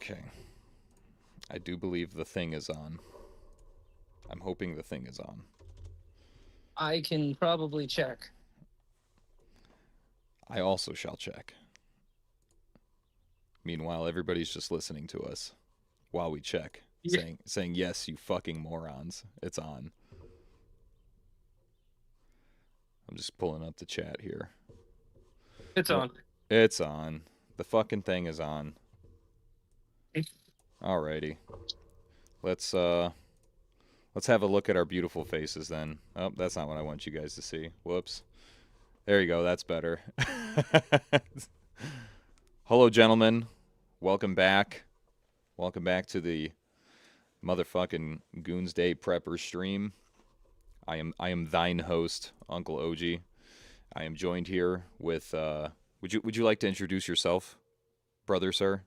Okay. I do believe the thing is on. I'm hoping the thing is on. I can probably check. I also shall check. Meanwhile, everybody's just listening to us while we check, Yeah, saying yes, you fucking morons. It's on. I'm just pulling up the chat here. it's Well, on. it's on. The fucking thing is on. Alrighty. Let's let's have a look at our beautiful faces then. Oh, that's not what I want you guys to see. Whoops. There you go. That's better. Hello, gentlemen. Welcome back. Welcome back to the motherfucking Goonsday Prepper stream. I am thine host, Uncle OG. I am joined here with would you like to introduce yourself, brother, sir?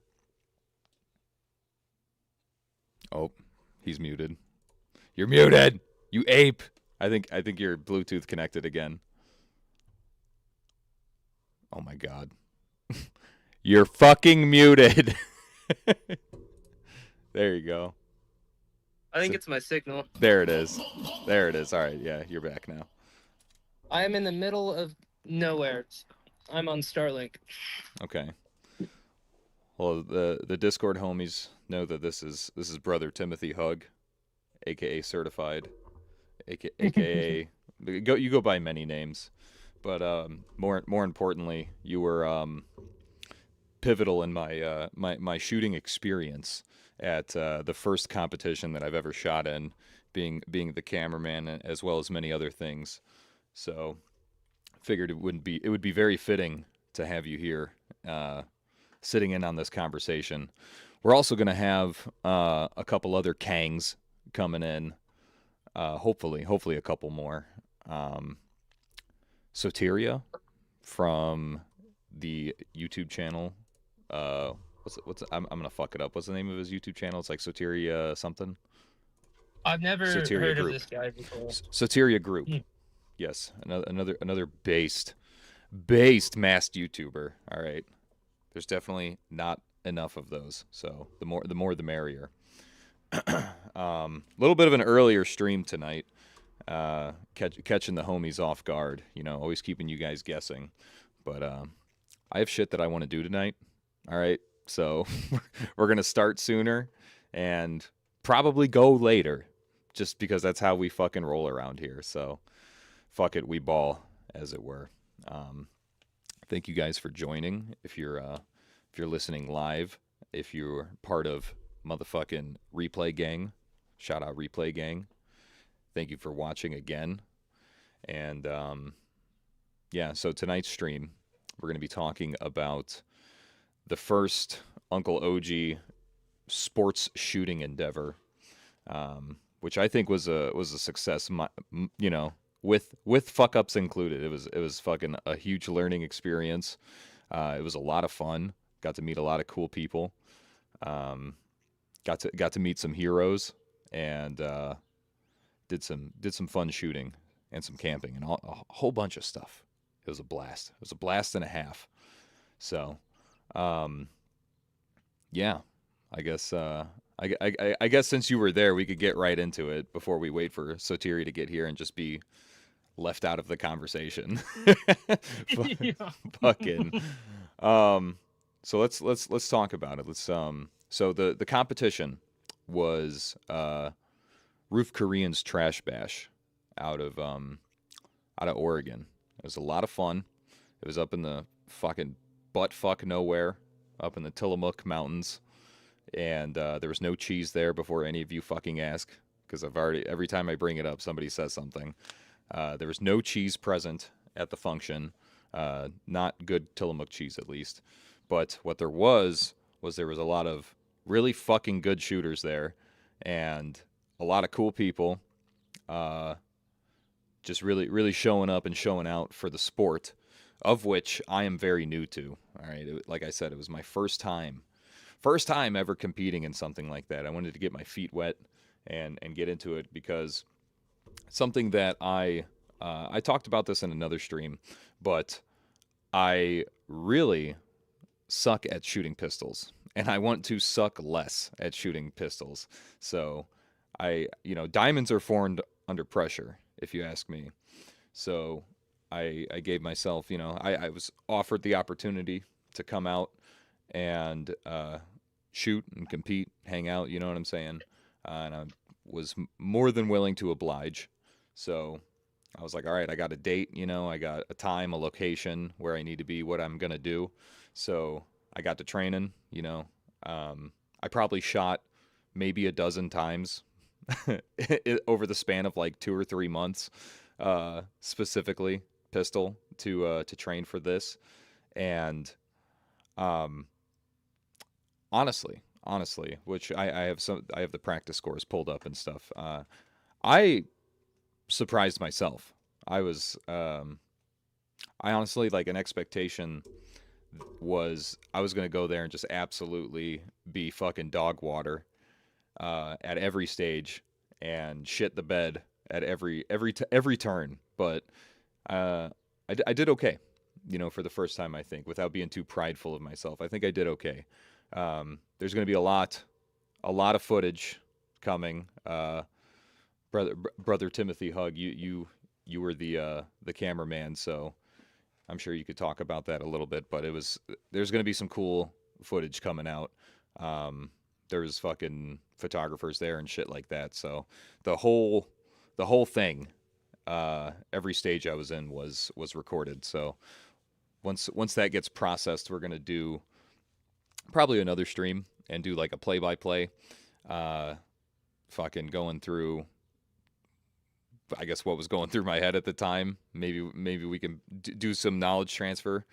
Oh, he's muted. You're muted. You ape. I think you're Bluetooth connected again. Oh my god. You're fucking muted. There you go. I think it's my signal. There it is. There it is. All right, yeah, you're back now. I am in the middle of nowhere. I'm on Starlink. Okay. Well, the Discord homies know that this is brother Timothy Hug, aka Certified, aka you go by many names, but more importantly, you were pivotal in my shooting experience at the first competition that I've ever shot in, being the cameraman as well as many other things. So figured it would be very fitting to have you here, sitting in on this conversation. We're also going to have a couple other Kangs coming in. Hopefully a couple more. Soteria from the YouTube channel. What's I'm gonna fuck it up. What's the name of his YouTube channel? It's like Soteria something. I've never Soteria heard of Group. this guy before. Soteria Group. Hmm. Yes, another based masked YouTuber. All right. There's definitely not enough of those. So the more the merrier. Little bit of an earlier stream tonight. Catching the homies off guard. Always keeping you guys guessing. But I have shit that I want to do tonight. All right. So we're gonna start sooner and probably go later, just because that's how we fucking roll around here. So fuck it, we ball, as it were. Um, Thank you guys for joining. If you're listening live, if you're part of motherfucking Replay Gang, shout out Replay Gang. Thank you for watching again. And yeah, so tonight's stream, we're going to be talking about the first Uncle OG sports shooting endeavor, which I think was a success. With fuck ups included, it was fucking a huge learning experience. It was a lot of fun. Got to meet a lot of cool people. Um, got to meet some heroes, and did some fun shooting and some camping and a whole bunch of stuff. It was a blast. It was a blast and a half. So, um, yeah, I guess I guess since you were there, we could get right into it before we wait for Sotiri to get here and just be left out of the conversation. Yeah. Fucking. Um, so let's talk about it. So the competition was Roof Korean's Trash Bash out of Oregon. It was a lot of fun. It was up in the fucking butt fuck nowhere, up in the Tillamook Mountains, and there was no cheese there before any of you fucking ask, because every time I bring it up, somebody says something. There was no cheese present at the function, not good Tillamook cheese at least. But what there was there was a lot of really fucking good shooters there, and a lot of cool people, uh, just really showing up and showing out for the sport, of which I am very new to. All right, like I said, it was my first time ever competing in something like that. I wanted to get my feet wet and get into it, because something that I talked about this in another stream, but I really suck at shooting pistols. and I want to suck less at shooting pistols. So diamonds are formed under pressure, if you ask me. So I gave myself, I was offered the opportunity to come out and shoot and compete, hang out. You know what I'm saying? And I was more than willing to oblige. So I was like, all right, I got a date. I got a time, a location where I need to be, what I'm gonna do. So I got to training. I probably shot maybe a dozen times over the span of like 2 or 3 months, specifically pistol to train for this. And um, honestly, which I have the practice scores pulled up and stuff. I surprised myself. I honestly, like, an expectation was I was gonna go there and just absolutely be fucking dog water at every stage and shit the bed at every turn. But I did okay, for the first time. I think, without being too prideful of myself, I think I did okay. There's going to be a lot of footage coming. Brother Timothy Hug, you were the cameraman, so I'm sure you could talk about that a little bit. But there's going to be some cool footage coming out. There's fucking photographers there and shit like that. So the whole thing, every stage I was in was recorded. So once that gets processed, we're gonna do probably another stream and do like a play by play, fucking going through, I guess, what was going through my head at the time. Maybe we can do some knowledge transfer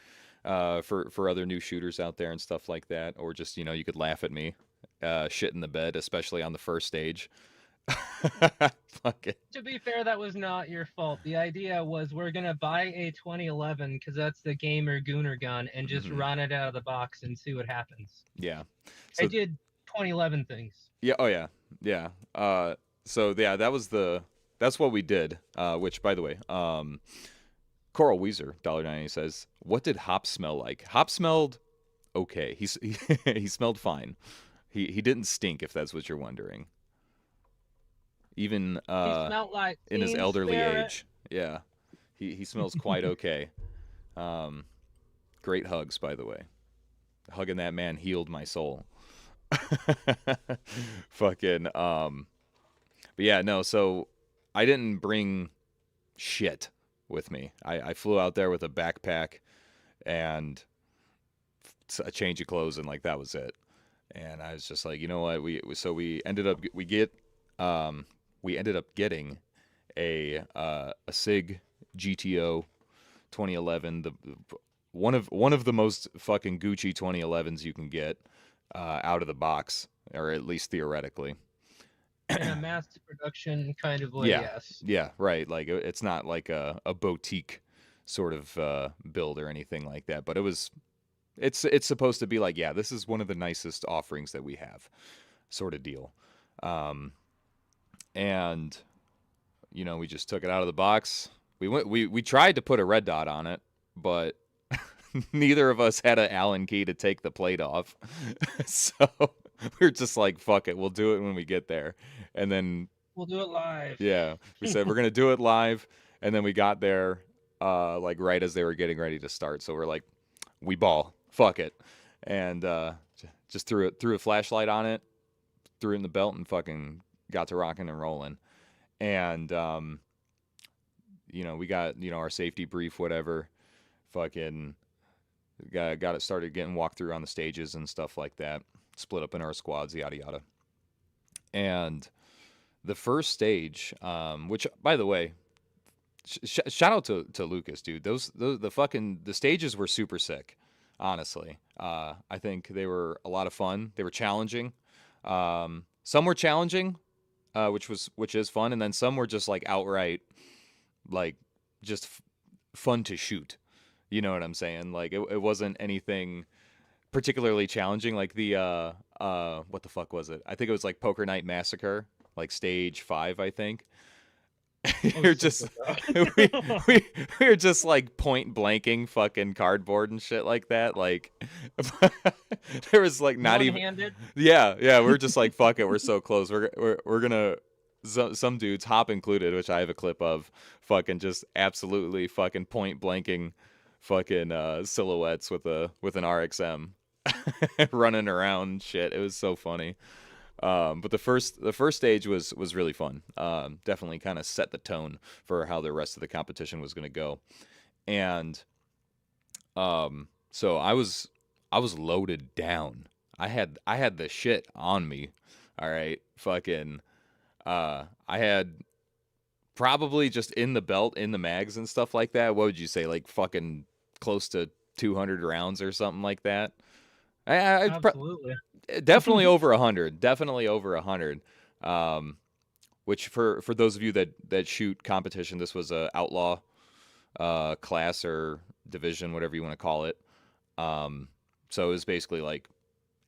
for other new shooters out there and stuff like that, or just, you could laugh at me shit in the bed, especially on the first stage. Fuck it. To be fair, that was not your fault. The idea was we're gonna buy a 2011 because that's the gamer Gooner gun and just Mhm. run it out of the box and see what happens. Yeah. I So did 2011 things. yeah. Oh yeah. Yeah. So yeah, that's what we did. Which, by the way, Coral Weezer $1.90 says, "What did Hop smell like?" Hop smelled okay. He smelled fine. He didn't stink, if that's what you're wondering. Even He smelled like in his Teen elderly Spirit. age, yeah, he smells quite okay. Um, Great hugs, by the way. Hugging that man healed my soul. Fucking but yeah, no, so I didn't bring shit with me. I flew out there with a backpack and a change of clothes, and like that was it. And I was just like, you know what? We ended up we ended up getting a Sig GTO 2011, the one of the most fucking Gucci 2011s you can get out of the box, or at least theoretically. In a mass production kind of way, Yeah, yes. yeah, right. Like, it's not like a boutique sort of build or anything like that, but it's supposed to be like, yeah, this is one of the nicest offerings that we have, sort of deal. Um, and we just took it out of the box. We tried to put a red dot on it, but neither of us had an Allen key to take the plate off. So we are just like, fuck it, we'll do it when we get there. And then, We'll do it live. yeah, we said we're gonna do it live, and then we got there like right as they were getting ready to start. So we're like, we ball, fuck it, and just threw a flashlight on it, threw it in the belt, and fucking got to rocking and rolling. And we got, our safety brief, whatever. Fucking got it started getting walked through on the stages and stuff like that. Split up in our squads, yada yada. And the first stage, which, by the way, shout out to Lucas, dude. The stages were super sick. Honestly, I think they were a lot of fun. They were challenging. Some were challenging, which is fun, and then some were just like outright, like, just fun to shoot. You know what I'm saying? Like, it wasn't anything particularly challenging. Like what the fuck was it? I think it was like Poker Night Massacre, like stage 5, I think. I was You're sick just with we that. we we're just like point blanking fucking cardboard and shit like that. Like there was like not even One-handed. yeah, we're just like fuck it, we're so close. We're gonna some dudes, Hop included, which I have a clip of, fucking just absolutely fucking point blanking fucking silhouettes with an RXM running around and shit. It was so funny. But the first stage was really fun. Definitely kind of set the tone for how the rest of the competition was going to go. And so I was loaded down. I had the shit on me. All right, fucking. I had probably just in the belt, in the mags and stuff like that. What would you say, like fucking close to 200 rounds or something like that? Absolutely. Definitely over 100. Definitely over 100. Um, which for those of you that shoot competition, this was a outlaw class or division, whatever you want to call it. Um, so it was basically like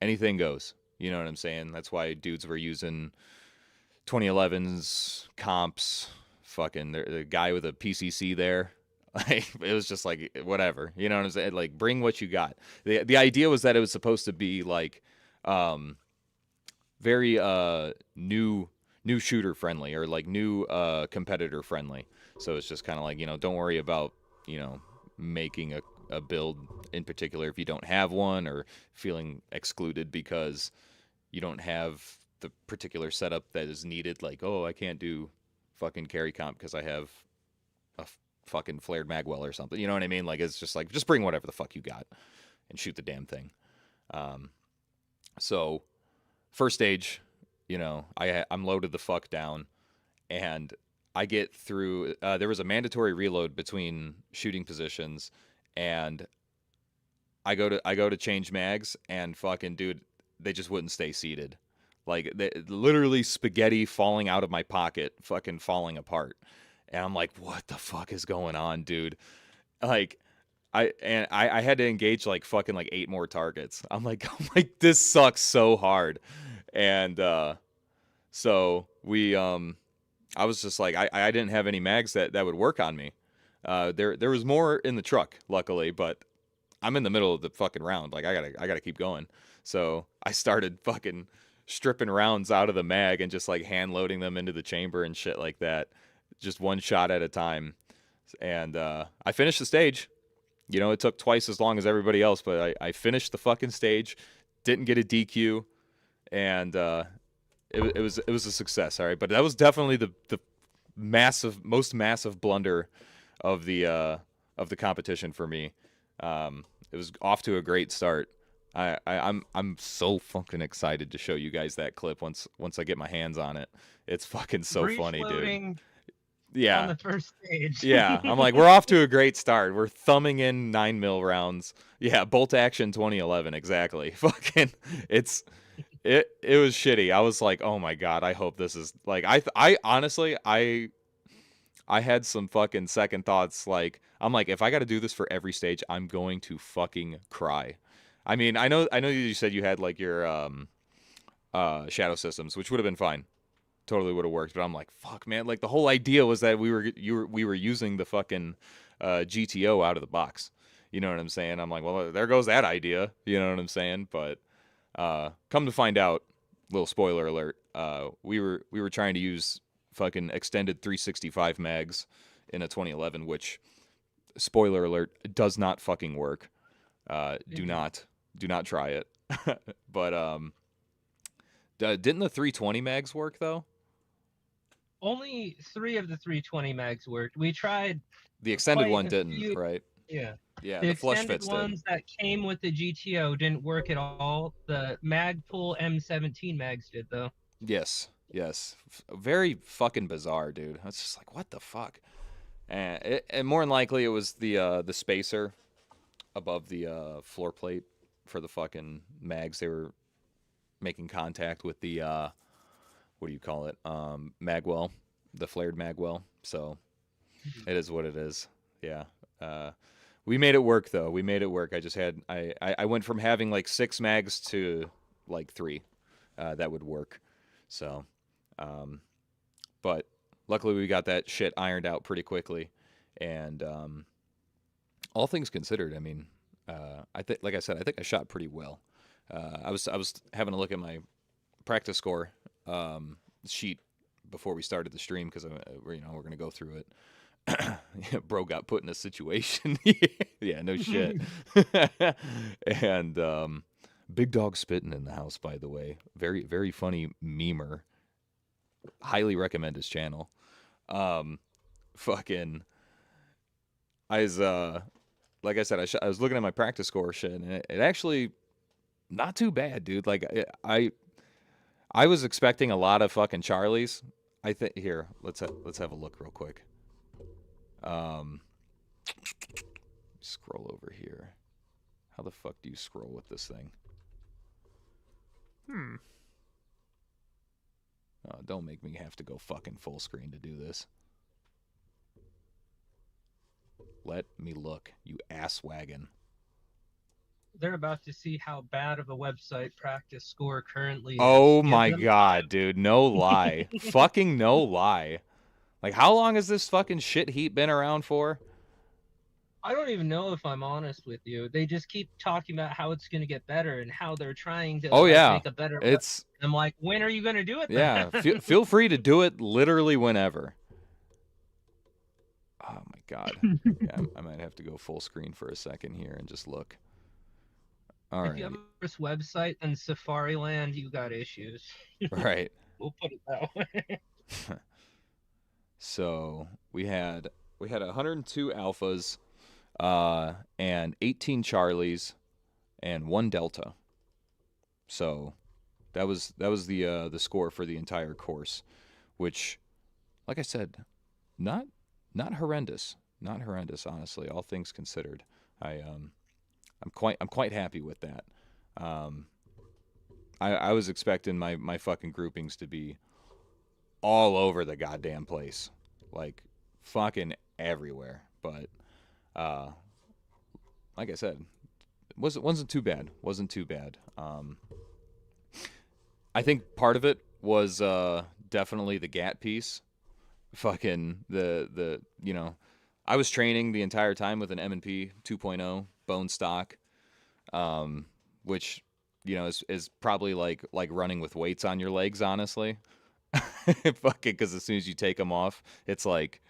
anything goes. You know what I'm saying? That's why dudes were using 2011s comps. Fucking the guy with a PCC there. Like it was just like whatever. You know what I'm saying? Like bring what you got. The idea was that it was supposed to be like um very new shooter friendly, or like new competitor friendly. So it's just kind of like, don't worry about, making a build in particular if you don't have one, or feeling excluded because you don't have the particular setup that is needed. Like, oh, I can't do fucking carry comp because I have a fucking flared magwell or something. You know what I mean? Like, it's just like, just bring whatever the fuck you got and shoot the damn thing. Um, so first stage, I'm loaded the fuck down, and I get through. There was a mandatory reload between shooting positions, and I go to change mags, and fucking dude, they just wouldn't stay seated. Like literally spaghetti falling out of my pocket, fucking falling apart. And I'm like, what the fuck is going on, dude? Like I had to engage like fucking like 8 more targets. I'm like, this sucks so hard. And so I was just like, I didn't have any mags that would work on me. There was more in the truck, luckily, but I'm in the middle of the fucking round. Like I gotta keep going. So I started fucking stripping rounds out of the mag and just like hand loading them into the chamber and shit like that, just one shot at a time. And I finished the stage. It took twice as long as everybody else, but I finished the fucking stage. Didn't get a DQ, and it was a success. All right, but that was definitely the most massive blunder of the competition for me. It was off to a great start. I'm so fucking excited to show you guys that clip once I get my hands on it. It's fucking so Breech funny, dude. loading on Yeah, the first stage. yeah. I'm like, we're off to a great start. We're thumbing in 9 mil rounds. Yeah, bolt action 2011 exactly. Fucking, it was shitty. I was like, oh my god, I hope this is like I honestly I had some fucking second thoughts. Like, I'm like, if I got to do this for every stage, I'm going to fucking cry. I mean, I know you said you had like your shadow systems, which would have been fine, totally would have worked. But I'm like, fuck, man. Like the whole idea was that we were using the fucking GTO out of the box. You know what I'm saying? I'm like, well, there goes that idea. You know what I'm saying? But come to find out, little spoiler alert, we were trying to use fucking extended 365 mags in a 2011, which, spoiler alert, does not fucking work. Do not try it. But didn't the 320 mags work though? Only 3 of the 320 mags worked. We tried The extended quite one a didn't, few. right? Yeah. Yeah, The the flush extended fits did. ones that came with the GTO didn't work at all. The Magpul M17 mags did, though. Yes, yes. Very fucking bizarre, dude. I was just like, what the fuck? And more than likely, it was the spacer above the floor plate for the fucking mags. They were making contact with the what do you call it? Magwell, the flared magwell. So it is what it is. Yeah. Uh, we made it work though. We made it work. I just had I went from having like 6 mags to like 3 that would work. So, but luckily we got that shit ironed out pretty quickly, and all things considered, I mean, I think, like I said, I think I shot pretty well. I was having a look at my practice score sheet before we started the stream because we're gonna go through it. Bro got put in a situation. Yeah, no shit. And Big Dog Spitting in the house, by the way. Very, very funny memer. Highly recommend his channel. Fucking, I was, like I said, I was looking at my practice score shit, and it actually not too bad, dude. Like I was expecting a lot of fucking Charlies. I think here, let's have a look real quick. Um, scroll over here. How the fuck do you scroll with this thing? Oh, don't make me have to go fucking full screen to do this. Let me look, you ass wagon. They're about to see how bad of a website practice score currently is. Oh Give my them god, dude. No lie. time. Fucking no lie. Like, how long has this fucking shit heap been around for? I don't even know if I'm honest with you. They just keep talking about how it's going to get better and how they're trying to Oh like yeah. make a better web. It's I'm like, when are you going to do it then? yeah. Feel free to do it literally whenever. Oh my god. Yeah, I might have to go full screen for a second here and just look. All If you right. have a worse website than Safari Land, you got issues. Right. We'll put it that way. So we had 102 alphas, and 18 Charlies, and one Delta. So that was the score for the entire course, which, like I said, not not horrendous, not horrendous. Honestly, all things considered, I'm quite happy with that. Um, I was expecting my fucking groupings to be all over the goddamn place, like fucking everywhere. But uh, like I said, wasn't too bad. Wasn't too bad. I think part of it was definitely the GAT piece. Fucking the I was training the entire time with an M&P 2.0 bone stock, which is probably like running with weights on your legs, honestly. Fucking, because as soon as you take them off, it's like,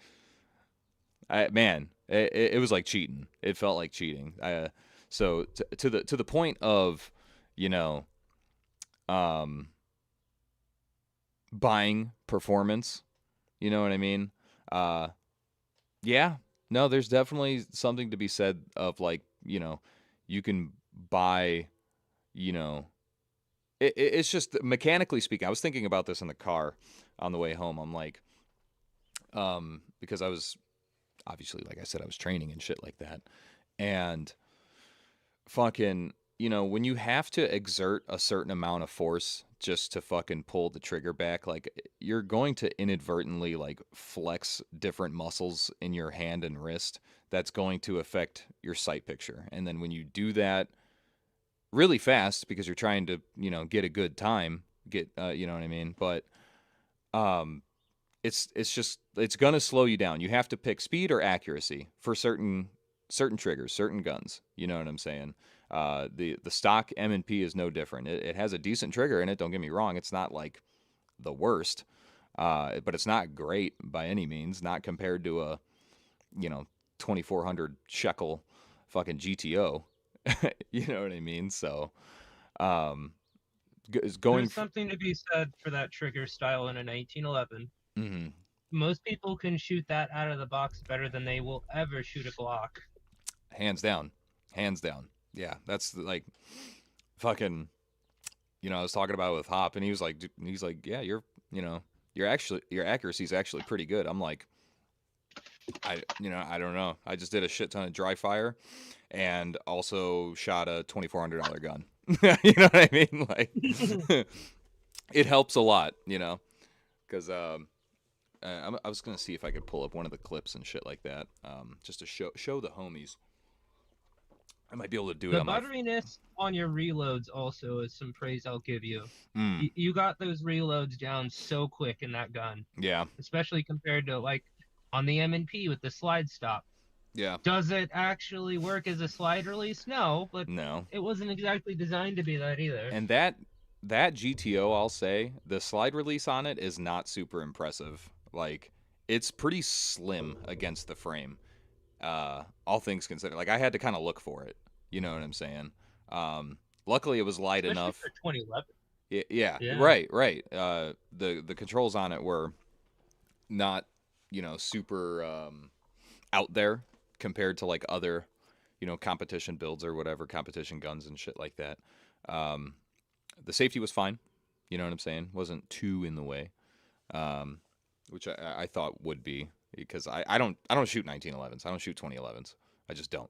man, it was like cheating. It felt like cheating. So to the point of, you know, um, buying performance. You know what I mean? Uh, yeah. No, there's definitely something to be said of, like, you can buy, you know, it's just mechanically speaking. I was thinking about this in the car on the way home. I'm like, because I was obviously, like I said, I was training and shit like that. And fucking, when you have to exert a certain amount of force just to fucking pull the trigger back, like, you're going to inadvertently like flex different muscles in your hand and wrist. That's going to affect your sight picture. And then when you do that really fast because you're trying to, get a good time, you know what I mean? But um it's gonna slow you down. You have to pick speed or accuracy for certain triggers, certain guns. You know what I'm saying? The stock M&P is no different. It has a decent trigger in it. Don't get me wrong. It's not like the worst, but it's not great by any means. Not compared to a 2400 shekel fucking GTO. You know what I mean? So um, is going. There's something to be said for that trigger style in a 1911. Mhm. Most people can shoot that out of the box better than they will ever shoot a Glock. Hands down, hands down. Yeah, that's like fucking. I was talking about it with Hop, and he's like, yeah, your accuracy is actually pretty good. I'm like, I don't know. I just did a shit ton of dry fire, and also shot a $2,400 gun. You know what I mean? Like, it helps a lot, because I was gonna see if I could pull up one of the clips and shit like that, just to show the homies. I might be able to do it The on my. butteriness on your reloads also is some praise I'll give you. Mm, You got those reloads down so quick in that gun, yeah, especially compared to like on the M&P with the slide stop. yeah. Does it actually work as a slide release? No, but No, it wasn't exactly designed to be that either. and that GTO, I'll say, the slide release on it is not super impressive. Like, it's pretty slim against the frame. All things considered, like I had to kind of look for it. You know what I'm saying? Luckily, it was light Especially for enough. 2011. Yeah, yeah, Yeah. right, right. The controls on it were not, super out there compared to like other, competition builds or whatever, competition guns and shit like that. Um, the safety was fine. You know what I'm saying? Wasn't too in the way, um, which I thought would be because I don't shoot 1911s. I don't shoot 2011s. I just don't.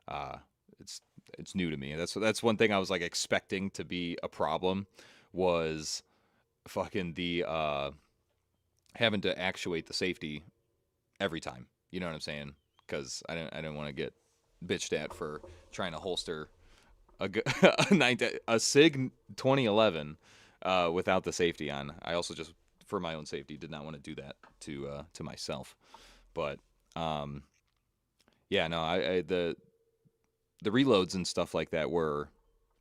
Uh, it's it's new to me. That's one thing I was like expecting to be a problem was fucking the having to actuate the safety every time. You know what I'm saying? Because I didn't want to get bitched at for trying to holster a Sig 2011 without the safety on. I also just for my own safety did not want to do that to myself. But um, yeah, no, the reloads and stuff like that were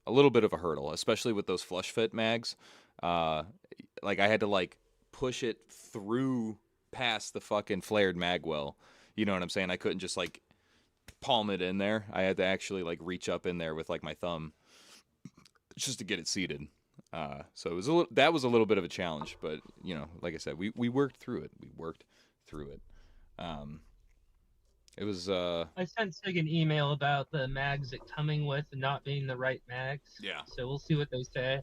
a little bit of a hurdle, especially with those flush fit mags. Uh, like I had to like push it through past the fucking flared mag well. You know what I'm saying? I couldn't just like palm it in there. I had to actually like reach up in there with like my thumb just to get it seated. So it was that was a little bit of a challenge, but like I said, we worked through it. We worked through it. Um, it was I sent Sig an email about the mags it coming with not being the right mags. yeah. So we'll see what they say.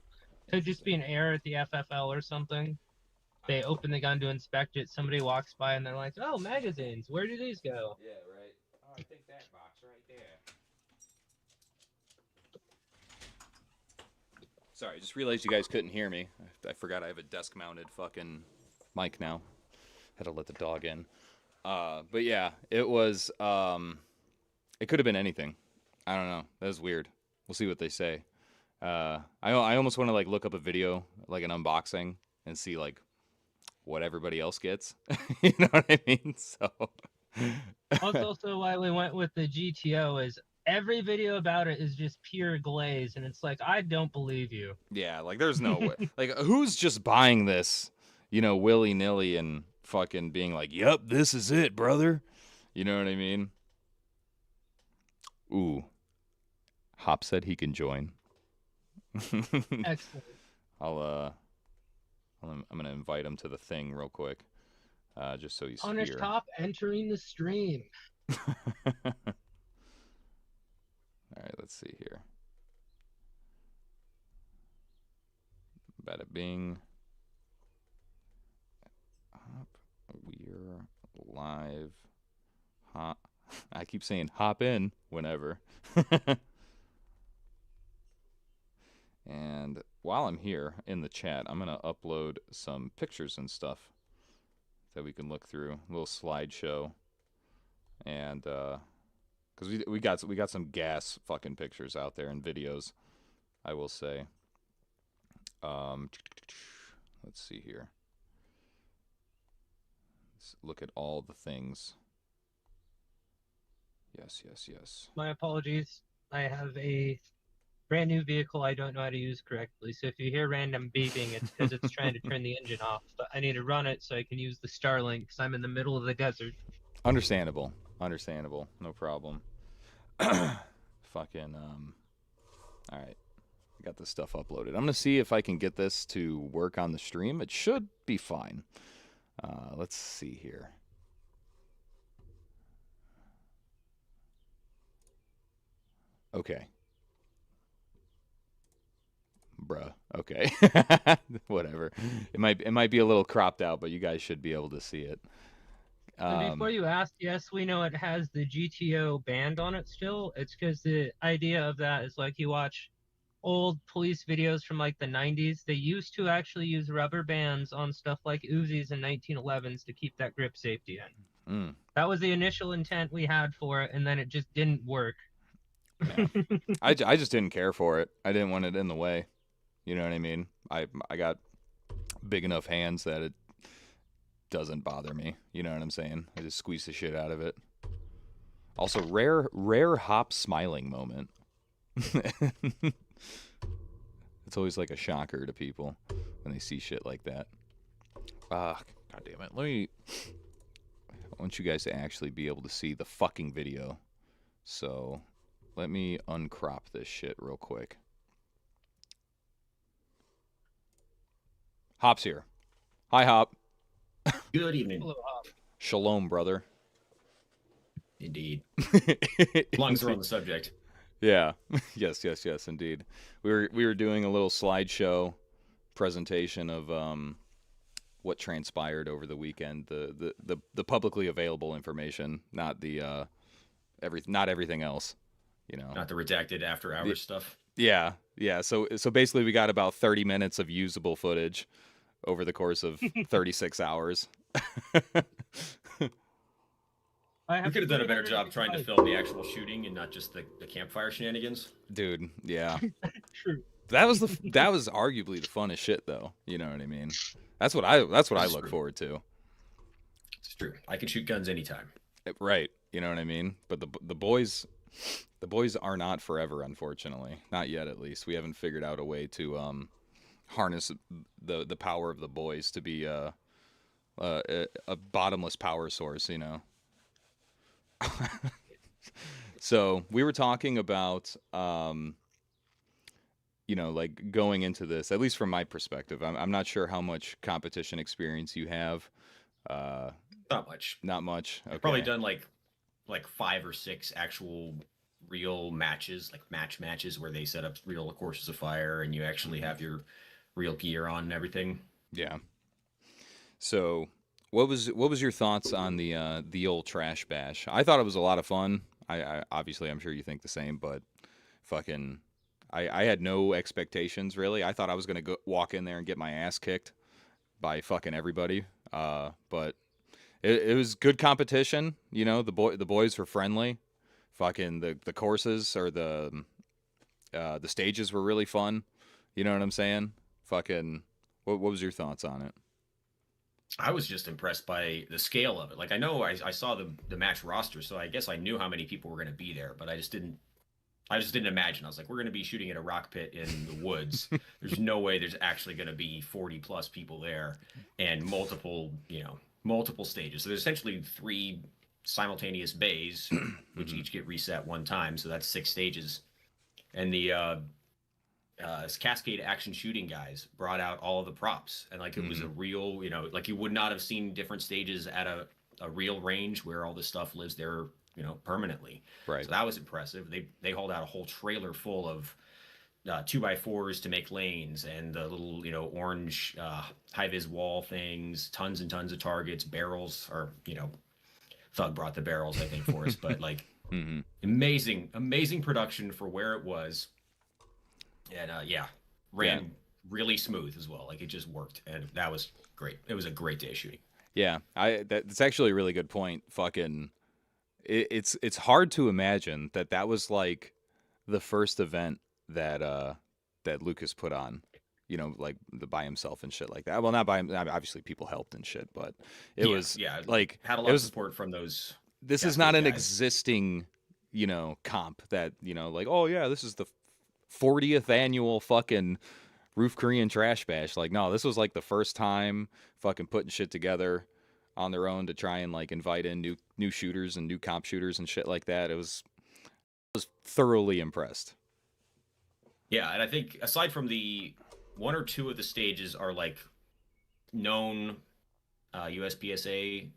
Could just be an error at the FFL or something. They open the gun to inspect it. Somebody walks by and they're like, "Oh, magazines. Where do these go?" Yeah, right. Oh, I think that box right there. Sorry, I just realized you guys couldn't hear me. I forgot I have a desk mounted fucking mic now. Had to let the dog in. But yeah, it was. It could have been anything. I don't know. That was weird. We'll see what they say. I almost want to like look up a video, like an unboxing, and see like what everybody else gets. You know what I mean? So. That's also why we went with the GTO. Is every video about it is just pure glaze, and it's like I don't believe you. Yeah, like there's no way. Like who's just buying this, willy nilly and fucking being like, "Yep, this is it, brother." You know what I mean? Ooh, Hop said he can join. Excellent. I'll I'm gonna invite him to the thing real quick, just so he's Punish here. Top entering the stream. All right, let's see here. Bada bing. Hop, we're live. Hop. I keep saying hop in whenever. And while I'm here in the chat, I'm gonna upload some pictures and stuff that we can look through, a little slideshow, and because we got some gas fucking pictures out there and videos, I will say. Um, let's see here. Let's look at all the things. Yes, yes, yes. My apologies. I have a brand new vehicle I don't know how to use correctly. So if you hear random beeping, it's because it's trying to turn the engine off. But I need to run it so I can use the Starlink because I'm in the middle of the desert. Understandable. Understandable. No problem. Fucking all right. I got this stuff uploaded. I'm gonna see if I can get this to work on the stream. It should be fine. Let's see here. Okay. Bruh. Okay. Whatever. It might be a little cropped out, but you guys should be able to see it. And before you ask, yes, we know it has the GTO band on it still. It's because the idea of that is like you watch old police videos from like the 90s. They used to actually use rubber bands on stuff like Uzis and 1911s to keep that grip safety in. Mm, That was the initial intent we had for it, and then it just didn't work. Yeah. I just didn't care for it. I didn't want it in the way. You know what I mean? I got big enough hands that it doesn't bother me. You know what I'm saying? I just squeeze the shit out of it. Also, rare hop smiling moment. It's always like a shocker to people when they see shit like that. God damn it. I want you guys to actually be able to see the fucking video. So, let me uncrop this shit real quick. Hop's here. Hi, Hop. Good evening. Hello, Hop. Shalom, brother. Indeed. Lungs are on the subject. Yeah. Yes, indeed. We were doing a little slideshow presentation of what transpired over the weekend, the publicly available information, not the not everything else, you know. Not the redacted after hours stuff. Yeah. So basically we got about 30 minutes of usable footage over the course of 36 hours. We could have done a better job trying to film the actual shooting and not just the campfire shenanigans. Dude, yeah. True. That was arguably the funnest shit though. You know what I mean? That's what I look forward to. It's true. I can shoot guns anytime. Right. You know what I mean? But the boys are not forever, unfortunately. Not yet, at least. We haven't figured out a way to harness the power of the boys to be a bottomless power source, you know. So we were talking about you know, like going into this, at least from my perspective. I'm not sure how much competition experience you have. Not much. Not much. Okay. I've probably done like 5 or 6 actual real matches, like matches where they set up real courses of fire and you actually have your real gear on and everything. Yeah. So, what was your thoughts on the old trash bash? I thought it was a lot of fun. I obviously I'm sure you think the same, but fucking I had no expectations really. I thought I was gonna walk in there and get my ass kicked by fucking everybody. But it was good competition. You know, the boys were friendly. Fucking the courses or the stages were really fun. You know what I'm saying? Fucking what was your thoughts on it? I was just impressed by the scale of it. Like I know I saw the match roster, so I guess I knew how many people were going to be there, but I just didn't imagine. I was like, we're going to be shooting at a rock pit in the woods. There's no way there's actually going to be 40 plus people there and multiple stages. So there's essentially 3 simultaneous bays, which each get reset one time. So that's 6 stages. And the Cascade action shooting guys brought out all of the props. And like it was a real, like you would not have seen different stages at a real range where all this stuff lives there, permanently. Right. So that was impressive. They hauled out a whole trailer full of 2x4s to make lanes and the little, orange high-vis wall things, tons and tons of targets, barrels, or, Thug brought the barrels, I think, for us. But like amazing production for where it was. And ran really smooth as well. Like it just worked. And that was great. It was a great day of shooting. Yeah, that's actually a really good point. Fucking, it's hard to imagine that was like the first event that Lucas put on, like by himself and shit like that. Well, not by him. Obviously, people helped and shit, but it was like had a lot of support from those. This is not an existing, comp that like, oh yeah, this is the 40th annual fucking Roof Korean Trash Bash. Like, no, this was like the first time fucking putting shit together on their own to try and like invite in new shooters and new comp shooters and shit like that. I was thoroughly impressed. Yeah, and I think aside from the 1 or 2 of the stages are like known USPSA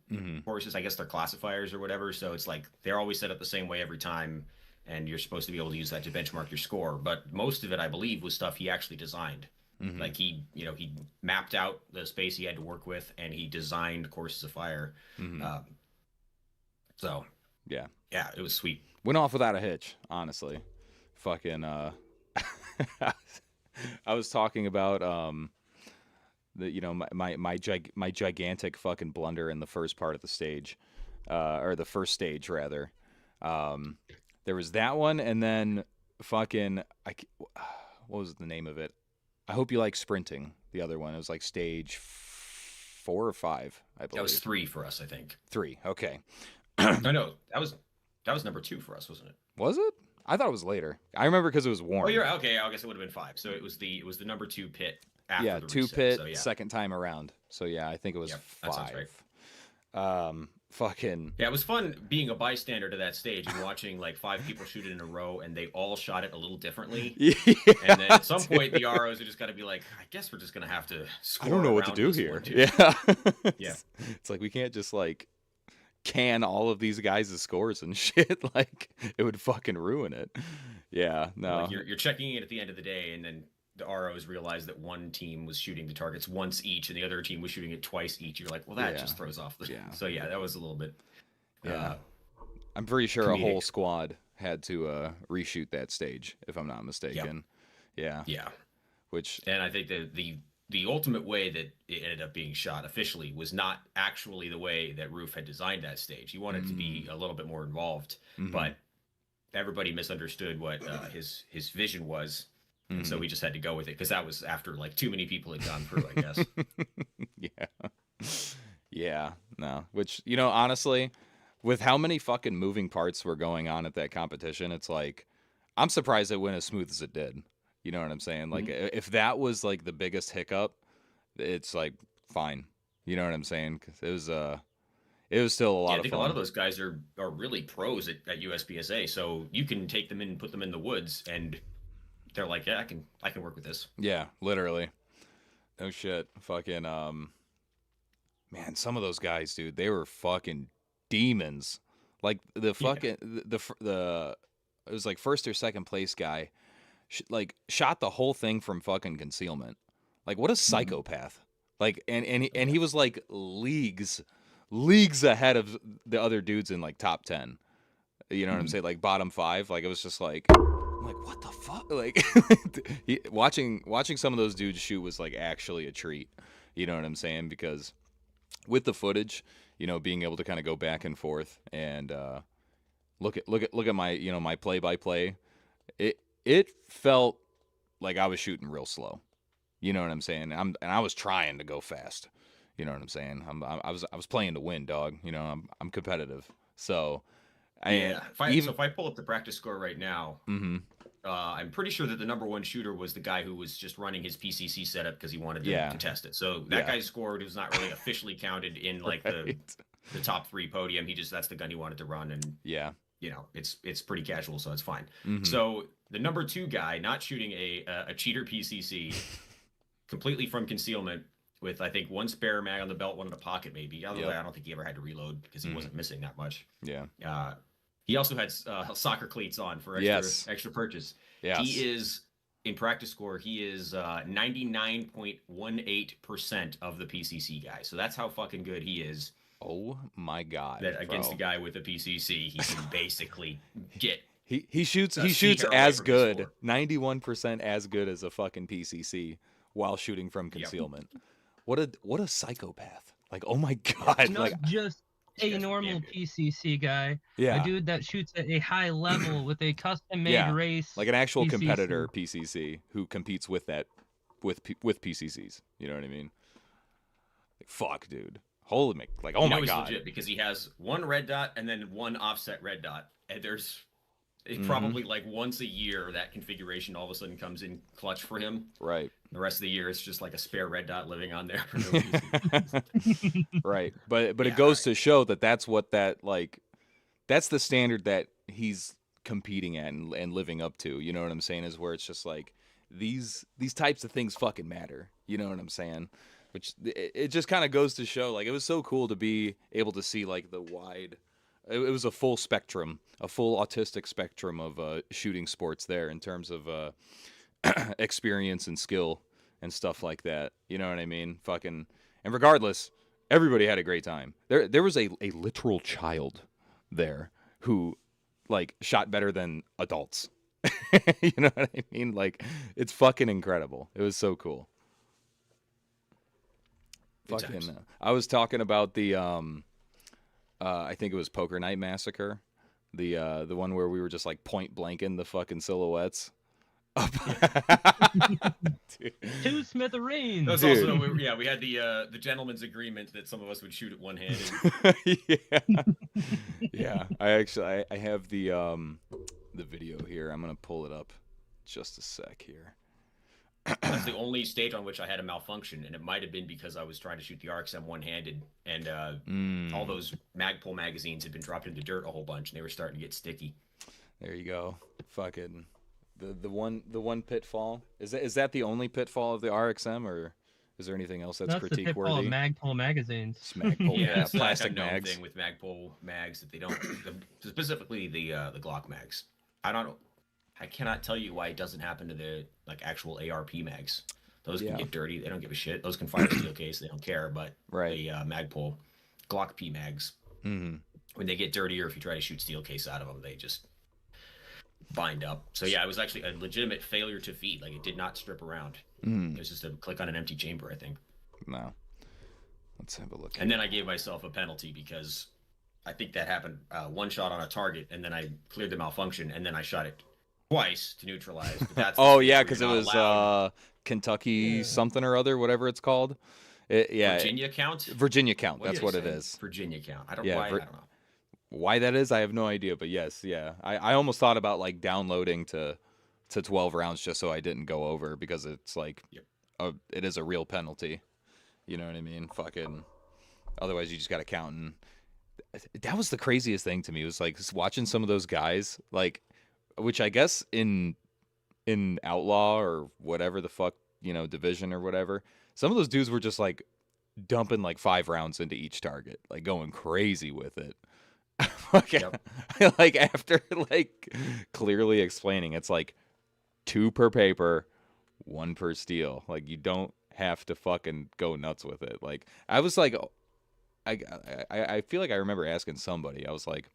courses, I guess they're classifiers or whatever. So it's like they're always set up the same way every time. And you're supposed to be able to use that to benchmark your score. But most of it, I believe, was stuff he actually designed. Like he mapped out the space he had to work with, and he designed courses of fire. So yeah, it was sweet. Went off without a hitch, honestly. Fucking, I was talking about my gigantic fucking blunder in the first part of the stage, or the first stage rather. There was that one, and then fucking what was the name of it? I Hope You Like Sprinting. The other one. It was like stage 4 or 5, I believe. That was 3 for us, I think. 3. Okay. No, that was number 2 for us, wasn't it? Was it? I thought it was later. I remember because it was warm. Oh, you're okay. I guess it would have been 5. So it was the number 2 pit after yeah, the 2 reset. pit, So, yeah. second time around. So yeah, I think it was Yep, 5. that sounds right. Fucking Yeah, it was fun being a bystander to that stage and watching like 5 people shoot it in a row, and they all shot it a little differently. yeah, And then at some point, the ROs are just got to be like, I guess we're just gonna have to score. I don't know what to around do this here. one, too. Yeah. Yeah. It's like we can't just like can all of these guys' scores and shit. Like it would fucking ruin it. Yeah, no. Like you're checking it at the end of the day, and then the ROs realized that one team was shooting the targets once each, and the other team was shooting it twice each. You're like, well, that Yeah. just throws off the. Yeah. So yeah, that was a little bit. Yeah. I'm pretty sure a comedic. whole squad had to reshoot that stage, if I'm not mistaken. Yeah. Yeah. Which And I think that the ultimate way that it ended up being shot officially was not actually the way that Roof had designed that stage. He wanted to be a little bit more involved, but everybody misunderstood what his vision was. And so we just had to go with it because that was after like too many people had gone through, I guess. yeah. Yeah. No. Which, honestly, with how many fucking moving parts were going on at that competition, it's like I'm surprised it went as smooth as it did. You know what I'm saying? Like if that was like the biggest hiccup, it's like fine. You know what I'm saying? 'Cause it was still a lot I of think fun. a lot of those guys are really pros at USPSA, so you can take them in and put them in the woods, and they're like, yeah, I can work with this. Yeah, literally. No shit. Fucking man, some of those guys, dude, they were fucking demons. Like the fucking the it was like first or second place guy shot the whole thing from fucking concealment. Like what a psychopath. Like and he was like leagues ahead of the other dudes in like top 10. You know what I'm saying? Like bottom 5. Like it was just like I'm like, what the fuck? Like watching some of those dudes shoot was like actually a treat. You know what I'm saying? Because with the footage, being able to kind of go back and forth and look at my my play-by-play, it felt like I was shooting real slow. You know what I'm saying? And I was trying to go fast. You know what I'm saying? I was playing to win, dog. I'm competitive. So If I pull up the practice score right now, I'm pretty sure that the number 1 shooter was the guy who was just running his PCC setup because he wanted to test it. So that guy scored. It was not really officially counted in like the top 3 podium. That's the gun he wanted to run, and it's pretty casual, so it's fine. So the number 2 guy, not shooting a cheater PCC, completely from concealment, with I think 1 spare mag on the belt, 1 in the pocket maybe. Other than that, I don't think he ever had to reload because he wasn't missing that much. Yeah. He also had soccer cleats on for extra purchase. Yes. He is in practice score. He is 99.18% of the PCC guy. So that's how fucking good he is. Oh my god! That against a guy with a PCC, he can basically get. He shoots as good, 91% as good as a fucking PCC while shooting from concealment. Yep. What a psychopath! Like, oh my god! It's not just a normal PCC guy. A dude that shoots at a high level with a custom-made race, like an actual PCC. competitor PCC who competes with that with PCCs. You know what I mean? Like, fuck, dude. Holy like, oh my god! Legit because he has 1 red dot and then 1 offset red dot, and there's probably like once a year that configuration all of a sudden comes in clutch for him. Right. The rest of the year it's just like a spare red dot living on there. Right. But it goes to show that that's the standard that he's competing at and living up to. You know what I'm saying? Is where it's just like these types of things fucking matter. You know what I'm saying? Which it just kind of goes to show, like, it was so cool to be able to see like the wide. It was a full spectrum, a full autistic spectrum of shooting sports there in terms of experience and skill and stuff like that. You know what I mean? Fucking, and regardless, everybody had a great time. There was a literal child there who like shot better than adults. You know what I mean? Like, it's fucking incredible. It was so cool. I was talking about the I think it was Poker Night Massacre The one where we were just like point blanking the fucking silhouettes. Dude. Two smithereens. That's also we had the gentleman's agreement that some of us would shoot it one-handed. Yeah. I have the video here. I'm gonna pull it up just a sec here. That's the only stage on which I had a malfunction, and it might have been because I was trying to shoot the RXM one-handed, and all those Magpul magazines had been dropped into dirt a whole bunch, and they were starting to get sticky. There you go. Fucking the one pitfall. Is that the only pitfall of the RXM, or is there anything else that's critique the pitfall of worthy? Magpul magazines. It's Magpul, Yeah, it's plastic like a known mags. thing with Magpul mags that they don't, specifically the Glock mags. I cannot tell you why it doesn't happen to the like actual ARP mags. Those can get dirty. They don't give a shit. Those can fire steel case. They don't care. But the Magpul Glock P mags, when they get dirty or if you try to shoot steel case out of them, they just bind up. So yeah, it was actually a legitimate failure to feed. Like it did not strip around. It was just a click on an empty chamber, I think. No. Let's have a look. And then I gave myself a penalty because I think that happened one shot on a target, and then I cleared the malfunction, and then I shot it twice to neutralize. But that's because it was Kentucky something or other, whatever it's called. Virginia count. Virginia count. That's what it is. Virginia count. I don't know. Why that is, I have no idea. But yes, yeah, I almost thought about like downloading to 12 rounds just so I didn't go over because it's like it is a real penalty. You know what I mean? Fucking. Otherwise, you just got to count. And that was the craziest thing to me. It was like just watching some of those guys like. Which I guess in Outlaw or whatever the fuck, division or whatever, some of those dudes were just like dumping like 5 rounds into each target, like going crazy with it. Like after like clearly explaining, it's like 2 per paper, 1 per steel. Like you don't have to fucking go nuts with it. Like I was like, I feel like I remember asking somebody, I was like,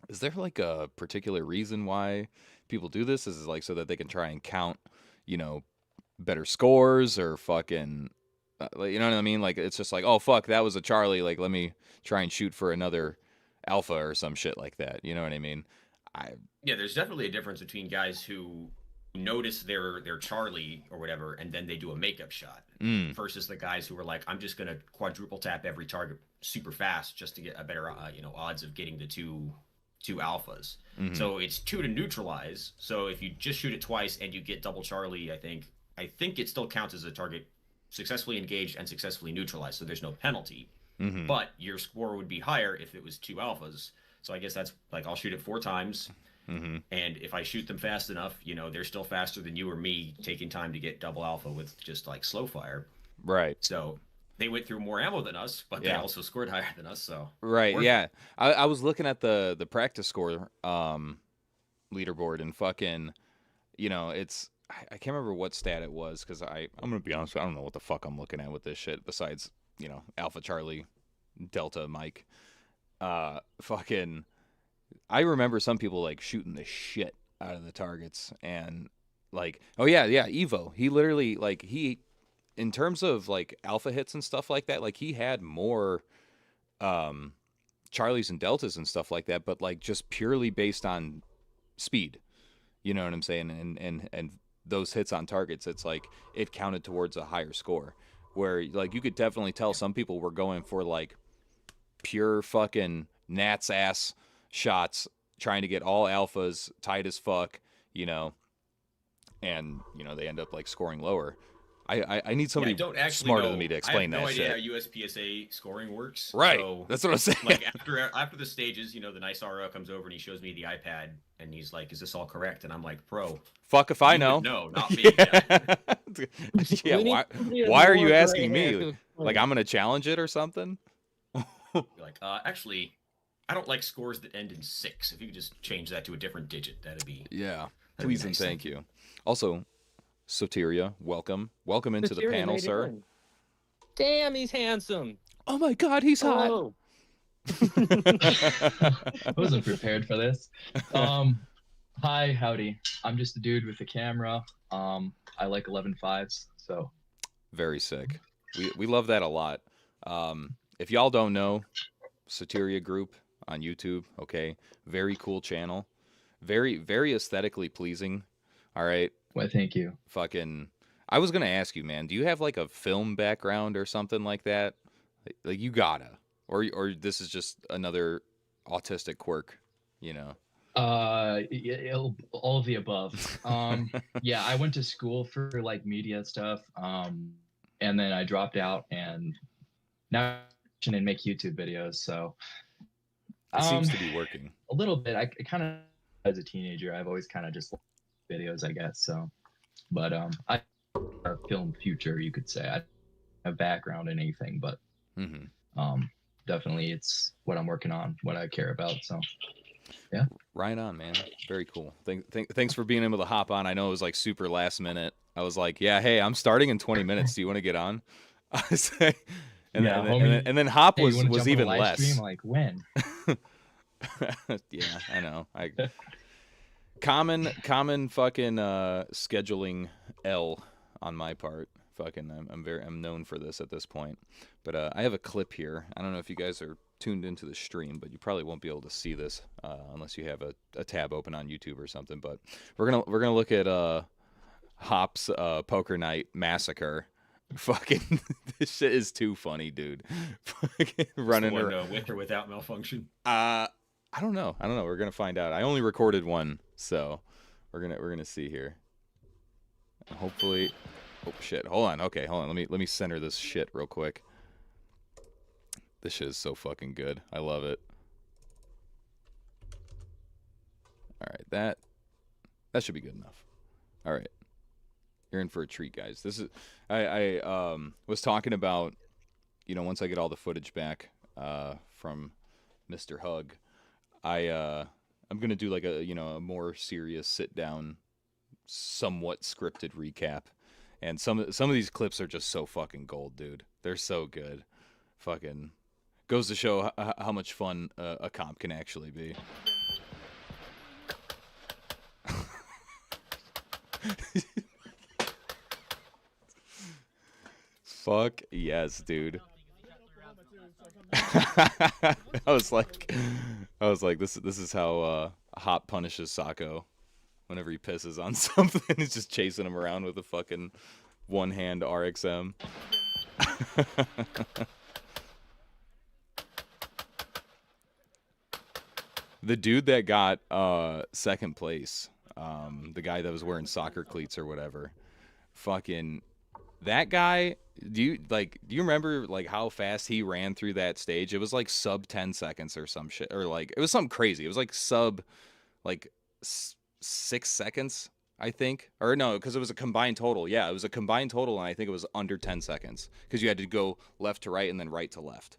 is there like a particular reason why people do this? Is it like so that they can try and count, better scores or fucking, you know what I mean? Like it's just like, oh fuck, that was a Charlie. Like let me try and shoot for another Alpha or some shit like that. You know what I mean? Yeah, there's definitely a difference between guys who notice their Charlie or whatever, and then they do a makeup shot, versus the guys who are like, I'm just gonna quadruple tap every target super fast just to get a better, odds of getting the two alphas. So it's 2 to neutralize. So if you just shoot it twice and you get double Charlie, I think it still counts as a target successfully engaged and successfully neutralized. So there's no penalty, but your score would be higher if it was 2 alphas. So I guess that's like, I'll shoot it 4 times. And if I shoot them fast enough, they're still faster than you or me taking time to get double alpha with just like slow fire. Right. So they went through more ammo than us, but they also scored higher than us. So yeah, I was looking at the practice score leaderboard and fucking, it's I can't remember what stat it was because I'm gonna be honest, I don't know what the fuck I'm looking at with this shit besides Alpha Charlie Delta Mike. Fucking, I remember some people like shooting the shit out of the targets and like, oh yeah, Evo. He literally like in terms of like alpha hits and stuff like that, like he had more Charlies and Deltas and stuff like that, but like just purely based on speed. You know what I'm saying? And those hits on targets, it's like it counted towards a higher score. Where like you could definitely tell some people were going for like pure fucking Nat's ass shots, trying to get all alphas tight as fuck, and they end up like scoring lower. I need somebody smarter than me to explain that shit. I have no idea how USPSA scoring works. Right. So, that's what I'm saying. Like after the stages, the nice RO comes over and he shows me the iPad and he's like, "Is this all correct?" And I'm like, "Bro, fuck if I know." No, not me. Yeah. Why are you asking me? Like I'm gonna challenge it or something? You're like, actually, I don't like scores that end in 6. If you could just change that to a different digit, that'd be Please and thank you. Also, Soteria, welcome into the panel, sir. Damn, he's handsome. Oh my God, he's hot. I wasn't prepared for this. Hi, howdy. I'm just a dude with a camera. I like 11.5s, so. Very sick. We love that a lot. If y'all don't know, Soteria Group, on YouTube. Okay, very cool channel, very aesthetically pleasing. All right, Well, thank you. fucking. I was gonna ask you, man. Do you have like a film background or something like that? Like you gotta, or this is just another autistic quirk, you know? All of the above. Yeah, I went to school for like media stuff. And then I dropped out, and now and make YouTube videos. So It seems to be working. a little bit. I kind of, as a teenager, I've always kind of just liked videos, I guess. So, but I a film future, you could say. I have background in anything, but definitely it's what I'm working on, what I care about. So yeah. Right on, man. Very cool. Thanks for being able to hop on. I know it was like super last minute. I was like, yeah, hey, I'm starting in 20 minutes. Do you want to get on? I was like, and then hop Hey, was you wanna jump on a even live less. stream? Like when? Yeah, I know. Common fucking scheduling L on my part. Fucking I'm known for this at this point. But I have a clip here. I don't know if you guys are tuned into the stream, but you probably won't be able to see this unless you have a tab open on YouTube or something. But we're gonna look at Hop's Poker Night Massacre. Fucking this shit is too funny, dude. Fucking running around with or without malfunction. I don't know. We're gonna find out. I only recorded one, so we're gonna see here. Hopefully, oh shit. Hold on. Okay, hold on. Let me center this shit real quick. This shit is so fucking good. I love it. All right, that should be good enough. All right, you're in for a treat, guys. This is I was talking about, you know, once I get all the footage back from Mr. Hug, I'm gonna do like a more serious sit down, somewhat scripted recap, and some of these clips are just so fucking gold, dude. They're so good. Fucking goes to show how much fun a comp can actually be. Fuck yes, dude. I was like, this is how Hop punishes Sako. Whenever he pisses on something, he's just chasing him around with a fucking one-hand RXM. The dude that got second place, the guy that was wearing soccer cleats or whatever, fucking that guy. Do you remember like how fast he ran through that stage? It was like sub 10 seconds or some shit, or like it was something crazy. It was like sub 6 seconds, I think, or no, because it was a combined total. Yeah, it was a combined total, and I think it was under 10 seconds because you had to go left to right and then right to left.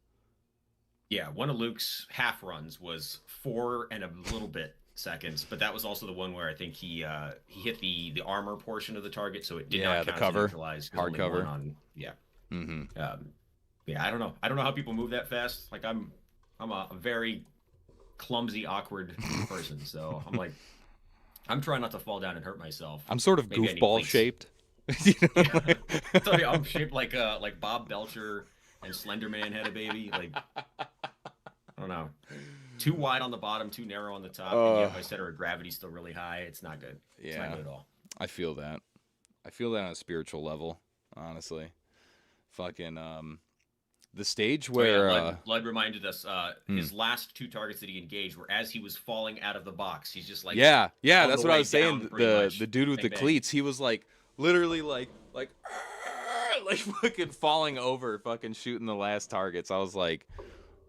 Yeah, one of Luke's half runs was 4 and a little bit seconds, but that was also the one where I think he hit the armor portion of the target, so it did not count the cover, neutralize, hard cover. Yeah. Mm-hmm. Yeah, I don't know how people move that fast. Like I'm a very clumsy, awkward person, so I'm trying not to fall down and hurt myself. I'm sort of goofball shaped. You know? Yeah. I'm shaped like Bob Belcher and Slenderman had a baby. Like, I don't know. Too wide on the bottom, too narrow on the top. And yet my center of gravity's still really high. It's not good. It's not good at all. I feel that. I feel that on a spiritual level, honestly. Fucking the stage where Blood reminded us his last 2 targets that he engaged were as he was falling out of the box. He's just like yeah, that's what I was saying. The dude with the bang. cleats, he was like literally like fucking falling over, fucking shooting the last targets. I was like,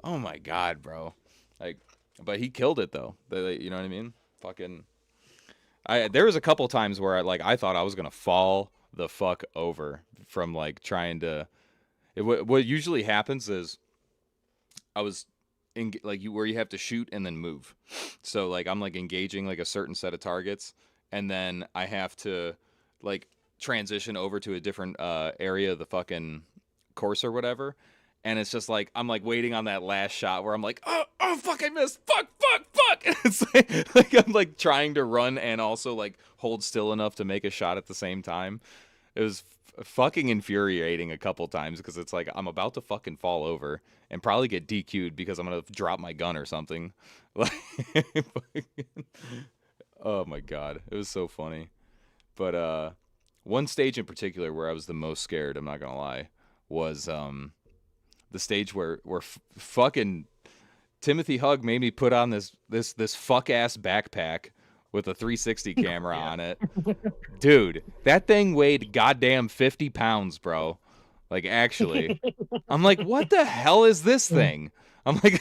oh my god, bro. Like, but he killed it though. You know what I mean? Fucking. There was a couple times where I thought I was gonna fall the fuck over from like trying to. What usually happens is I was where you have to shoot and then move. So like I'm like engaging like a certain set of targets, and then I have to like transition over to a different area of the fucking course or whatever. And it's just like I'm like waiting on that last shot where I'm like, oh fuck, I missed, fuck. And it's like I'm like trying to run and also like hold still enough to make a shot at the same time. It was fucking infuriating a couple times because it's like I'm about to fucking fall over and probably get DQ'd because I'm gonna drop my gun or something. Like, oh my god, it was so funny. But one stage in particular where I was the most scared, I'm not gonna lie, was the stage where fucking Timothy Hug made me put on this fuck ass backpack with a 360 camera on it. Dude, that thing weighed goddamn 50 pounds, bro. Like, actually. I'm like, what the hell is this thing? I'm like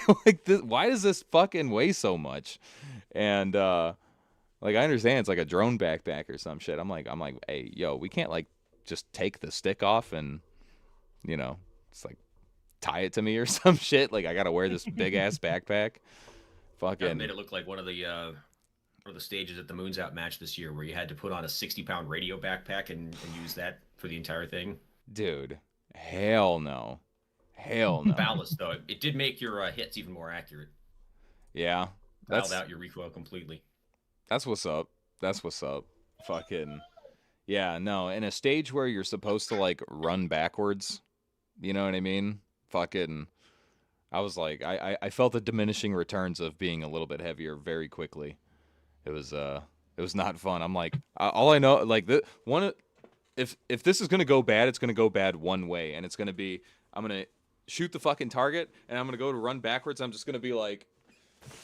why does this fucking weigh so much? And like, I understand it's like a drone backpack or some shit. I'm like, hey, yo, we can't like just take the stick off and, you know, it's like tie it to me or some shit. Like, I gotta wear this big ass backpack. Fucking Yeah, made it look like one of the stages at the Moons Out match this year where you had to put on a 60-pound radio backpack and use that for the entire thing. dude, hell no. Hell no. Ballast, though. It did make your hits even more accurate. Yeah. Dialed out your recoil completely. That's what's up. That's what's up. Fucking yeah, no, in a stage where you're supposed to like run backwards, you know what I mean? Fucking I was like I felt the diminishing returns of being a little bit heavier very quickly. It was not fun. I'm like all I know like if this is going to go bad, it's going to go bad one way, and it's going to be I'm going to shoot the fucking target and I'm going to go to run backwards. I'm just going to be like,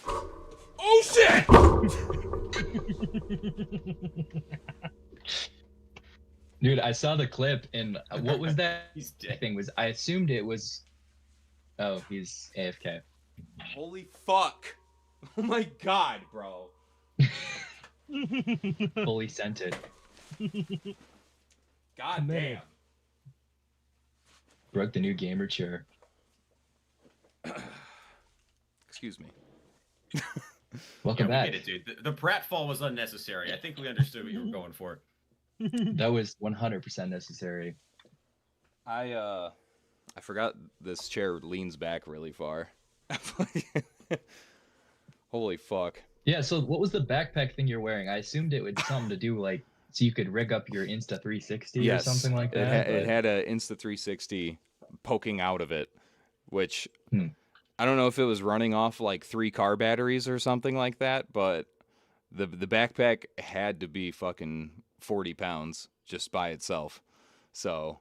"Oh shit!" Dude, I saw the clip, and what was that He's dead. thing? Was I assumed it was? Oh, he's AFK. Holy fuck. Oh my god, bro. Fully sent it. God damn. Broke the new gamer chair. Excuse me. Welcome Yeah, we back. get it, dude. The pratfall was unnecessary. I think we understood what you were going for. That was 100% necessary. I forgot this chair leans back really far. Holy fuck. Yeah, so what was the backpack thing you're wearing? I assumed it would something to do like so you could rig up your Insta 360 or something like that. It had a Insta 360 poking out of it, which Hmm. I don't know if it was running off like 3 car batteries or something like that, but the backpack had to be fucking 40 pounds just by itself. So,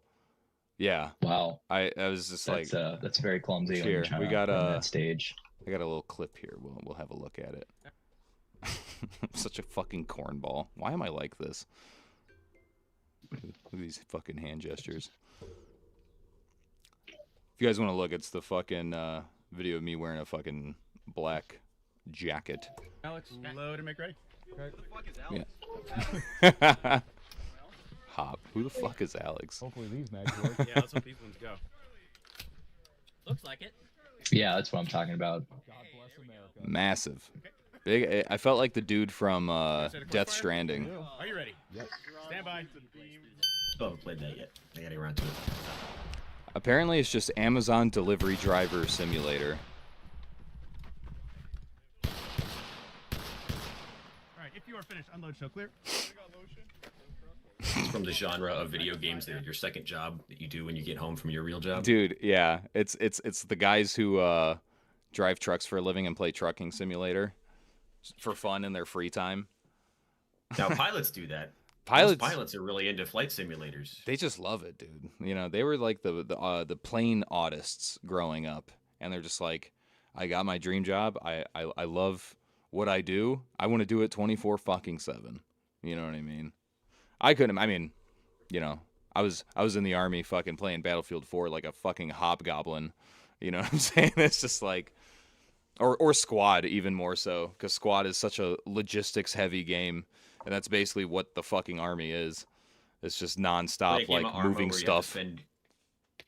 yeah, Wow, I was just like, that's very clumsy. When here, you're trying we to got run that stage. I got a little clip here. We'll have a look at it. I'm such a fucking cornball. Why am I like this? Look at these fucking hand gestures. If you guys want to look, it's the fucking video of me wearing a fucking black jacket. Alex, load and make ready. Yeah. Hop. Who the fuck is Alex? Hopefully these mags work. Yeah, let's hope these ones go. Looks like it. Yeah, that's what I'm talking about. God bless America. Massive. Big. I felt like the dude from Death Stranding. Are you ready? Yep. Stand by. Still haven't played that yet. I gotta get around to it. Apparently, it's just Amazon Delivery Driver Simulator. All right, if you are finished, unload show clear. It's from the genre of video games that your second job that you do when you get home from your real job. Dude, yeah, it's the guys who drive trucks for a living and play trucking simulator for fun in their free time. Now pilots do that. Pilots are really into flight simulators. They just love it, dude. You know, they were like the plane autists growing up, and they're just like, I got my dream job. I love what I do. I want to do it 24/7. You know what I mean? I mean, you know, I was in the army fucking playing Battlefield 4 like a fucking hobgoblin. You know what I'm saying? It's just like, or Squad even more so, because Squad is such a logistics heavy game, and that's basically what the fucking army is. It's just nonstop like moving stuff. You have to spend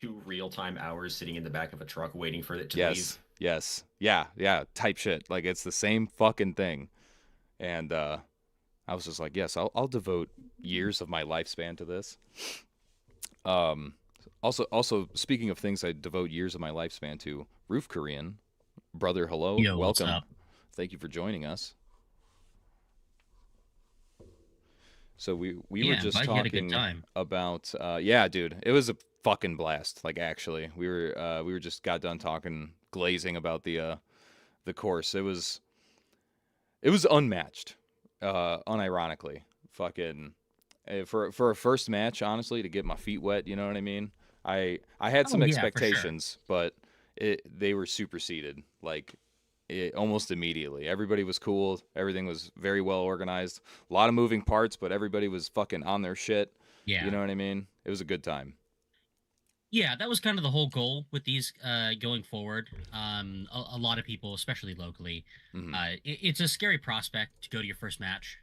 2 real-time hours sitting in the back of a truck waiting for it to leave. Yes. Yeah, type shit. Like, it's the same fucking thing. And I was just like, yes, I'll devote years of my lifespan to this. Also, speaking of things I devote years of my lifespan to, Roof Korean, brother, hello, Yo, welcome. what's up? Thank you for joining us. So we were Yeah, just glad you had a good talking time. about yeah, dude. It was a fucking blast. Like actually, we were just got done talking glazing about the course. It was unmatched. Unironically. Fucking for a first match, honestly, to get my feet wet, you know what I mean? I had some Oh, yeah, for sure. expectations, but they were superseded like almost immediately. Everybody was cool. Everything was very well organized. A lot of moving parts, but everybody was fucking on their shit. Yeah. You know what I mean? It was a good time. Yeah, that was kind of the whole goal with these going forward. A lot of people, especially locally, Mhm. it's a scary prospect to go to your first match,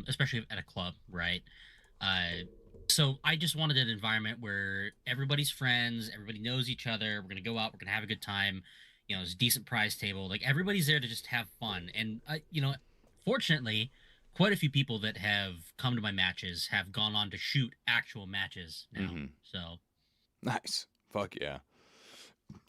especially at a club, right? So I just wanted an environment where everybody's friends, everybody knows each other. We're gonna go out, we're gonna have a good time. You know, there's a decent prize table. Like everybody's there to just have fun. And fortunately, quite a few people that have come to my matches have gone on to shoot actual matches now. Mhm. So. Nice. Fuck yeah.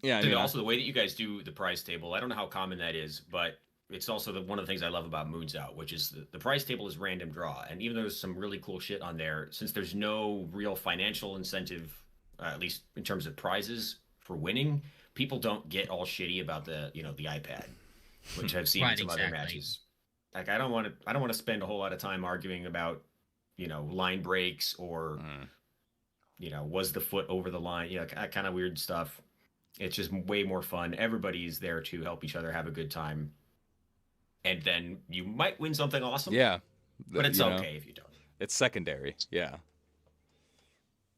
Yeah, I So mean, also the way that you guys do the prize table, I don't know how common that is, but it's also one of the things I love about Moons Out, which is the prize table is random draw, and even though there's some really cool shit on there, since there's no real financial incentive, at least in terms of prizes for winning, people don't get all shitty about the iPad, which I've seen in Right, some other exactly. matches. Like I don't want to spend a whole lot of time arguing about line breaks or was the foot over the line, kind of weird stuff. It's just way more fun. Everybody's there to help each other have a good time. And then you might win something awesome. yeah. But it's okay if you don't. It's secondary. Yeah.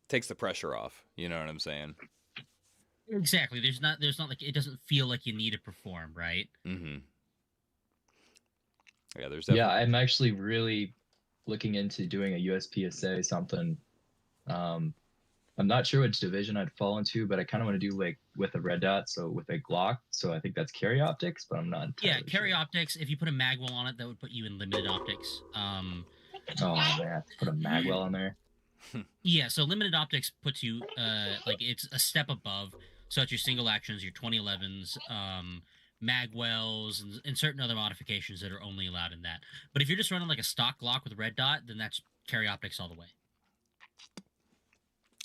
Takes the pressure off. You know what I'm saying? Exactly. There's not like it doesn't feel like you need to perform, right? Mm-hmm. Yeah, there's Yeah, I'm actually really looking into doing a USPSA something. I'm not sure which division I'd fall into, but I kind of want to do like with a red dot, so with a Glock. So I think that's carry optics, but I'm not. Yeah, carry optics. If you put a magwell on it, that would put you in limited optics. Oh man, put a magwell on there. Yeah, so limited optics puts you like it's a step above. So it's your single actions, your 2011s, magwells, and certain other modifications that are only allowed in that. But if you're just running like a stock Glock with a red dot, then that's carry optics all the way.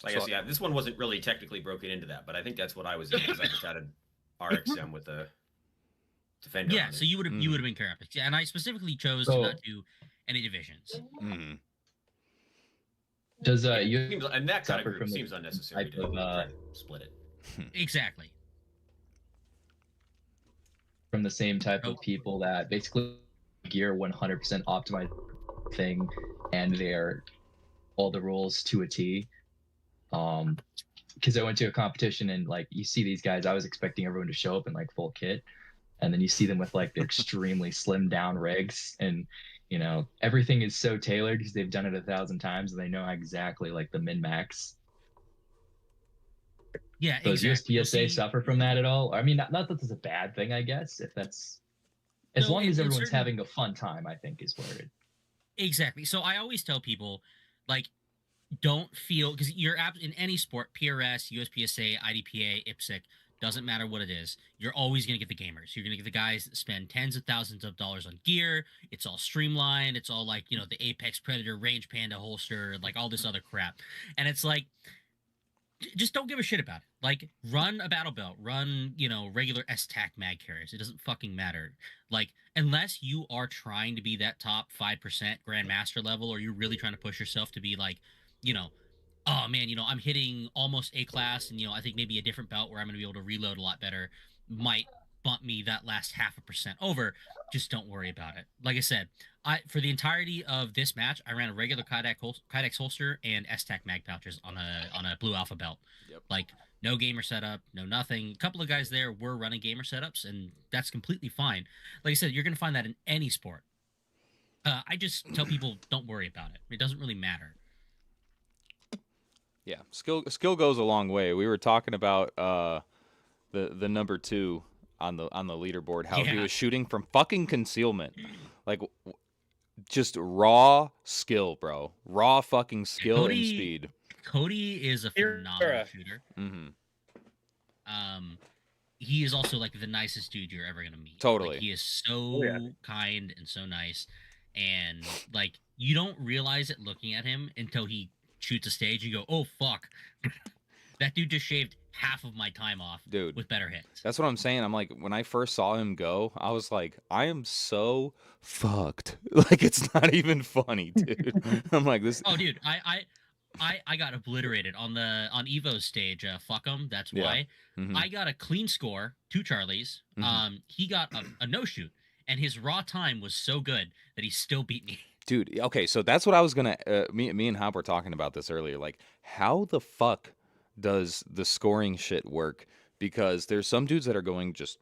I guess, yeah, this one wasn't really technically broken into that, but I think that's what I was in because I just had an RXM with a Defender. Yeah, so you would have been carry optics. Yeah, and I specifically chose to not do any divisions. Mm-hmm. Does and that kind of group seems unnecessary to try to split it. Exactly. From the same type of people that basically gear 100% optimized thing, and they're all the rules to a T. Because I went to a competition and like you see these guys, I was expecting everyone to show up in like full kit, and then you see them with like the extremely slimmed down rigs, and everything is so tailored because they've done it 1,000 times and they know exactly like the min max. Yeah, does exactly. USPSA suffer from that at all? I mean, not that that's a bad thing, I guess, if that's as long as everyone's having a fun time, I think is where it. Exactly. So I always tell people, like, don't feel, because you're in any sport, PRS, USPSA, IDPA, IPSC, doesn't matter what it is, you're always going to get the gamers. You're going to get the guys that spend tens of thousands of dollars on gear. It's all streamlined. It's all like, the Apex Predator Range Panda holster, like all this other crap. And it's like, just don't give a shit about it. Like, run a battle belt, run, regular S-TAC mag carriers. It doesn't fucking matter. Like, unless you are trying to be that top 5% Grandmaster level, or you're really trying to push yourself to be like, oh man, I'm hitting almost A class, and I think maybe a different belt where I'm going to be able to reload a lot better might bump me that last 0.5% over. Just don't worry about it. Like I said, for the entirety of this match, I ran a regular Kydex holster and S-TAC mag pouches on a Blue Alpha belt. Yep. Like, no gamer setup, no nothing. A couple of guys there were running gamer setups, and that's completely fine. Like I said, you're going to find that in any sport. I just tell people, don't worry about it. It doesn't really matter. Yeah, skill goes a long way. We were talking about the number 2 on the leaderboard, how he was shooting from fucking concealment, like just raw skill, bro, raw fucking skill and speed. Cody is a phenomenal shooter. Mm-hmm. He is also like the nicest dude you're ever gonna meet. Totally, like, he is so kind and so nice, and like you don't realize it looking at him until he shoots a stage. You go, oh fuck, that dude just shaved half of my time off, Dude, with better hits. That's what I'm saying. I'm like, when I first saw him go, I was like, I am so fucked. Like, it's not even funny, dude. I'm like, this. Oh, dude, I got obliterated on Evo's stage. Fuck him. That's Yeah. why. Mhm. I got a clean score, 2 Charlies. He got a no shoot, and his raw time was so good that he still beat me. Dude, okay, so that's what I was gonna. Me and Hop were talking about this earlier. Like, how the fuck does the scoring shit work? Because there's some dudes that are going just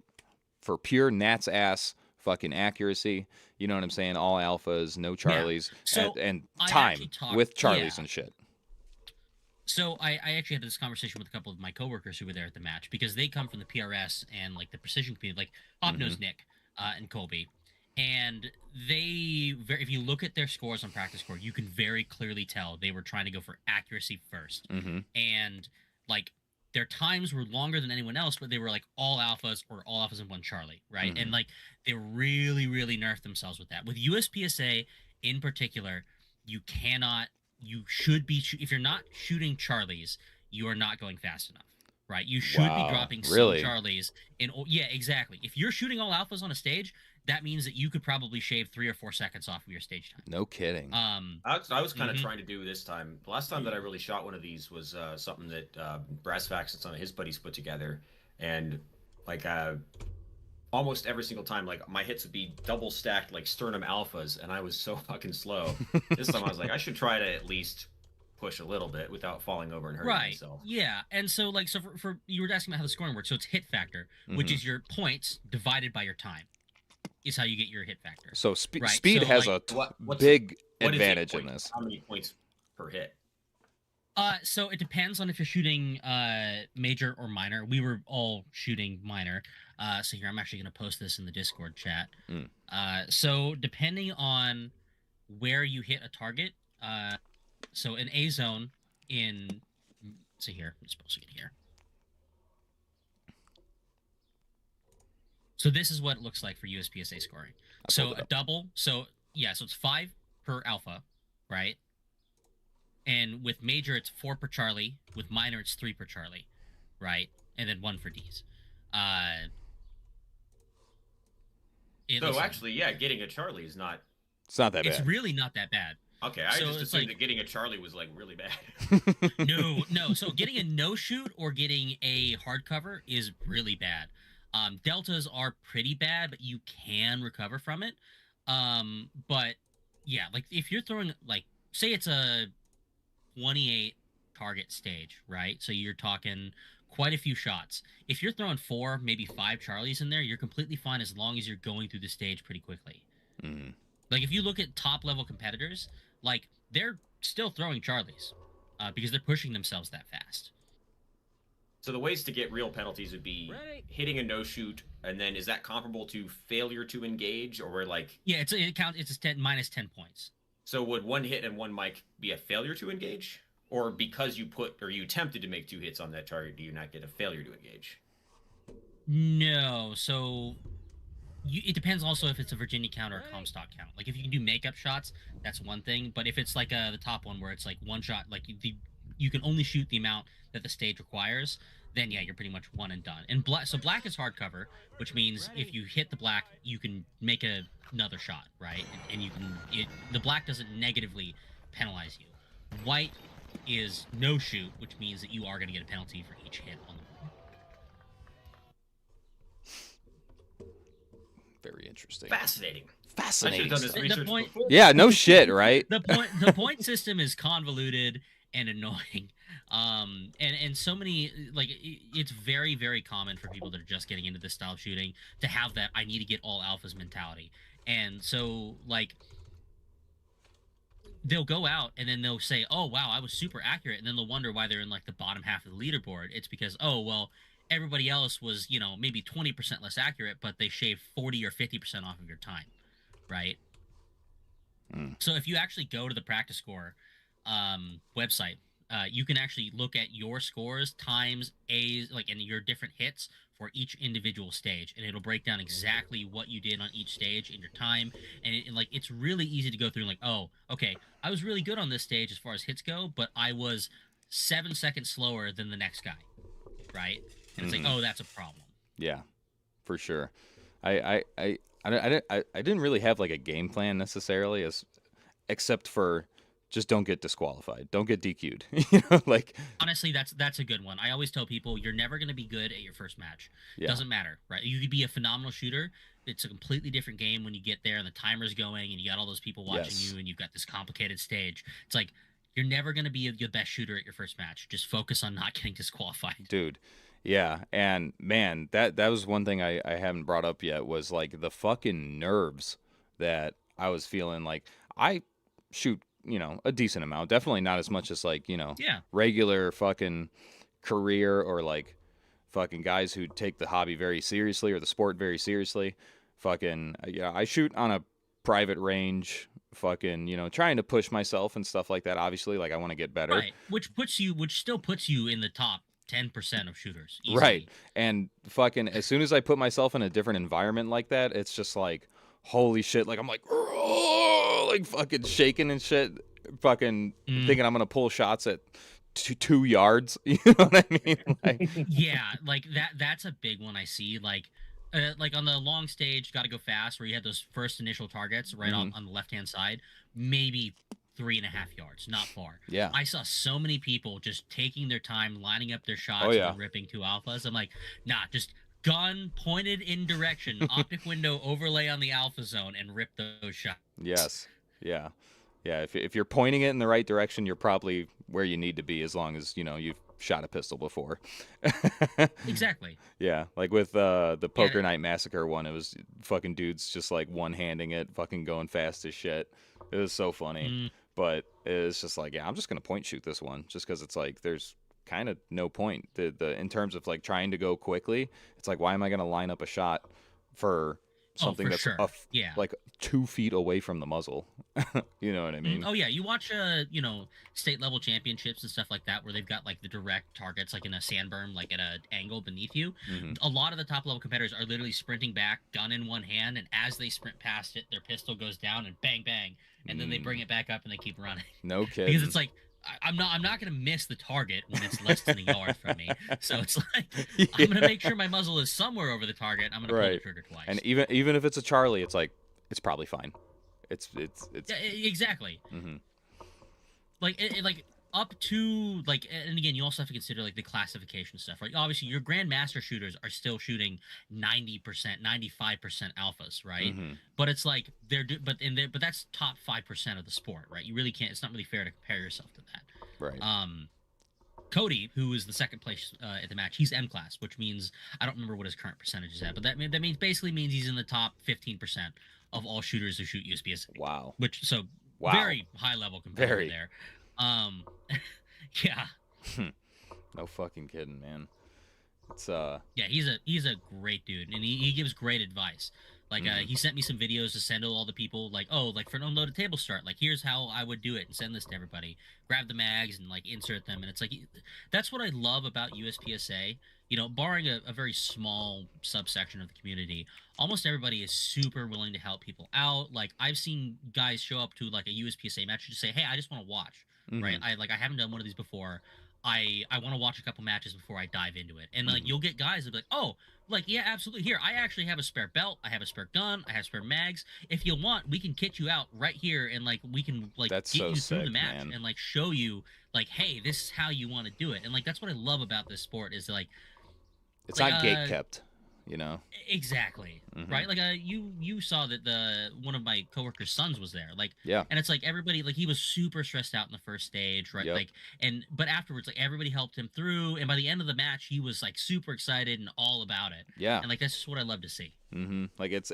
for pure Nat's ass fucking accuracy. You know what I'm saying? All alphas, no Charlies, So, and I time actually talked- with Charlies yeah. and shit. So I actually had this conversation with a couple of my coworkers who were there at the match, because they come from the PRS and like the precision community, like Hop knows Nick and Colby, and if you look at their scores on practice score, you can very clearly tell they were trying to go for accuracy first, and like their times were longer than anyone else, but they were like all alphas or all alphas and 1 Charlie, right? And like they really nerfed themselves with that. With USPSA in particular, you should be if you're not shooting Charlies, you are not going fast enough, right? You should be dropping some Charlies yeah, exactly. If you're shooting all alphas on a stage, that means that you could probably shave 3 or 4 seconds off of your stage time. No kidding. I was kind of trying to do this time. The last time that I really shot one of these was something that Brassfax and some of his buddies put together, and like almost every single time, like my hits would be double stacked like sternum alphas, and I was so fucking slow. This time I was like, I should try to at least push a little bit without falling over and hurting myself. Yeah, and so like for you were asking about how the scoring works. So it's hit factor, which is your points divided by your time, is how you get your hit factor. So right? speed so, has like, a big what advantage is in this. How many points per hit? So it depends on if you're shooting major or minor. We were all shooting minor. So here, I'm actually going to post this in the Discord chat. So depending on where you hit a target, so an A zone see here, I'm supposed to get here. So this is what it looks like for USPSA scoring. So a double, so it's 5 per alpha, right? And with major, it's 4 per Charlie. With minor, it's 3 per Charlie, right? And then 1 for Ds. Actually, yeah, getting a Charlie is not... It's not that bad. It's really not that bad. Okay, I just assumed that getting a Charlie was like really bad. No. So getting a no shoot or getting a hardcover is really bad. Deltas are pretty bad, but you can recover from it. But yeah, like if you're throwing, like, say it's a 28 target stage, right? So you're talking quite a few shots. If you're throwing 4, maybe 5 Charlies in there, you're completely fine as long as you're going through the stage pretty quickly. Like if you look at top level competitors, like they're still throwing Charlies because they're pushing themselves that fast. So the ways to get real penalties would be hitting a no shoot, and then is that comparable to failure to engage, or like? Yeah, it's minus 10 points. So would 1 hit and 1 mic be a failure to engage, or because you attempted to make 2 hits on that target, do you not get a failure to engage? No, so it depends also if it's a Virginia count or a Comstock count. Like if you can do makeup shots, that's one thing. But if it's like the top one where it's like 1 shot, like you can only shoot the amount that the stage requires, then yeah, you're pretty much one and done. And black is hardcover, which means if you hit the black, you can make another shot, right? And you can the black doesn't negatively penalize you. White is no shoot, which means that you are going to get a penalty for each hit on the board. Very interesting. Fascinating. Fascinating. I should have done this stuff. research before. Yeah, no shit, right? The point system is convoluted and annoying. And so many, like, it's very, very common for people that are just getting into this style of shooting to have that I need to get all alphas mentality. And so, like, they'll go out and then they'll say, oh, wow, I was super accurate. And then they'll wonder why they're in, like, the bottom half of the leaderboard. It's because, oh, well, everybody else was, maybe 20% less accurate, but they shaved 40 or 50% off of your time, right? So if you actually go to the practice score website, you can actually look at your scores, times, A's, like, and your different hits for each individual stage, and it'll break down exactly what you did on each stage and your time. And like it's really easy to go through and like, oh, okay, I was really good on this stage as far as hits go, but I was 7 seconds slower than the next guy, right? And it's like, oh, that's a problem. Yeah, for sure. I didn't really have like a game plan necessarily, except for just don't get disqualified, don't get DQ'd. Like honestly, that's a good one. I always tell people you're never going to be good at your first match. Yeah. Doesn't matter, right? You could be a phenomenal shooter. It's a completely different game when you get there and the timer's going and you got all those people watching you and you've got this complicated stage. It's like you're never going to be the best shooter at your first match. Just focus on not getting disqualified. Dude. Yeah, and man, that was one thing I haven't brought up yet was like the fucking nerves that I was feeling. Like I shoot, a decent amount, definitely not as much as like, regular fucking career or like fucking guys who take the hobby very seriously or the sport very seriously. Fucking I shoot on a private range, fucking, trying to push myself and stuff like that. Obviously, like I want to get better. Right, which still puts you in the top 10% of shooters. Easily. Right. And fucking as soon as I put myself in a different environment like that, it's just like, holy shit. Like I'm like, like fucking shaking and shit, fucking thinking I'm going to pull shots at 2 yards. You know what I mean? Like, yeah, like that's a big one I see. Like on the long stage, got to go fast, where you had those first initial targets right on the left-hand side, maybe 3.5 yards, not far. Yeah. I saw so many people just taking their time, lining up their shots and ripping 2 alphas. I'm like, nah, just gun pointed in direction, optic window overlay on the alpha zone, and rip those shots. Yes. Yeah. Yeah. If you're pointing it in the right direction, you're probably where you need to be as long as, you've shot a pistol before. Exactly. Yeah. Like with the Poker Night Massacre one, it was fucking dudes just like one-handing it, fucking going fast as shit. It was so funny. But it's just like, yeah, I'm just going to point shoot this one just because it's like there's kind of no point. In terms of like trying to go quickly, it's like, why am I going to line up a shot for something that's like 2 feet away from the muzzle? You know what I mean? Oh yeah, you watch state level championships and stuff like that where they've got like the direct targets like in a sandberm, like at an angle beneath you. A lot of the top level competitors are literally sprinting back, gun in one hand, and as they sprint past it, their pistol goes down and bang bang, and then they bring it back up and they keep running. No kidding. Because it's like I'm not gonna miss the target when it's less than a yard from me. So it's like I'm gonna make sure my muzzle is somewhere over the target. I'm gonna pull the trigger twice. And even if it's a Charlie, it's like it's probably fine. It's yeah, exactly. Like up to like, and again, you also have to consider like the classification stuff, right? Obviously, your grandmaster shooters are still shooting 90%, 95% alphas, right? But it's like but that's top 5% of the sport, right? You really can't. It's not really fair to compare yourself to that, right? Cody, who is the second place at the match, he's M class, which means I don't remember what his current percentage is at, but that means basically means he's in the top 15% of all shooters who shoot USPSA. Wow. Very high level competitor there. Yeah. No fucking kidding, man. It's yeah, he's a great dude, and he gives great advice. Like he sent me some videos to send to all the people, like, oh, like for an unloaded table start, like here's how I would do it, and send this to everybody. Grab the mags and like insert them, and it's like that's what I love about USPSA. Barring a very small subsection of the community, almost everybody is super willing to help people out. Like I've seen guys show up to like a USPSA match and just say, hey, I just want to watch. Right? I haven't done one of these before. I want to watch a couple matches before I dive into it. And like you'll get guys that be like, oh, like yeah, absolutely. Here, I actually have a spare belt, I have a spare gun, I have spare mags. If you want, we can kit you out right here, and like we can like that's get so you through sick, the match man. and like show you like, hey, this is how you want to do it. And like that's what I love about this sport is like it's not gate kept. Exactly. Right? Like you saw that one of my coworkers' sons was there. Like yeah. And it's like everybody, like he was super stressed out in the first stage, right? Yep. Like but afterwards, like everybody helped him through, and by the end of the match he was like super excited and all about it. Yeah. And like that's just what I love to see. Like it's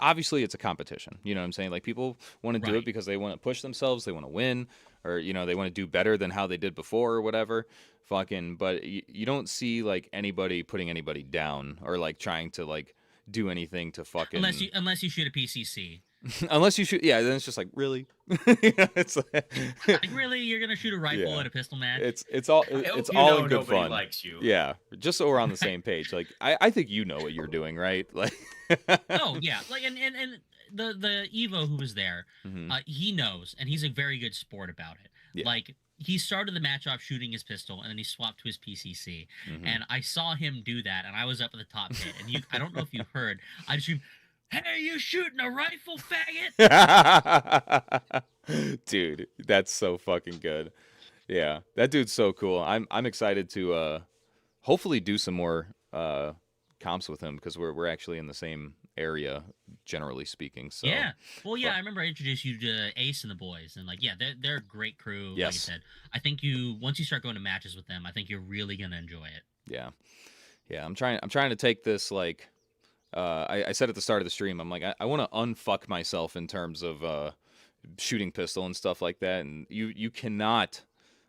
obviously it's a competition. You know what I'm saying? Like people want to do it because they want to push themselves, they want to win, or they want to do better than how they did before or whatever. But you don't see like anybody putting anybody down or like trying to like do anything to fucking unless you shoot a PCC. Unless you shoot, yeah, then it's just like really. It's like, Like, really, you're gonna shoot a rifle Yeah. at a pistol match? it's all I hope it's you all know in good nobody fun. likes you. Yeah, just so we're on the same page. Like I think you know what you're doing, right? Like. Oh yeah, like and the Evo who was there, Mhm. he knows, and he's a very good sport about it. Yeah. Like he started the match off shooting his pistol, and then he swapped to his PCC, Mhm. and I saw him do that, and I was up at the top pit, and I don't know if you heard, I just screamed, "Hey, you shooting a rifle, faggot!" Dude, that's so fucking good. Yeah, that dude's so cool. I'm excited to hopefully do some more comps with him because we're actually in the same area, generally speaking. So Yeah. Well, yeah, but- I remember I introduced you to Ace and the boys, and like, yeah, they're a great crew. Like I Yes. said, I think once you start going to matches with them, I think you're really gonna enjoy it. yeah, I'm trying to take this like I said at the start of the stream, I'm like I want to unfuck myself in terms of shooting pistol and stuff like that, and you cannot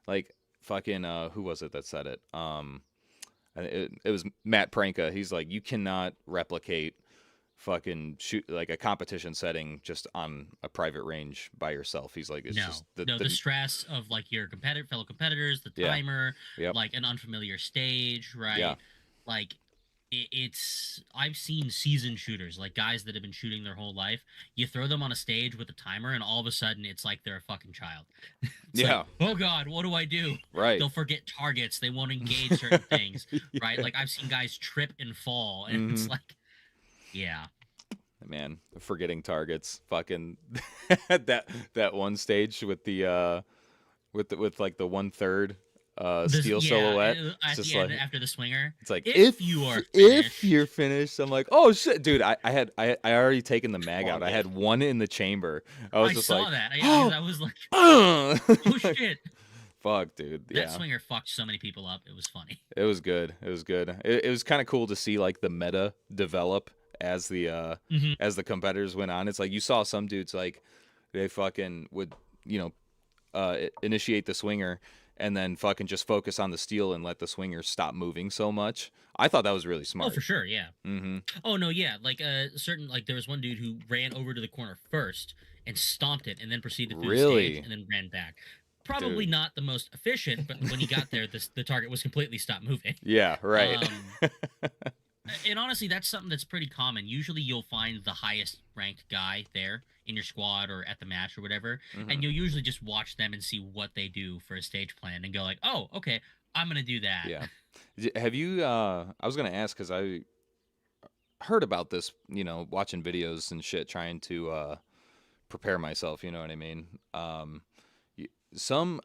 like fucking who was it that said it? It was Matt Pranka. He's like, you cannot replicate fucking shoot like a competition setting just on a private range by yourself. He's like, it's No, just the stress of like your fellow competitors, the Yeah. timer, Yep. like an unfamiliar stage, right? Yeah. Like it's I've seen seasoned shooters, like guys that have been shooting their whole life. You throw them on a stage with a timer, and all of a sudden, it's like they're a fucking child. It's Yeah. like, oh God, what do I do? right. They'll forget targets. They won't engage certain things, right? Like I've seen guys trip and fall, and it's Mhm. like, yeah. Man, forgetting targets. Fucking that one stage with the with like the 1/3 steel silhouette. At It's just the end, like after the swinger. it's like If you are if finished. you're finished, I'm like, oh shit, dude. I already taken the mag out. I had one in the chamber. I was I just saw like, that. oh, I was like, oh oh shit. fuck, dude. That Yeah, swinger fucked so many people up. It was funny. it was good. It was good. It was kind of cool to see like the meta develop as the Mhm. as the competitors went on. It's like you saw some dudes like they fucking would initiate the swinger and then fucking just focus on the steel and let the swinger stop moving so much. I thought that was really smart. Oh, for sure, yeah. Mm-hmm. Oh no, yeah. Like there was one dude who ran over to the corner first and stomped it, and then proceeded through the Really? stage and then ran back. Probably Dude. not the most efficient, but when he got there, the target was completely stopped moving. Yeah, right. And honestly, that's something that's pretty common. Usually, you'll find the highest ranked guy there in your squad or at the match or whatever, Mhm. and you'll usually just watch them and see what they do for a stage plan and go like, "Oh, okay, I'm gonna do that." Yeah. Have you? I was gonna ask because I heard about this. Watching videos and shit, trying to prepare myself. You know what I mean?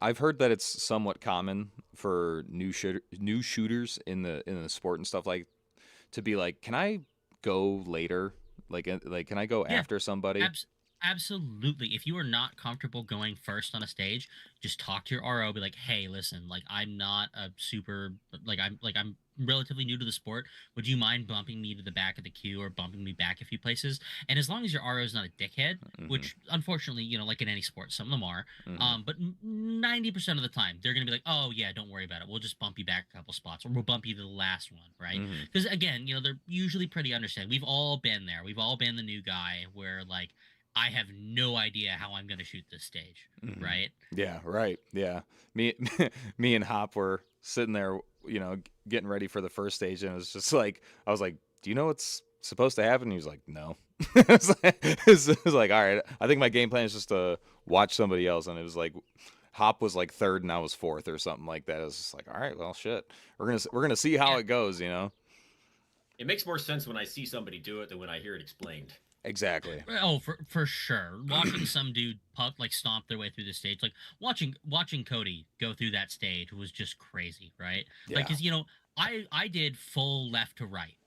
I've heard that it's somewhat common for new shooters in the sport and stuff like to be like, can I go later? Like can I go Yeah. after somebody? Absolutely. If you are not comfortable going first on a stage, just talk to your RO. Be like, "Hey, listen, like I'm not a super I'm relatively new to the sport. Would you mind bumping me to the back of the queue or bumping me back a few places?" And as long as your RO is not a dickhead, Mhm. which unfortunately, like in any sport, some of them are. Mhm. But 90% of the time, they're gonna be like, "Oh yeah, don't worry about it. We'll just bump you back a couple spots, or we'll bump you to the last one, right?" Mhm. Because again, they're usually pretty understanding. We've all been there. We've all been the new guy where like I have no idea how I'm going to shoot this stage, Mhm. right? Yeah, right. Yeah. Me me and Hop were sitting there, getting ready for the first stage, and it was just like I was like, "Do you know what's supposed to happen?" He was like, "No." It was like, all right. I think my game plan is just to watch somebody else, and it was like Hop was like third, and I was fourth, or something like that. It was just like, all right, well, shit. We're gonna see how Yeah. it goes, It makes more sense when I see somebody do it than when I hear it explained. Exactly. Oh, for sure. Watching some dude stomp their way through the stage, like watching Cody go through that stage was just crazy, right? Like, Yeah. 'cause I did full left to right,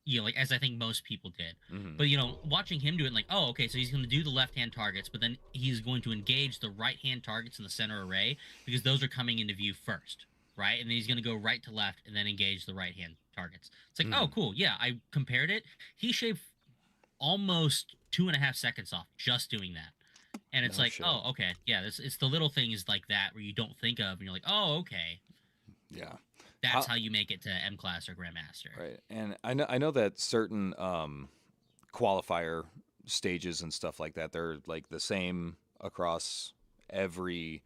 like as I think most people did. Mhm. But watching him do it, like, oh, okay, so he's going to do the left-hand targets, but then he's going to engage the right-hand targets in the center array because those are coming into view first, right? And then he's going to go right to left and then engage the right-hand targets. It's like, oh, cool, yeah. I compared it. He shaved almost 2.5 seconds off just doing that, and it's No like, shit. oh, okay, yeah. It's the little things like that where you don't think of, and you're like, oh, okay, Yeah. that's how you make it to M class or Grandmaster. Right. And I know that certain qualifier stages and stuff like that, they're like the same across every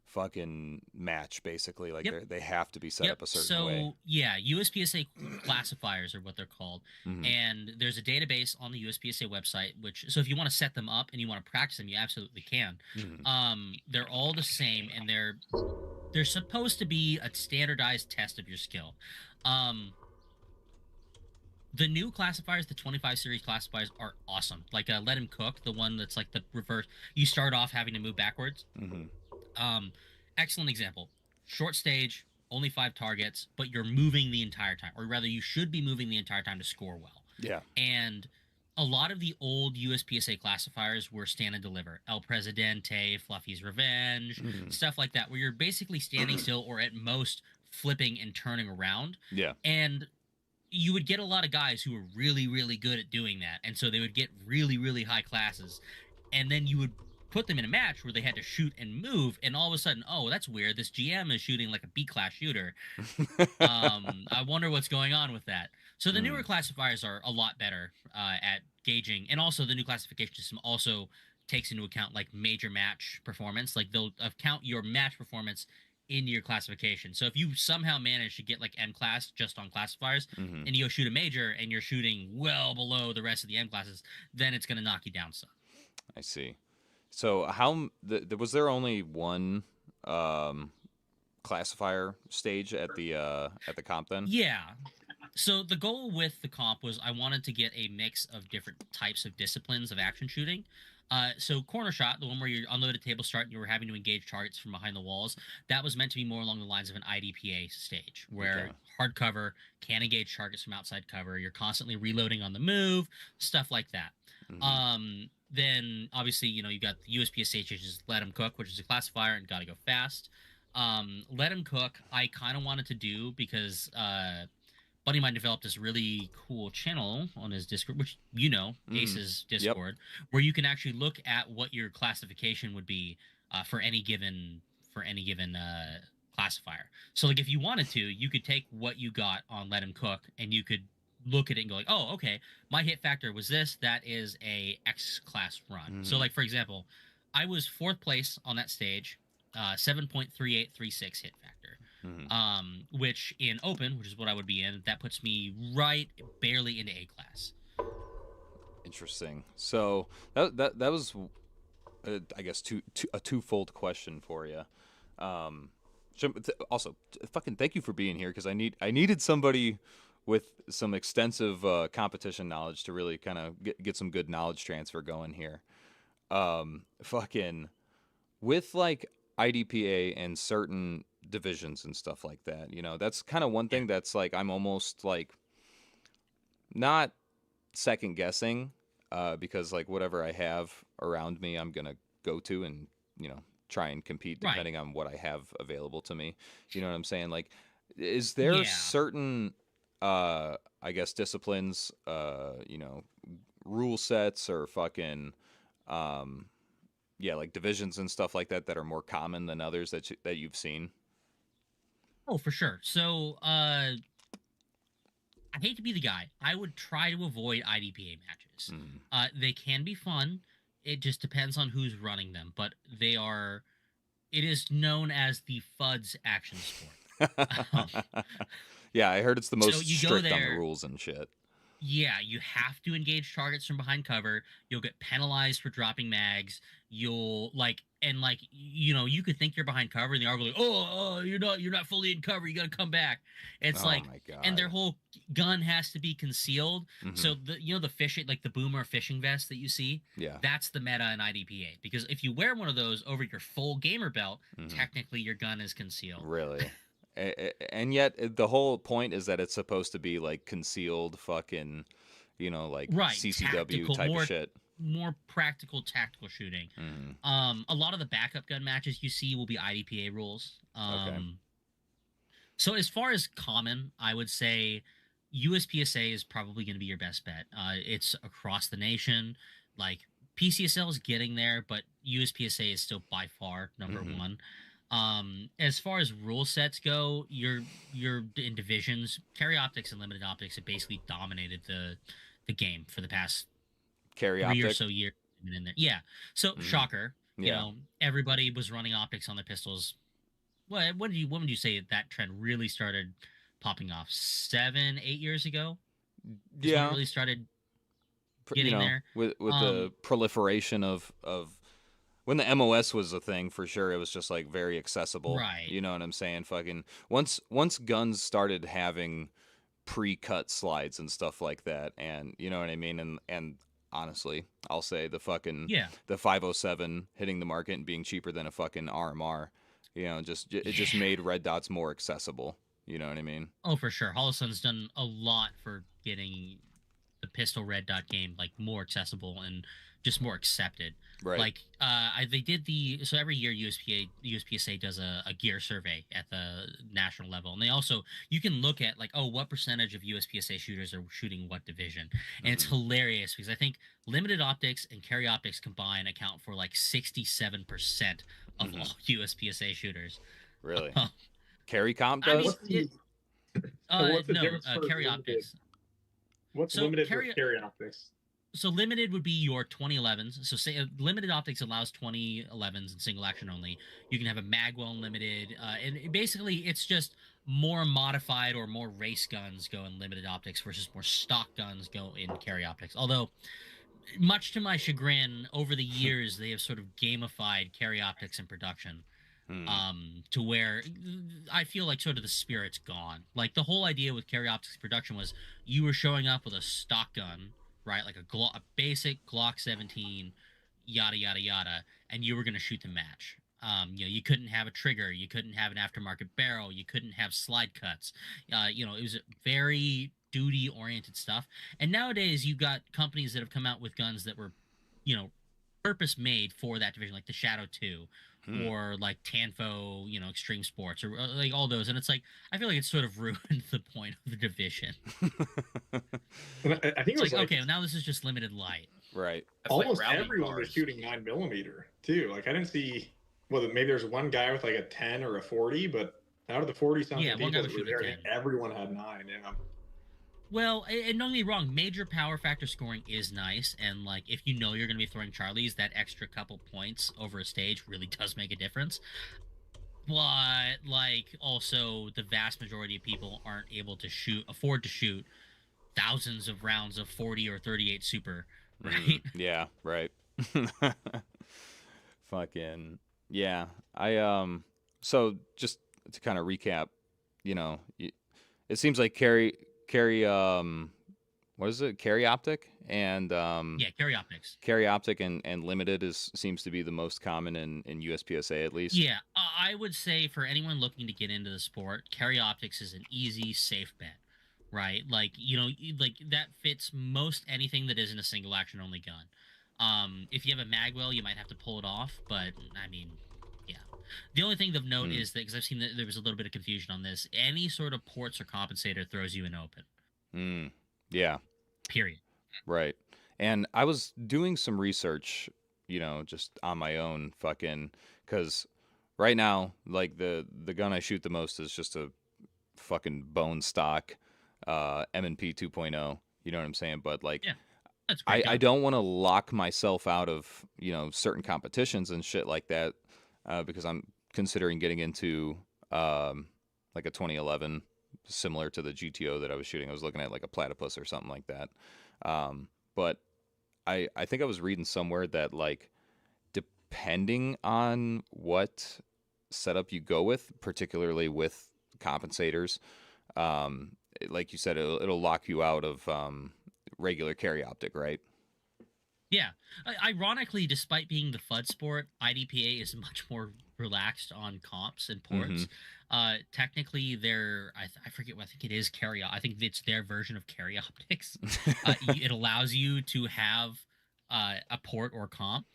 fucking match, basically. Like Yep. they have to be set up a certain way. So yeah, USPSA classifiers are what they're called, Mhm. and there's a database on the USPSA website. Which, so if you want to set them up and you want to practice them, you absolutely can. Mhm. They're all the same, and they're supposed to be a standardized test of your skill. The new classifiers, the 25 series classifiers, are awesome. Like Let Him Cook, the one that's like the reverse. You start off having to move backwards. Mhm. Excellent example. Short stage, only 5 targets, but you're moving the entire time, or rather, you should be moving the entire time to score well. Yeah. And a lot of the old USPSA classifiers were stand and deliver, El Presidente, Fluffy's Revenge, Mhm. stuff like that, where you're basically standing still or at most flipping and turning around. Yeah. And you would get a lot of guys who were really, really good at doing that. And so they would get really, really high classes. And then you would put them in a match where they had to shoot and move. And all of a sudden, oh, that's weird. This GM is shooting like a B class shooter. I wonder what's going on with that. So the newer classifiers are a lot better at gauging. And also the new classification system also takes into account like major match performance. Like they'll count your match performance into your classification. So if you somehow manage to get like M class just on classifiers, Mhm. and you go shoot a major and you're shooting well below the rest of the M classes, then it's going to knock you down some. I see. So was there only one classifier stage at the comp then? Yeah. So the goal with the comp was I wanted to get a mix of different types of disciplines of action shooting. So corner shot, the one where you unload a table start and you were having to engage targets from behind the walls, that was meant to be more along the lines of an IDPA stage, where Okay. hard cover can engage targets from outside cover. You're constantly reloading on the move, stuff like that. Mhm. Then obviously, you know, you got the USPSA which is Let 'Em Cook, which is a classifier and gotta go fast. Let 'Em Cook, I kind of wanted to do because buddy of mine developed this really cool channel on his Discord, which you know, Mhm. Ace's Discord, where you can actually look at what your classification would be for any given classifier. So, like, if you wanted to, you could take what you got on Let Him Cook, and you could look at it and go like, oh, okay, my hit factor was this. That is a X class run. So, Mhm. like for example, I was 4th place on that stage, 7.3836 hit factor. Mhm. Which in open, which is what I would be in, that puts me right barely into A class. Interesting. So that was, I guess, a twofold question for you. Also, fucking thank you for being here because I needed somebody with some extensive competition knowledge to really kind of get some good knowledge transfer going here. Fucking with like IDPA and certain divisions and stuff like that. You know, that's kind of one thing that's like I'm almost like not second guessing because like whatever I have around me, I'm gonna go to and try and compete Right. depending on what I have available to me. You know what I'm saying? Like, is there Yeah. certain I guess disciplines, rule sets or fucking like divisions and stuff like that that are more common than others that you've seen? Oh, for sure. So, I hate to be the guy. I would try to avoid IDPA matches. They can be fun. It just depends on who's running them, but they are. It is known as the FUD's action sport. Yeah, I heard it's the most So you go strict on the there- rules and shit. Yeah, you have to engage targets from behind cover. You'll get penalized for dropping mags. You'll you could think you're behind cover, and the RB will go, oh, you're not fully in cover. You got to come back. It's Oh like, my God. and their whole gun has to be concealed. Mhm. So the fishing, like the boomer fishing vest that you see, Yeah. that's the meta in IDPA. Because if you wear one of those over your full gamer belt, Mhm. technically your gun is concealed. Really? And yet the whole point is that it's supposed to be like concealed fucking, like Right, CCW tactical, type of shit. More practical tactical shooting. Mhm. A lot of the backup gun matches you see will be IDPA rules. Okay. So as far as common, I would say USPSA is probably going to be your best bet. It's across the nation. Like PCSL is getting there, but USPSA is still by far number Mhm. one. As far as rule sets go, you're in divisions. Carry optics and limited optics have basically dominated the game for the past Carry 3 or optic. so years been in there. Yeah. So Mhm. shocker. You Yeah. know, everybody was running optics on their pistols. What would you say that trend really started popping off? 7, 8 years ago is when it Yeah. really started You getting know, there. with the proliferation of when the MOS was a thing, for sure, it was just like very accessible. Right. You know what I'm saying? Fucking once guns started having pre-cut slides and stuff like that, and you know what I mean, and honestly, I'll say the fucking Yeah. the 507 hitting the market and being cheaper than a fucking RMR, you know, it just made red dots more accessible. You know what I mean? Oh, for sure. Holosun's done a lot for getting the pistol red dot game like more accessible and just more accepted. Right. Like they did so every year USPSA does a gear survey at the national level, and they also, you can look at like, oh, what percentage of USPSA shooters are shooting what division, and it's hilarious because I think limited optics and carry optics combined account for like 67% of all USPSA shooters. Really? Carry comp I does? mean, what's the no, difference for carry limited? optics. What's So limited carry- for carry optics? So limited would be your 2011s. So say limited optics allows 2011s and single action only. You can have a magwell unlimited, and basically it's just more modified or more race guns go in limited optics versus more stock guns go in carry optics. Although, much to my chagrin, over the years they have sort of gamified carry optics in production. To where I feel like sort of the spirit's gone. Like the whole idea with carry optics production was you were showing up with a stock gun, right? Like a basic Glock 17, yada yada yada, and you were going to shoot the match. You know, you couldn't have a trigger, you couldn't have an aftermarket barrel, you couldn't have slide cuts. You know, it was very duty oriented stuff. And nowadays you got companies that have come out with guns that were, you know, purpose made for that division, like the Shadow 2 or like Tanfo, you know, Extreme Sports, or like all those. And it's like, I feel like it's sort of ruined the point of the division. And I think it was like, okay, well, now this is just limited light. Right. That's like almost rally everyone was cars. shooting 9mm too. Like I didn't see. Well, maybe there's one guy with like a 10 or a 40, but out of the 40 something Yeah, one guy people was that were shooting there, 10. everyone had 9. Yeah. Well, and don't get me wrong, major power factor scoring is nice, and like if you know you're going to be throwing Charlies, that extra couple points over a stage really does make a difference. But like also, the vast majority of people aren't able to afford to shoot thousands of rounds of 40 or 38 super, right? Yeah, right. Fucking yeah. So just to kind of recap, you know, it seems like carry what is it? Carry optic and Yeah, carry optics. Carry optic and limited seems to be the most common in USPSA at least. Yeah, I would say for anyone looking to get into the sport, carry optics is an easy, safe bet, right? Like, you know, like that fits most anything that isn't a single action only gun. If you have a magwell, you might have to pull it off, but I mean, yeah. The only thing of note is that, because I've seen that there was a little bit of confusion on this, any sort of ports or compensator throws you in open. Yeah. Period. Right. And I was doing some research, you know, just on my own, fucking, because right now, like the gun I shoot the most is just a fucking bone stock M&P 2.0. You know what I'm saying? But like, Yeah, that's great. I don't want to lock myself out of, you know, certain competitions and shit like that, because I'm considering getting into like a 2011, similar to the GTO that I was shooting. I was looking at like a platypus or something like that. But I think I was reading somewhere that like depending on what setup you go with, particularly with compensators, like you said, it'll lock you out of regular carry optic, right? Yeah. Ironically, despite being the FUD sport, IDPA is much more relaxed on comps and ports. Technically, I forget what, I think it is carry. I think it's their version of carry optics. It allows you to have a port or comp.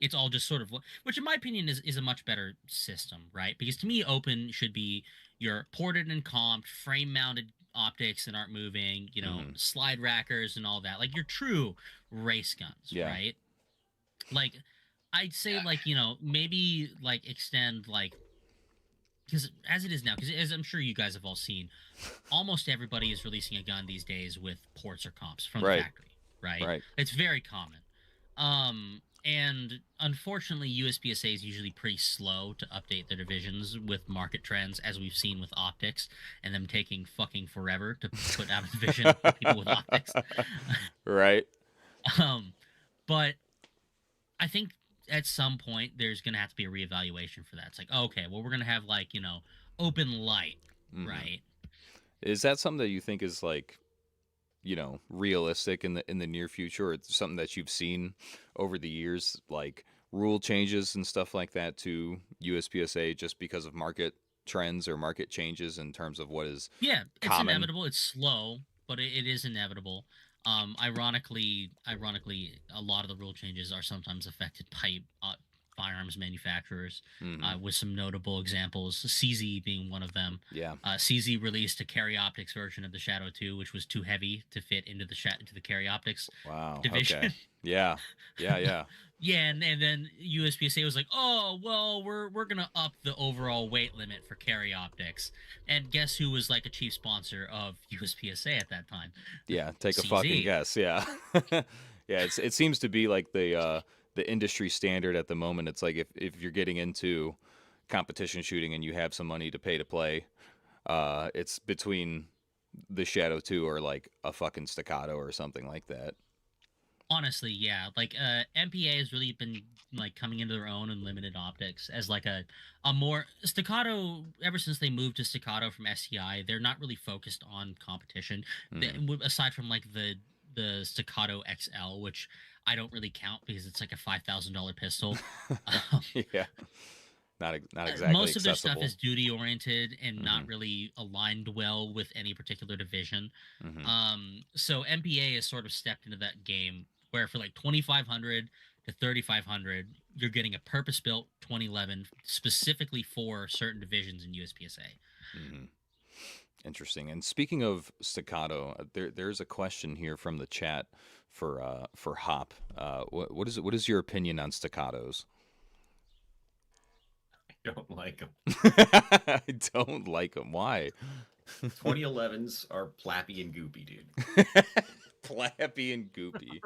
It's all just sort of, which in my opinion is a much better system, right? Because to me, open should be your ported and comped, frame mounted optics that aren't moving, you know, slide rackers and all that, like your true race guns, right? Like I'd say like, you know, maybe like extend like, because as it is now, because as I'm sure you guys have all seen, almost everybody is releasing a gun these days with ports or comps from the factory, right? Right. It's very common. And unfortunately, USPSA is usually pretty slow to update their divisions with market trends, as we've seen with optics, and them taking fucking forever to put out a division for people with optics. Right. But I think at some point there's gonna have to be a reevaluation for that. It's like, okay, well, we're gonna have like, open light, Mhm. right? Is that something that you think is like, realistic in the near future, or it's something that you've seen over the years, like rule changes and stuff like that to USPSA just because of market trends or market changes in terms of what is Yeah, it's common? inevitable. It's slow, but it is inevitable. Ironically, a lot of the rule changes are sometimes affected by firearms manufacturers, Mhm. with some notable examples. CZ being one of them. Yeah. CZ released a carry optics version of the Shadow 2, which was too heavy to fit into the carry optics Wow. division. Okay. Yeah. Yeah. Yeah, and then USPSA was like, "Oh, well, we're gonna up the overall weight limit for carry optics." And guess who was like a chief sponsor of USPSA at that time? Yeah. Take a CZ. fucking guess. Yeah. Yeah. It seems to be like the industry standard at the moment. It's like if you're getting into competition shooting and you have some money to pay to play, it's between the Shadow 2 or like a fucking Staccato or something like that. Honestly, yeah. Like MPA has really been like coming into their own in limited optics as like a more staccato. Ever since they moved to staccato from STI, they're not really focused on competition. Aside from like the staccato XL, which I don't really count because it's like a $5,000 pistol. Yeah. Not exactly Most of their stuff accessible. is duty oriented and not Mhm. really aligned well with any particular division. Mhm. So MPA has sort of stepped into that game where for like 2,500 to 3,500, you're getting a purpose-built 2011 specifically for certain divisions in USPSA. Mhm. Interesting. And speaking of staccato, there's a question here from the chat for Hop. What is your opinion on staccatos? I don't like them. I don't like them. Why? 2011s are plappy and goopy, dude. Plappy and goopy.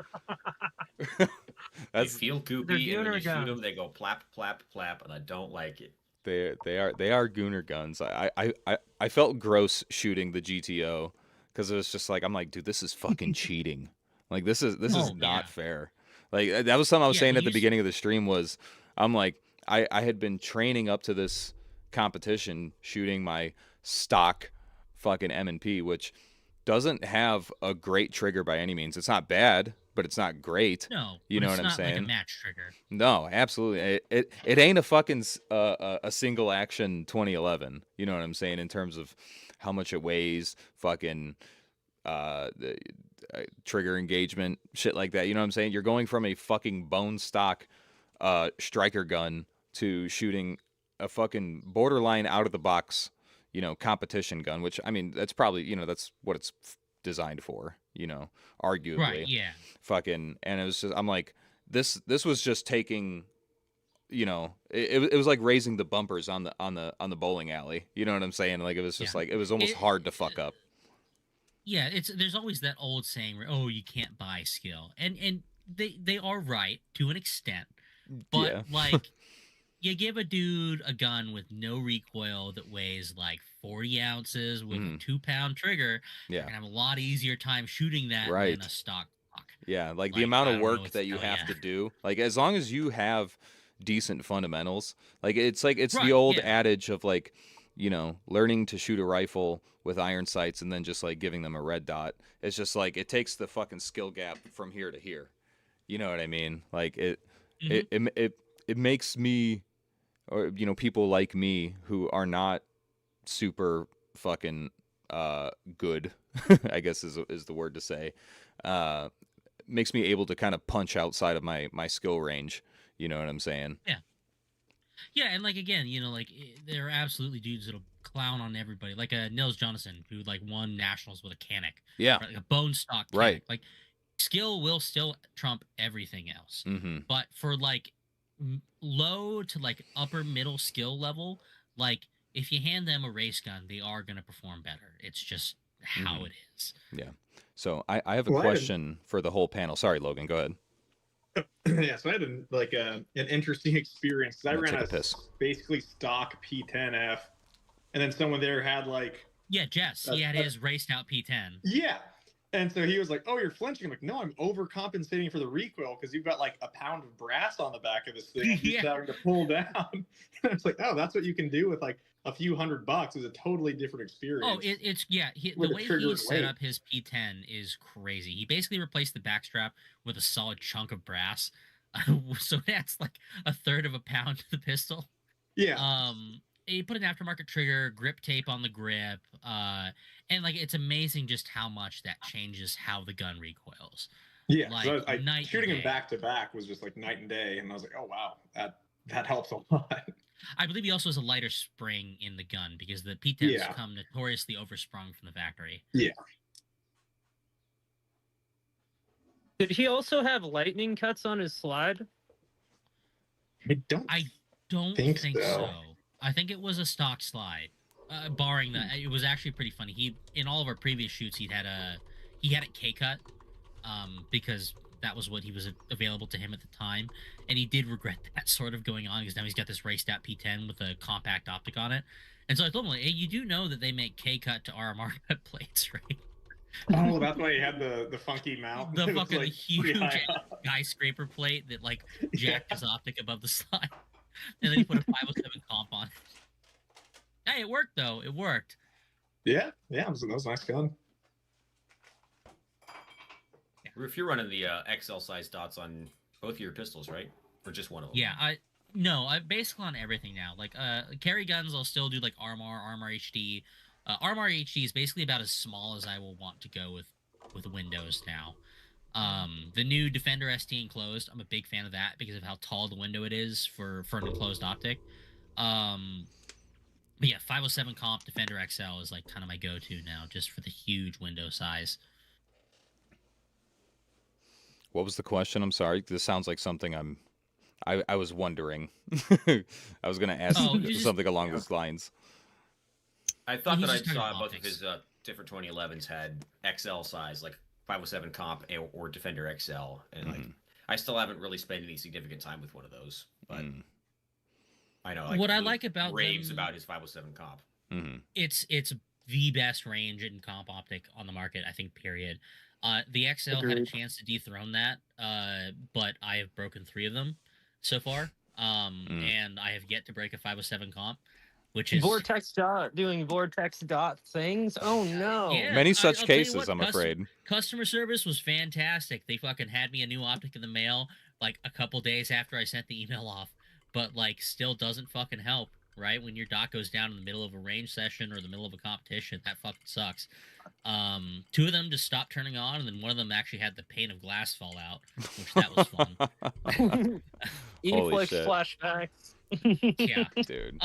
They feel goopy, and when you Gooner shoot them, guns. they go plap, plap, plap, and I don't like it. They are Gooner guns. I felt gross shooting the GTO because it was just like, I'm like, dude, this is fucking cheating. Like this is Oh, not yeah. fair. Like that was something I was Yeah, saying when at the you beginning of the stream was, I'm like, I had been training up to this competition shooting my stock fucking M&P, which doesn't have a great trigger by any means. It's not bad, but it's not great. No, You but know it's what I'm not like a saying? match trigger. No, absolutely. It ain't a fucking a single action 2011. You know what I'm saying in terms of how much it weighs, fucking the trigger engagement, shit like that. You know what I'm saying? You're going from a fucking bone stock striker gun to shooting a fucking borderline out of the box, competition gun, which I mean, that's probably, that's what it's designed for, arguably. Right, yeah. Fucking, and it was just, I'm like, this was just taking, it was like raising the bumpers on the bowling alley. You know what I'm saying? Like it was just Yeah. like, it was almost hard to fuck up. Yeah, there's always that old saying where, oh, you can't buy skill. And they are right to an extent. But Yeah. like you give a dude a gun with no recoil that weighs like 40 ounces with a 2-pound trigger, you're Yeah. gonna have a lot easier time shooting that Right. than a stock clock. Yeah, like the Like, amount I of don't know work what's that you tell have ya. to do, like as long as you have decent fundamentals, like it's the Right, old yeah. adage of like, learning to shoot a rifle with iron sights and then just like giving them a red dot. It's just like it takes the fucking skill gap from here to here. You know what I mean? Like it makes me, or people like me who are not super fucking good, I guess is the word to say. Makes me able to kind of punch outside of my skill range. You know what I'm saying? Yeah. Yeah, and like again, like there are absolutely dudes that'll clown on everybody. Like Nils Jonasson, who like won nationals with a Canic. Yeah. Right? Like a bone stock Canic. Right. Like skill will still trump everything else. Mm-hmm. But for like low to like upper middle skill level, like if you hand them a race gun, they are gonna perform better. It's just how it is. Yeah. So I have a Well, question for the whole panel. Sorry, Logan, go ahead. Yeah, so I had an interesting experience. 'Cause I I'm gonna ran take a piss. basically stock P10F, and then someone there had like Yeah, Jess, he had his raced out P10. yeah. And so he was like, "Oh, you're flinching." I'm like, "No, I'm overcompensating for the recoil because you've got like a pound of brass on the back of this thing. I'm just having to pull down." And it's like, "Oh, that's what you can do with like a few $100. It's a totally different experience." Oh, it's yeah. The With the way trigger he and set weight. up his P10 is crazy. He basically replaced the backstrap with a solid chunk of brass, so that's like a third of a pound to the pistol. Yeah. He put an aftermarket trigger, grip tape on the grip, and like it's amazing just how much that changes how the gun recoils. Yeah. Like So night shooting and him day. back to back was just like night and day, and I was like, "Oh wow, that helps a lot." I believe he also has a lighter spring in the gun because the P10s Yeah. come notoriously oversprung from the factory. Yeah. Did he also have lightning cuts on his slide? I don't think think so. so. I think it was a stock slide. Barring that, it was actually pretty funny. He in all of our previous shoots, he had it K cut, because that was what he was available to him at the time, and he did regret that sort of going on because now he's got this raced out P10 with a compact optic on it. And so I told him, like, hey, you do know that they make K cut to RMR cut plates, right? Oh, that's why he had the funky mount. The It was, fucking like, huge pretty high up. skyscraper plate that like jacked Yeah. his optic above the slide, and then he put a 507 comp on it. Hey, it worked though. It worked. Yeah, that was a nice gun. If you're running the XL size dots on both of your pistols, right? Or just one of them? Yeah, I basically on everything now. Like carry guns, I'll still do like Armor HD. Armor HD is basically about as small as I will want to go with Windows now. The new Defender ST enclosed, I'm a big fan of that because of how tall the window it is for an enclosed optic. But yeah, 507 comp Defender XL is like kind of my go-to now, just for the huge window size. What was the question? I'm sorry. This sounds like something I was wondering. I was gonna ask something along those lines. I thought that I just talking saw about both of optics. his different 2011s had XL size, like 507 comp or Defender XL, and like I still haven't really spent any significant time with one of those, but I know What I like about raves them- about his 507 comp. It's the best range in comp optic on the market, I think. Period. The XL had a Agreed. chance to dethrone that, but I have broken 3 of them so far, and I have yet to break a 507 comp, which is Vortex dot doing vortex dot things. Oh no! Yeah, Many such I'll tell you cases, what, I'm afraid. Customer service was fantastic. They fucking had me a new optic in the mail like a couple days after I sent the email off, but like still doesn't fucking help, right? When your dot goes down in the middle of a range session or the middle of a competition, that fucking sucks. 2 of them just stopped turning on, and then one of them actually had the pane of glass fall out, which that was fun. Holy E-flex shit. flashbacks. Yeah. Dude.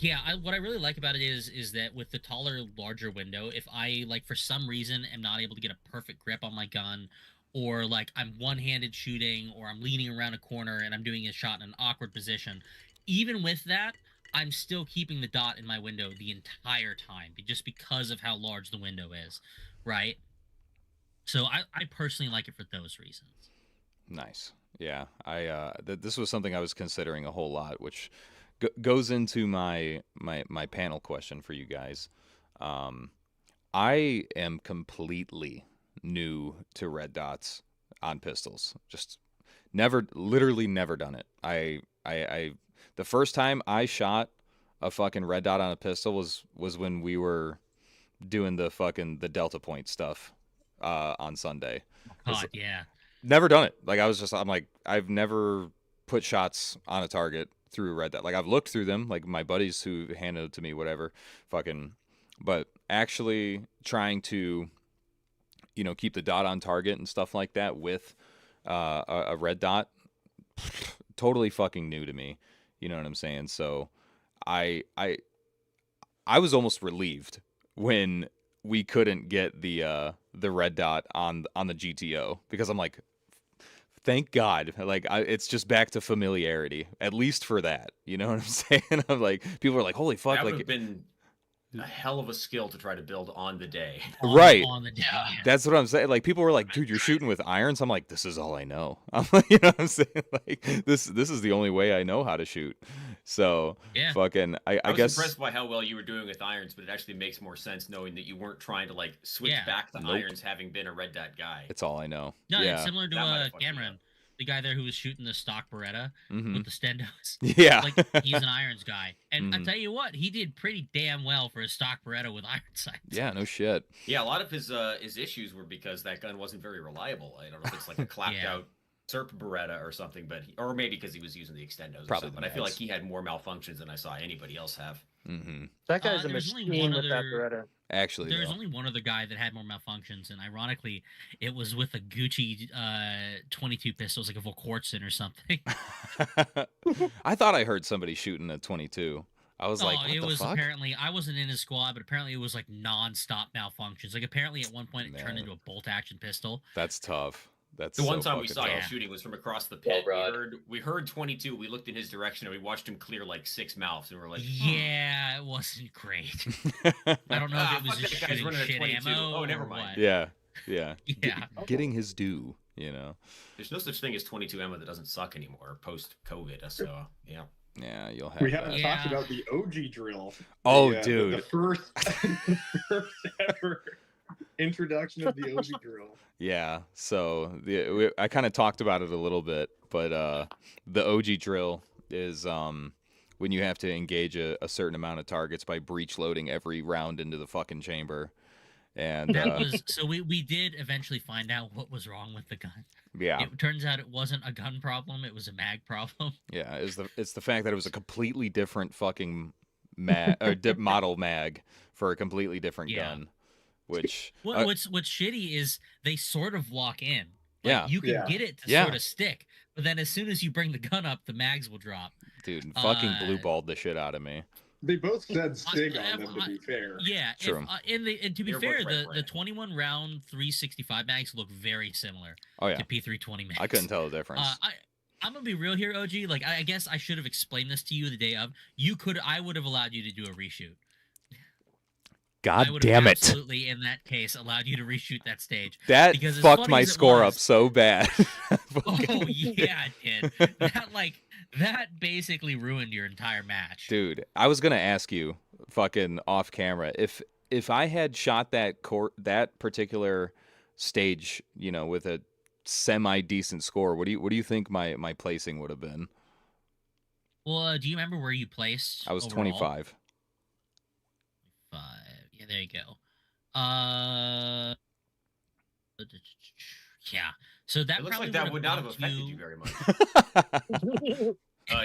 Yeah, what I really like about it is that with the taller, larger window, if I like for some reason am not able to get a perfect grip on my gun, or like I'm one-handed shooting, or I'm leaning around a corner and I'm doing a shot in an awkward position, even with that, I'm still keeping the dot in my window the entire time, just because of how large the window is, right? So I personally like it for those reasons. Nice. Yeah, this was something I was considering a whole lot, which goes into my panel question for you guys. I am completely new to red dots on pistols. Just literally never done it. I the first time I shot a fucking red dot on a pistol was when we were doing the Delta Point stuff on Sunday. God, yeah. Never done it. Like I'm like, I've never put shots on a target through red dot. Like I've looked through them, like my buddies who handed it to me, whatever, but actually trying to, keep the dot on target and stuff like that with a red dot, totally fucking new to me. You know what I'm saying? So I was almost relieved when we couldn't get the red dot on the GTO, because I'm like, thank God. Like it's just back to familiarity, at least for that. You know what I'm saying? I'm like, people are like, holy fuck, That would like have been a hell of a skill to try to build on the day. Right. On the day. Yeah. Yeah. That's what I'm saying. Like people were like, "Dude, you're shooting with irons." I'm like, "This is all I know." I'm like, you know what I'm saying? Like this is the only way I know how to shoot. So Yeah. fucking I I was guess impressed by how well you were doing with irons, but it actually makes more sense knowing that you weren't trying to like switch Yeah. back to Nope. irons, having been a red dot guy. it's all I know. No, Yeah. it's similar to That might have fucked me Cameron, up. the guy there who was shooting the stock Beretta Mhm. with the Stendos. Yeah. Like he's an irons guy, and I Mhm. tell you what, he did pretty damn well for a stock Beretta with iron sights. Yeah, no shit. Yeah, a lot of his issues were because that gun wasn't very reliable. I don't know if it's like a clapped Yeah. out SERP Beretta or something, but or maybe because he was using the extendos. Probably or something. the But I feel like mags. he had more malfunctions than I saw anybody else have. Mm-hmm. That guy's a there's only machine one with that other- Beretta. Actually, There's though. only one other guy that had more malfunctions, and ironically, it was with a Gucci 22 pistol, like a Volquartsen or something. I thought I heard somebody shooting a 22. I was like, Oh, what it the was fuck? apparently I wasn't in his squad, but apparently it was like non-stop malfunctions. Like apparently at one point it turned Man. into a bolt-action pistol. That's tough. That's The one so time we fucking saw him tough. shooting was from across the pit. Well, Rod. We heard 22. We looked in his direction and we watched him clear like 6 mouths, and we're like, Yeah, it wasn't great. I don't know if it was fuck just that guy's shooting running a shit 22. ammo. Oh, never or mind. what. Yeah, yeah. Yeah. Getting his due, you know. There's no such thing as 22 ammo that doesn't suck anymore post COVID. So yeah. Yeah, you'll have We that. haven't Yeah. talked about the OG drill. Oh, The dude. first, first ever introduction of the OG drill. Yeah, so I kind of talked about it a little bit, but the OG drill is when you have to engage a certain amount of targets by breech loading every round into the fucking chamber. And That was so we did eventually find out what was wrong with the gun. yeah, It turns out it wasn't a gun problem, it was a mag problem. yeah, it's the fact that it was a completely different fucking model mag for a completely different Yeah. gun, which What's shitty is they sort of lock in. Like, Yeah. you can Yeah. get it to Yeah. sort of stick, but then as soon as you bring the gun up, the mags will drop. dude fucking blue uh, balled the shit out of me. They both said SIG on them, to be fair. Yeah, True. and to be They're fair, both right the brand. 21 round 365 mags look very similar Oh yeah, to P320 mags. I couldn't tell the difference. I'm gonna be real here, OG. Like, I guess I should have explained this to you the day of. I would have allowed you to do a reshoot. I God would have damn it! absolutely, in that case, allowed you to reshoot that stage. That because as fucked funny my as it score up was- so bad. Oh yeah, it did. That basically ruined your entire match. Dude, I was gonna ask you, fucking off camera, if I had shot that particular stage, you know, with a semi decent score, what do you think my placing would have been? Well, do you remember where you placed? I was overall? 25. 5. Yeah, there you go. Yeah. So that It looks probably like that would've would not have bumped affected you. you very much.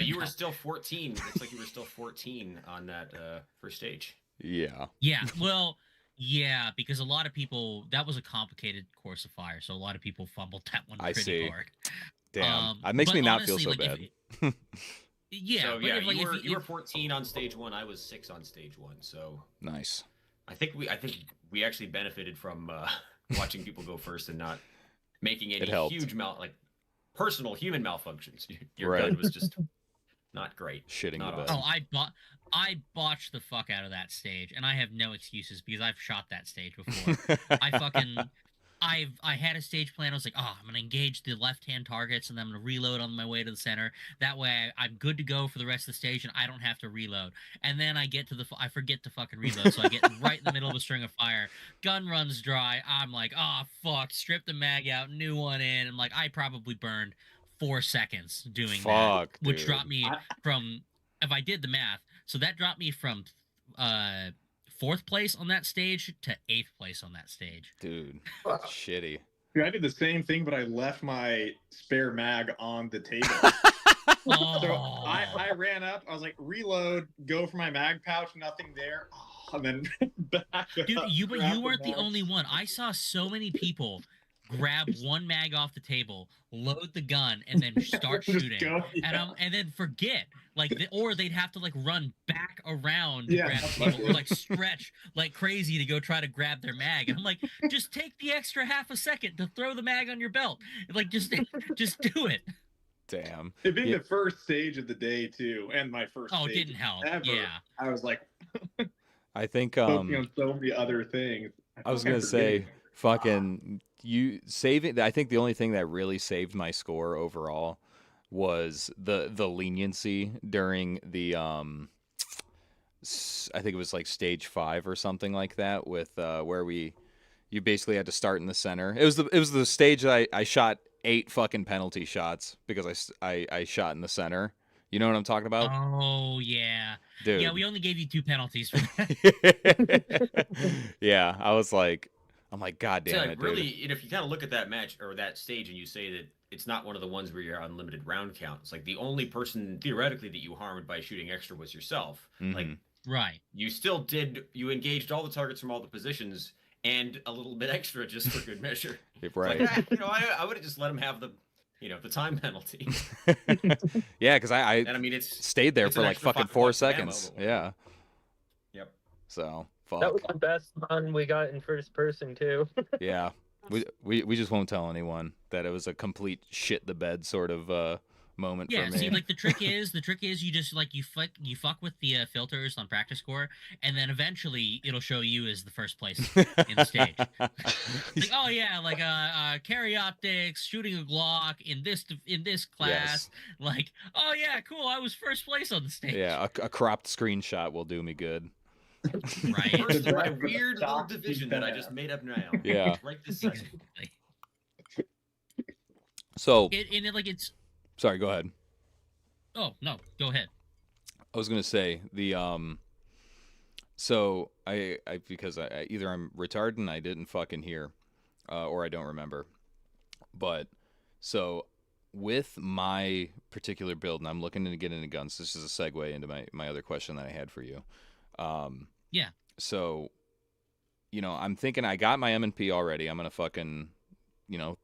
You were still 14. Looks like you were still 14 on that first stage. Yeah. Yeah, well, yeah, because a lot of people, that was a complicated course of fire, so a lot of people fumbled that one I pretty see. hard. Damn. It makes but me not feel honestly, so like, bad. Yeah, So but yeah, if, like, you if were 14 on stage 1. I was 6 on stage 1. So Nice. I think we actually benefited from watching people go first and not making It any helped. huge personal human malfunctions. Your Right. gun was just not great. Shitting Not the bed. awesome. Oh, I botched the fuck out of that stage, and I have no excuses because I've shot that stage before. I had a stage plan. I was like, oh, I'm gonna engage the left-hand targets, and then I'm gonna reload on my way to the center. That way, I'm good to go for the rest of the stage, and I don't have to reload. And then I get to I forget to fucking reload, so I get right in the middle of a string of fire. Gun runs dry. I'm like, oh fuck, strip the mag out, new one in. And like, I probably burned 4 seconds doing that, Fuck, which dude. dropped me from, if I did the math, so that dropped me from 4th place on that stage to 8th place on that stage. Dude. Shitty. Dude, I did the same thing, but I left my spare mag on the table. Oh. So I ran up. I was like, reload, go for my mag pouch, nothing there. Oh, and then back Dude, up, you grab the weren't the mag. only one. I saw so many people grab one mag off the table, load the gun, and then start Just shooting. go, And then forget, or they'd have to like run back around to Yeah, grab that's the table, what- or like stretch like crazy to go try to grab their mag. And I'm like, just take the extra half a second to throw the mag on your belt. Like, just do it. Damn. It being Yeah. the first stage of the day too, and my first. Oh, it stage didn't help. ever, Yeah. I was like, I think So many other things. I was feel like gonna I'm forgetting say them. fucking you saving. I think the only thing that really saved my score overall was the leniency during the I think it was like stage 5 or something like that with where you basically had to start in the center. It was the stage that I shot 8 fucking penalty shots because I shot in the center. You know what I'm talking about, Oh yeah, yeah. dude? We only gave you 2 penalties for that. Yeah, I'm like, God So damn like it, really, dude. if you kind of look at that match or that stage and you say that it's not one of the ones where you're unlimited round count, it's like the only person theoretically that you harmed by shooting extra was yourself. Like Mhm. Right. you engaged all the targets from all the positions and a little bit extra just for good measure. It's like, Right. I would have just let him have the time penalty. Yeah, because I And I mean, stayed there it's for an like extra fucking $5 4 of ammo, seconds. but whatever. Yeah. Yep. So That was fuck. the best one we got in first person too. Yeah. We just won't tell anyone that it was a complete shit the bed sort of moment Yeah. for See, me. like the trick is you just like you fuck with the filters on practice score, and then eventually it'll show you as the first place in the stage. Like, oh yeah, like carry optics, shooting a Glock in this class. Yes. Like, oh yeah, cool, I was first place on the stage. Yeah, a cropped screenshot will do me good. Right. First in my Right, with the weird little stock division that I defense. just made up now. Yeah. Right this second. Exactly. So, It's. sorry, go ahead. Oh no, go ahead. I was gonna say the so I because I either I'm retarded and I didn't fucking hear, or I don't remember. But so with my particular build, and I'm looking to get into guns. This is a segue into my other question that I had for you. Yeah. So, I'm thinking I got my M&P already. I'm gonna fucking,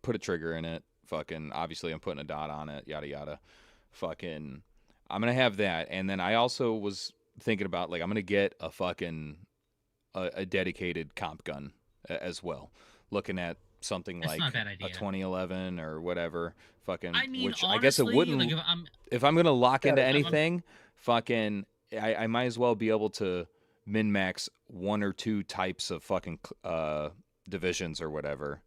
put a trigger in it. Fucking, obviously I'm putting a dot on it. Yada yada. Fucking, I'm gonna have that, and then I also was thinking about like I'm gonna get a fucking a dedicated comp gun as well. Looking at something That's like not a bad a idea. 2011 or whatever. Fucking, I mean, which honestly, I guess it wouldn't. like If I'm gonna lock into Yeah, anything, fucking, I might as well be able to min max 1 or 2 types of fucking divisions or whatever.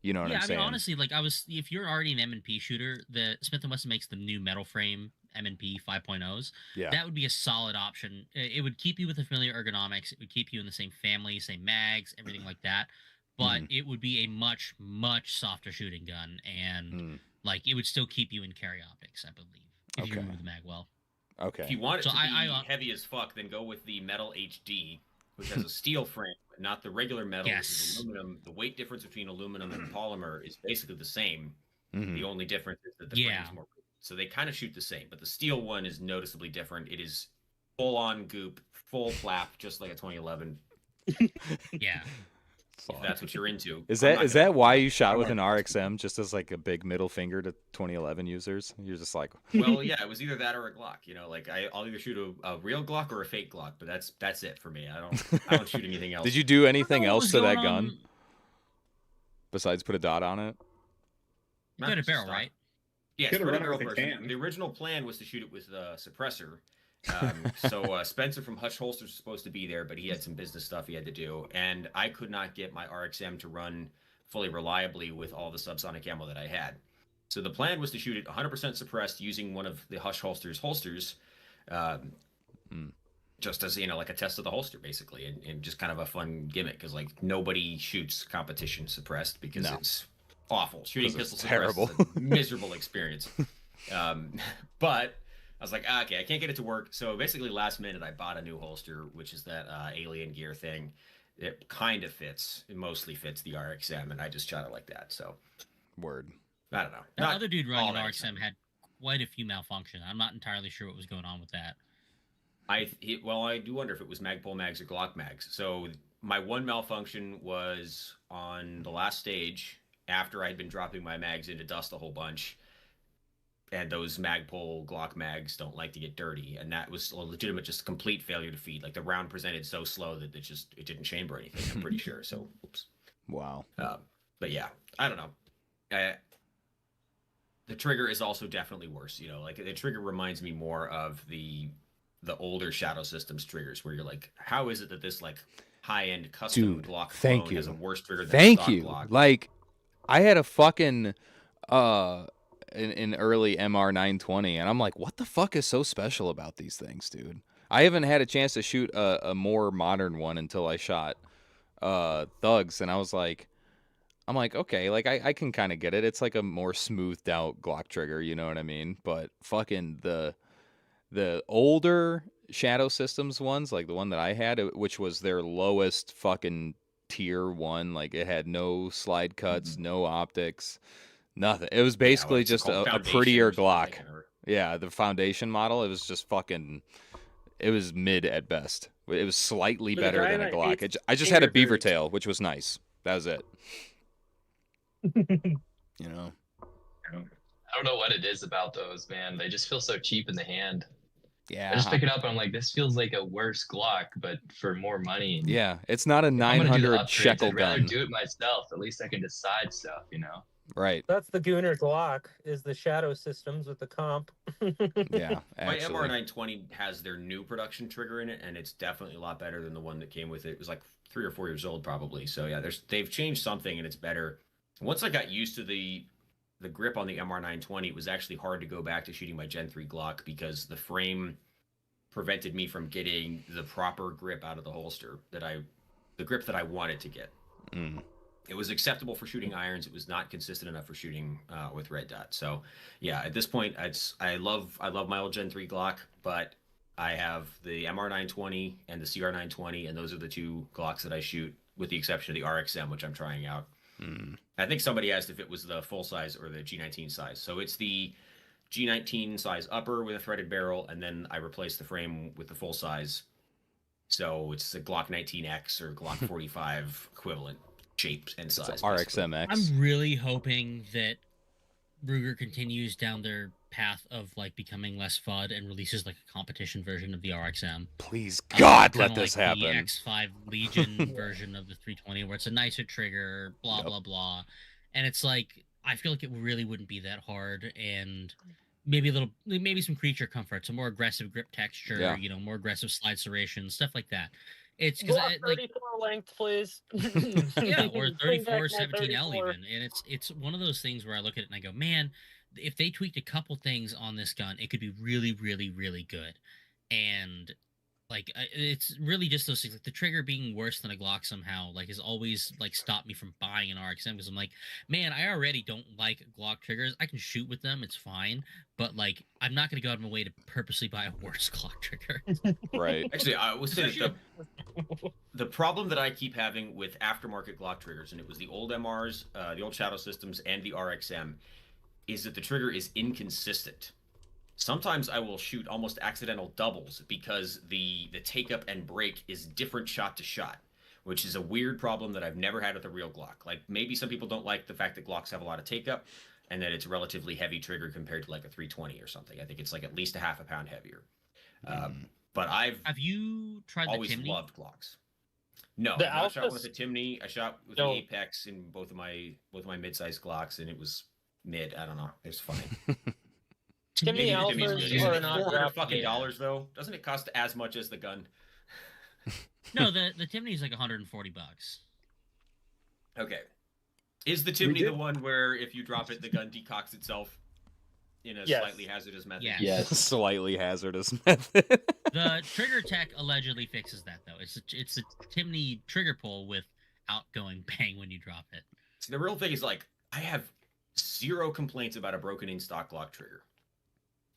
You know what yeah, I'm I saying? mean, honestly, like if you're already an M&P shooter, the Smith & Wesson makes the new metal frame M&P 5.0s. Yeah. That would be a solid option. It would keep you with the familiar ergonomics. It would keep you in the same family, same mags, everything like that. But it would be a much, much softer shooting gun, and like it would still keep you in carry optics, I believe, if you remove the mag well. Okay. If you want it So to be I heavy as fuck, then go with the metal HD, which has a steel frame, but not the regular metal, which is Yes. aluminum. The weight difference between aluminum and polymer is basically the same. Mhm. The only difference is that the frame is more. So they kind of shoot the same, but the steel one is noticeably different. It is full on goop, full flap, just like a 2011. Yeah. If that's what you're into. Is I'm that not is gonna- that why you shot with an RXM, just as like a big middle finger to 2011 users? You're just like, Well, yeah, it was either that or a Glock. Like I'll either shoot a real Glock or a fake Glock, but that's it for me. I don't shoot anything else. did you do anything what else was to that going gun on- besides put a dot on it? You had a Just barrel, stop. right? Yes, Could've for the run it barrel with a version. can. The original plan was to shoot it with a suppressor. So Spencer from Hush Holsters was supposed to be there, but he had some business stuff he had to do, and I could not get my RXM to run fully reliably with all the subsonic ammo that I had. So the plan was to shoot it 100% suppressed using one of the Hush Holsters just as like a test of the holster basically, and just kind of a fun gimmick because like nobody shoots competition suppressed because No. it's awful. Shooting 'Cause it's pistol suppressed is terrible. a miserable experience. But I was like, okay, I can't get it to work. So basically, last minute, I bought a new holster, which is that alien gear thing. It kind of fits, it mostly fits the RXM, and I just shot it like that. So, Word. I don't know. That Not other dude all running an that RXM exciting. had quite a few malfunctions. I'm not entirely sure what was going on with that. I do wonder if it was Magpul mags or Glock mags. So my one malfunction was on the last stage after I'd been dropping my mags into dust a whole bunch. And those Magpul Glock mags don't like to get dirty, and that was a legitimate, just complete failure to feed. Like the round presented so slow that it didn't chamber anything. I'm pretty sure. So, oops. Wow. But yeah, I don't know. The trigger is also definitely worse. Like the trigger reminds me more of the the older Shadow Systems triggers, where you're like, how is it that this like high-end custom Dude, Glock thank clone you. has a worse trigger than Thank stock you. Glock? Like, I had a fucking an early MR 920, and I'm like, what the fuck is so special about these things, dude? I haven't had a chance to shoot a more modern one until I shot Thugs, and I'm like, okay, like I can kind of get it. It's like a more smoothed out Glock trigger, you know what I mean? But fucking the older Shadow Systems ones, like the one that I had, which was their lowest fucking tier one, like it had no slide cuts, no optics, nothing. It was basically what's it just called? a Foundation prettier or something, I Glock. can't remember. Yeah, the Foundation model, it was just fucking, it was mid at best. It was slightly For the better guy than a that Glock. hates I just had a finger beaver hurts. tail, which was nice. That was it. You know? I don't know what it is about those, man. They just feel so cheap in the hand. Yeah. I just pick it up and I'm like, this feels like a worse Glock, but for more money. And Yeah, it's not a if I'm gonna do the 900 upgrades, shekel I'd rather gun. do it myself. At least I can decide stuff, you know. Right. That's the Gooner Glock, is the Shadow Systems with the comp. Yeah, My actually. MR920 has their new production trigger in it, and it's definitely a lot better than the one that came with it. It was like 3 or 4 years old, probably. So yeah, they've changed something, and it's better. Once I got used to the grip on the MR920, it was actually hard to go back to shooting my Gen 3 Glock because the frame prevented me from getting the proper grip out of the holster the grip that I wanted to get. Mm. It was acceptable for shooting irons. It was not consistent enough for shooting with red dot. So, yeah, at this point, I love my old Gen 3 Glock, but I have the MR920 and the CR920, and those are the two Glocks that I shoot, with the exception of the RXM, which I'm trying out. Mm. I think somebody asked if it was the full size or the G19 size. So it's the G19 size upper with a threaded barrel, and then I replaced the frame with the full size. So it's a Glock 19X or Glock 45 equivalent shape and size. It's RXMX. I'm really hoping that Ruger continues down their path of like becoming less FUD and releases like a competition version of the RXM. Please, God, Kinda let this like happen. The X5 Legion version of the 320, where it's a nicer trigger, blah blah blah, and it's like I feel like it really wouldn't be that hard, and maybe some creature comforts, a more aggressive grip texture, Yeah. you know, more aggressive slide serration, stuff like that. It's Glock because 34 length, please. yeah, or Bring back 34, my 17L 34. even. And it's one of those things where I look at it and I go, man, if they tweaked a couple things on this gun, it could be really, really, really good. And like it's really just those things, like the trigger being worse than a Glock somehow like has always like stopped me from buying an RXM, because I'm like, man, I already don't like Glock triggers. I can shoot with them, it's fine, but like I'm not going to go out of my way to purposely buy a worse Glock trigger. Right. Actually, I would say that the problem that I keep having with aftermarket Glock triggers, and it was the old MRs, the old Shadow Systems, and the RXM, is that the trigger is inconsistent. Sometimes I will shoot almost accidental doubles because the take up and break is different shot to shot, which is a weird problem that I've never had with a real Glock. Like maybe some people don't like the fact that Glocks have a lot of take up and that it's a relatively heavy trigger compared to like a 320 or something. I think it's like at least a half a pound heavier. But Have you tried the always Timney? loved Glocks. No, The I've not shot one Alphas- with a Timney. I shot with No. the Apex in both of my mid-sized Glocks, and it was mid. I don't know. It was funny. Timney Maybe the Timmy's Alphas good. are Isn't it not $400 dropped fucking yet. dollars though? Doesn't it cost as much as the gun? No, the Timney is like $140. Okay. Is the Timney the one where if you drop it, the gun decocks itself in a Yes. slightly hazardous method? Yeah. Yes. Slightly hazardous method. The trigger tech allegedly fixes that though. It's a Timney trigger pull with outgoing bang when you drop it. See, the real thing is like I have zero complaints about a broken in stock Glock trigger.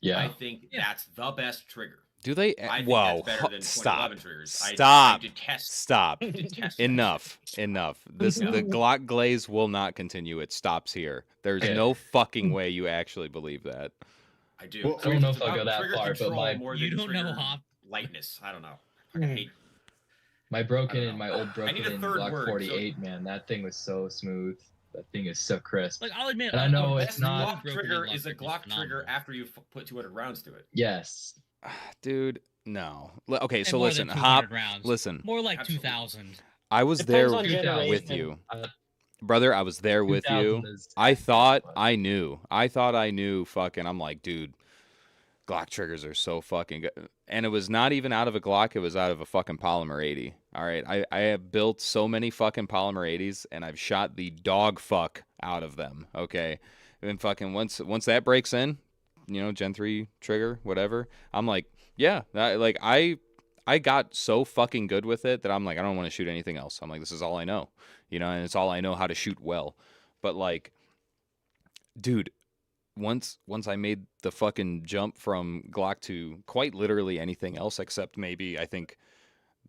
Yeah. I think that's the best trigger. Do they? I think Whoa! that's better than Stop! 2011 triggers. Stop! I detest. Stop! Detest that Enough! Enough! The Glock glaze will not continue. It stops here. There's no fucking way you actually believe that. I do. Well, I don't know if It's I'll go about that trigger far, but control my more You than don't know, trigger Hop. lightness. I don't know. I hate. my I broken don't know. my old I broken need a in third Glock word, so- 48, man, that thing was so smooth. That thing is so crisp. Like I'll admit, And I know a it's Best not- Glock trigger is a Glock trigger after you put 200 rounds to it. Yes. Dude, no. Okay, And so more listen, than Hop. 200 rounds. Listen, More like Absolutely. 2,000. I was Depends there on with generation. you, Uh, brother. I was there with you. 2000 is- I thought I knew. Fucking, I'm like, dude, Glock triggers are so fucking good. And it was not even out of a Glock, it was out of a fucking polymer 80. All right. I have built so many fucking polymer 80s and I've shot the dog fuck out of them. Okay. And fucking once that breaks in, you know, Gen 3 trigger, whatever, I'm like, yeah, I got so fucking good with it that I'm like, I don't want to shoot anything else. I'm like, this is all I know, you know, and it's all I know how to shoot well. But like, dude, once I made the fucking jump from Glock to quite literally anything else except maybe I think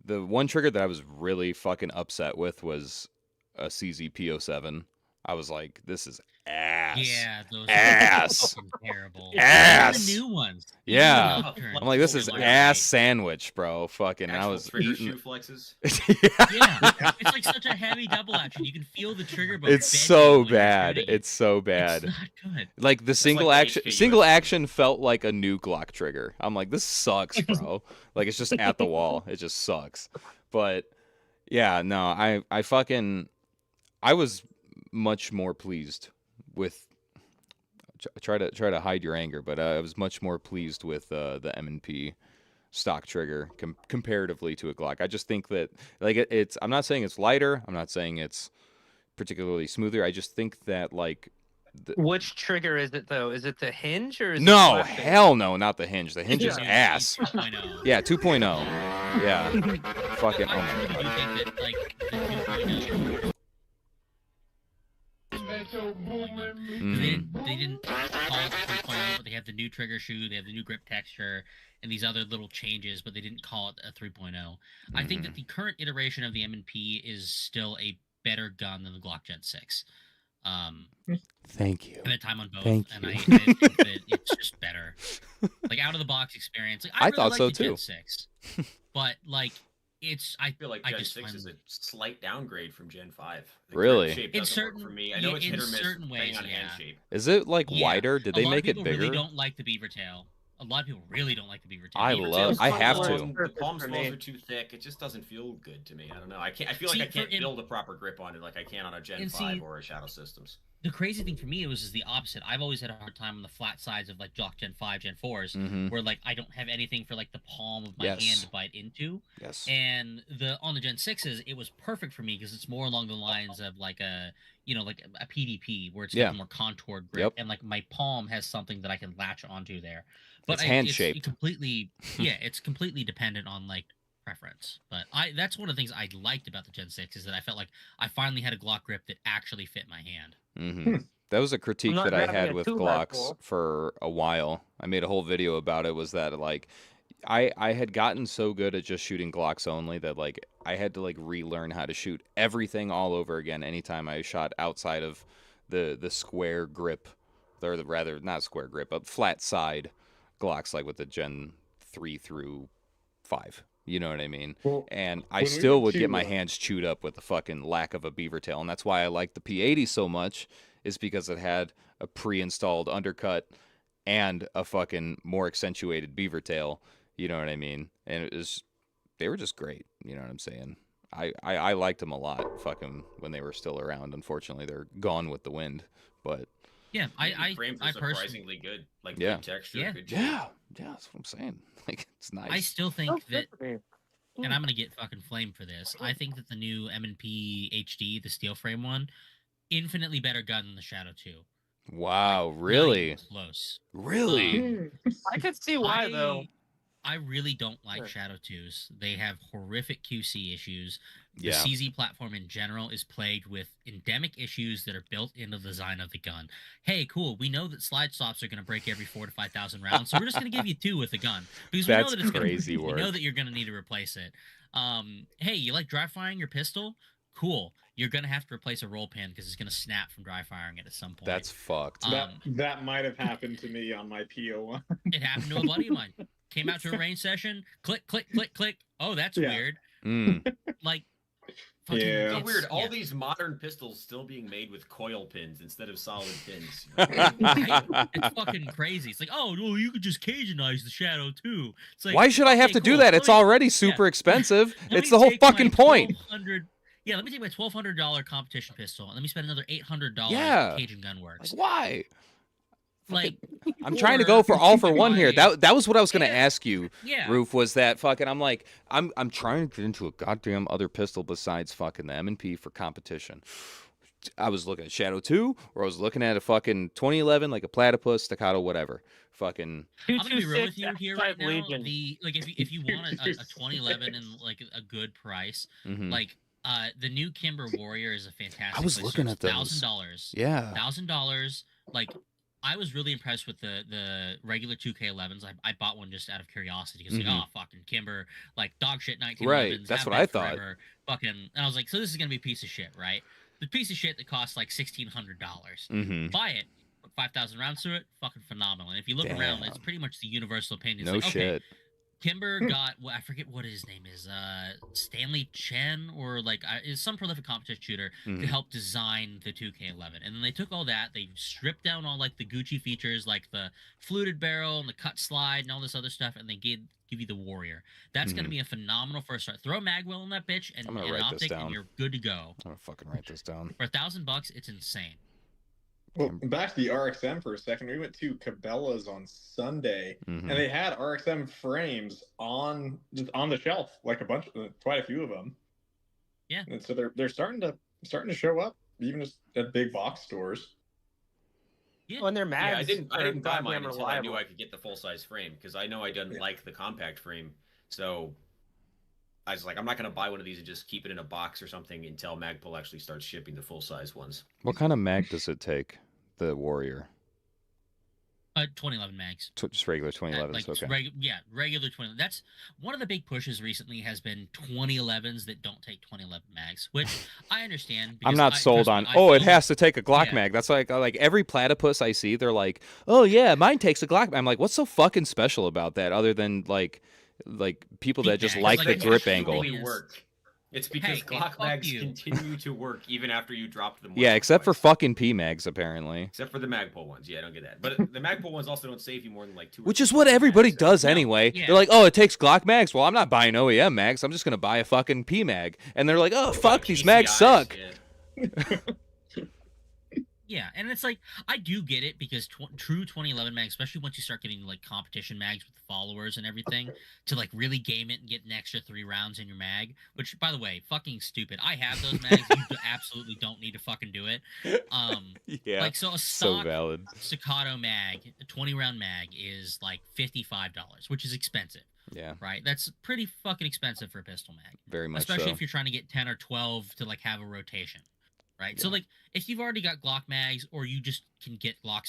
the one trigger that I was really fucking upset with was a CZ P07. I was like, this is ass. Yeah, those ass. are terrible. Ass. The new ones. Yeah. Nocturne. I'm like, this is ass sandwich, bro. Fucking, Actual I was trigger eating. shoe flexes. Yeah, it's like such a heavy double action. You can feel the trigger bone. It's bending so when you're bad. shooting it. It's so bad. It's not good. Like the single like the action, HK single US. action felt like a new Glock trigger. I'm like, this sucks, bro. Like it's just at the wall. It just sucks. But yeah, no, I was much more pleased with. Try to hide your anger, but I was much more pleased with the M&P stock trigger comparatively to a Glock. I just think that like it's. I'm not saying it's lighter. I'm not saying it's particularly smoother. I just think that like. Which trigger is it though? Is it the hinge or is it No, plastic? hell no, not the hinge. The hinge is Yeah. ass. 2.0. Yeah, 2.0. Yeah. Fucking. Oh I my really do god. think that like the 2.0. Mhm. They didn't call it 3.0, but they have the new trigger shoe, they have the new grip texture, and these other little changes, but they didn't call it a 3.0. I think that the current iteration of the M&P is still a better gun than the Glock Gen 6. Thank you. I've had time on both, Thank and you. I think that it's just better. Like out of the box experience. Like, I really thought like so, the Gen too. 6, but like I feel like I Gen just 6 find is a slight downgrade from Gen 5. The Really? grip shape In doesn't certain- work for me. I know yeah, it's in hit or miss certain depending ways, on hand yeah. shape. Is it like Yeah. wider? Did a they lot make of people it bigger? really don't like the beaver tail. A lot of people really don't like the beaver tail. I Beaver love- tail's I so have long. to. The Perfect palm for swells me. are too thick. It just doesn't feel good to me. I don't know. I feel like See, I can't for- build a proper grip on it like I can on a Gen and 5 see- or a Shadow Systems. The crazy thing for me is the opposite. I've always had a hard time on the flat sides of like Glock Gen 5, Gen 4s, Mhm. where like I don't have anything for like the palm of my Yes. hand to bite into. Yes. And on the Gen 6s, it was perfect for me because it's more along the lines of like a like a PDP where it's got Yeah. a more contoured grip, Yep. and like my palm has something that I can latch onto there. But It's hand-shaped. It's completely it's completely dependent on like preference. But that's one of the things I liked about the Gen 6 is that I felt like I finally had a Glock grip that actually fit my hand. hmm That was a critique not that I grabbing had a with 2x4. Glocks for a while. I made a whole video about it. Was that like I had gotten so good at just shooting Glocks only that like I had to like relearn how to shoot everything all over again anytime I shot outside of the square grip, or rather not square grip, but flat side Glocks like with the Gen 3 through 5. You know what I mean? Well, And I when we still went would to, get my hands chewed up with the fucking lack of a beaver tail. And that's why I like the P80 so much, is because it had a pre-installed undercut and a fucking more accentuated beaver tail. You know what I mean? And they were just great. You know what I'm saying? I liked them a lot, fucking, when they were still around. Unfortunately, they're gone with the wind. But Yeah, The frames are I personally surprisingly good. Like Yeah. good texture, Yeah. good shape. yeah, that's what I'm saying. Like, it's nice. I still think That's that, good for me. and I'm gonna get fucking flamed for this. I think that the new M&P HD, the steel frame one, infinitely better gun than the Shadow 2. Wow, Not really? even close. Really? I could see why though. I really don't like Sure. Shadow 2s. They have horrific QC issues. The Yeah. CZ platform in general is plagued with endemic issues that are built into the design of the gun. Hey, cool. We know that slide stops are going to break every 4,000 to 5,000 rounds, so we're just going to give you 2 with the gun because we know That's that it's crazy gonna, We know work. that you're going to need to replace it. Hey, you like dry firing your pistol? Cool. You're going to have to replace a roll pin because it's going to snap from dry firing it at some point. That's fucked. That might have happened to me on my PO1. It happened to a buddy of mine. Came out to a range session. Click, click, click, click. Oh, that's Yeah. weird. Mm. Like, fucking, Yeah. So it's- weird. All yeah. these modern pistols still being made with coil pins instead of solid pins. It's fucking crazy. It's like, oh, well, you could just Cajuanize the Shadow too. It's like, Why should I have okay, to do cool. that? Let It's me- already super expensive. let It's me the whole take my fucking point. $1,200 Yeah, let me take my $1,200 competition pistol and let me spend another $800 Yeah. at Cajun Gunworks. Like, why? like I'm trying to go for all for one here. Why- That was what I was gonna Yeah. ask you, yeah. Roof. Was that fucking? I'm like, I'm trying to get into a goddamn other pistol besides fucking the M&P for competition. I was looking at Shadow 2, or I was looking at a fucking 2011, like a Platypus, Staccato, whatever. Fucking. I'm gonna be real with 226 you here right now. Legion. The like if you want a 2011 and like a good price, Mhm. like the new Kimber Warrior is a fantastic. I was place. looking It's at those. $1,000. Yeah. $1,000. Like I was really impressed with the regular 2K11s. I bought one just out of curiosity because like, Mhm. oh fucking Kimber, like dog shit 1911s. Right, that's have what been I thought. forever. Fucking, and I was like, so this is gonna be a piece of shit, right? The piece of shit that costs like $1,600. Mm-hmm. Buy it. Put 5,000 rounds through it. Fucking phenomenal. And if you look around, it's Damn. pretty much the universal opinion. It's No like, okay, shit. Kimber got well, I forget what his name is, Stanley Chen, or like is some prolific competition shooter to Mhm. help design the 2K11. And then they took all that, they stripped down all like the Gucci features, like the fluted barrel and the cut slide and all this other stuff, and they give you the Warrior. That's gonna Mhm. be a phenomenal first start. Throw a magwell in that bitch and I'm gonna an write this optic, down. and you're good to go. I'm gonna fucking write this down. For $1,000, it's insane. Well, back to the RXM for a second. We went to Cabela's on Sunday, Mhm. and they had RXM frames on the shelf, like quite a few of them. Yeah. And so they're starting to show up, even just at big box stores. Yeah. When they're Yeah, mags, I didn't buy are mine goddamn until I knew reliable. I could get the full size frame because I know I didn't Yeah. like the compact frame. So I was like, I'm not gonna buy one of these and just keep it in a box or something until Magpul actually starts shipping the full size ones. What kind of mag does it take? The Warrior. 2011 mags. Just regular 2011s. Like Okay. regular 20. That's one of the big pushes recently has been 2011s that don't take 2011 mags, which I understand. I'm because not sold trust me, on. I Oh, it feel has to take a Glock yeah. mag. That's like every platypus I see. They're like, oh yeah, mine takes a Glock mag. I'm like, what's so fucking special about that? Other than like people that just Yeah, like like the the grip actual angle. thing is- Work. It's because Hey, Glock fuck mags you. continue to work even after you dropped them. Yeah, once or except for twice. fucking P mags apparently. Except for the Magpul ones. Yeah, I don't get that. But the Magpul ones also don't save you more than like 2 or Which 3 is what mags, everybody so- does No, anyway. yeah. They're like, oh, it takes Glock mags. Well, I'm not buying OEM mags. I'm just gonna buy a fucking P mag. And they're like, oh fuck, these mags GCIs, suck. yeah. Yeah, and it's like I do get it because true 2011 mags, especially once you start getting like competition mags with followers and everything, to like really game it and get an extra 3 rounds in your mag. Which, by the way, fucking stupid. I have those mags. You absolutely don't need to fucking do it. Yeah, Like so a so stock valid. Staccato mag, a 20 round mag is like $55, which is expensive, Yeah, right? That's pretty fucking expensive for a pistol mag, very much especially so. if you're trying to get 10 or 12 to like have a rotation. Right, so Yeah. like if you've already got Glock mags, or you just can get Glock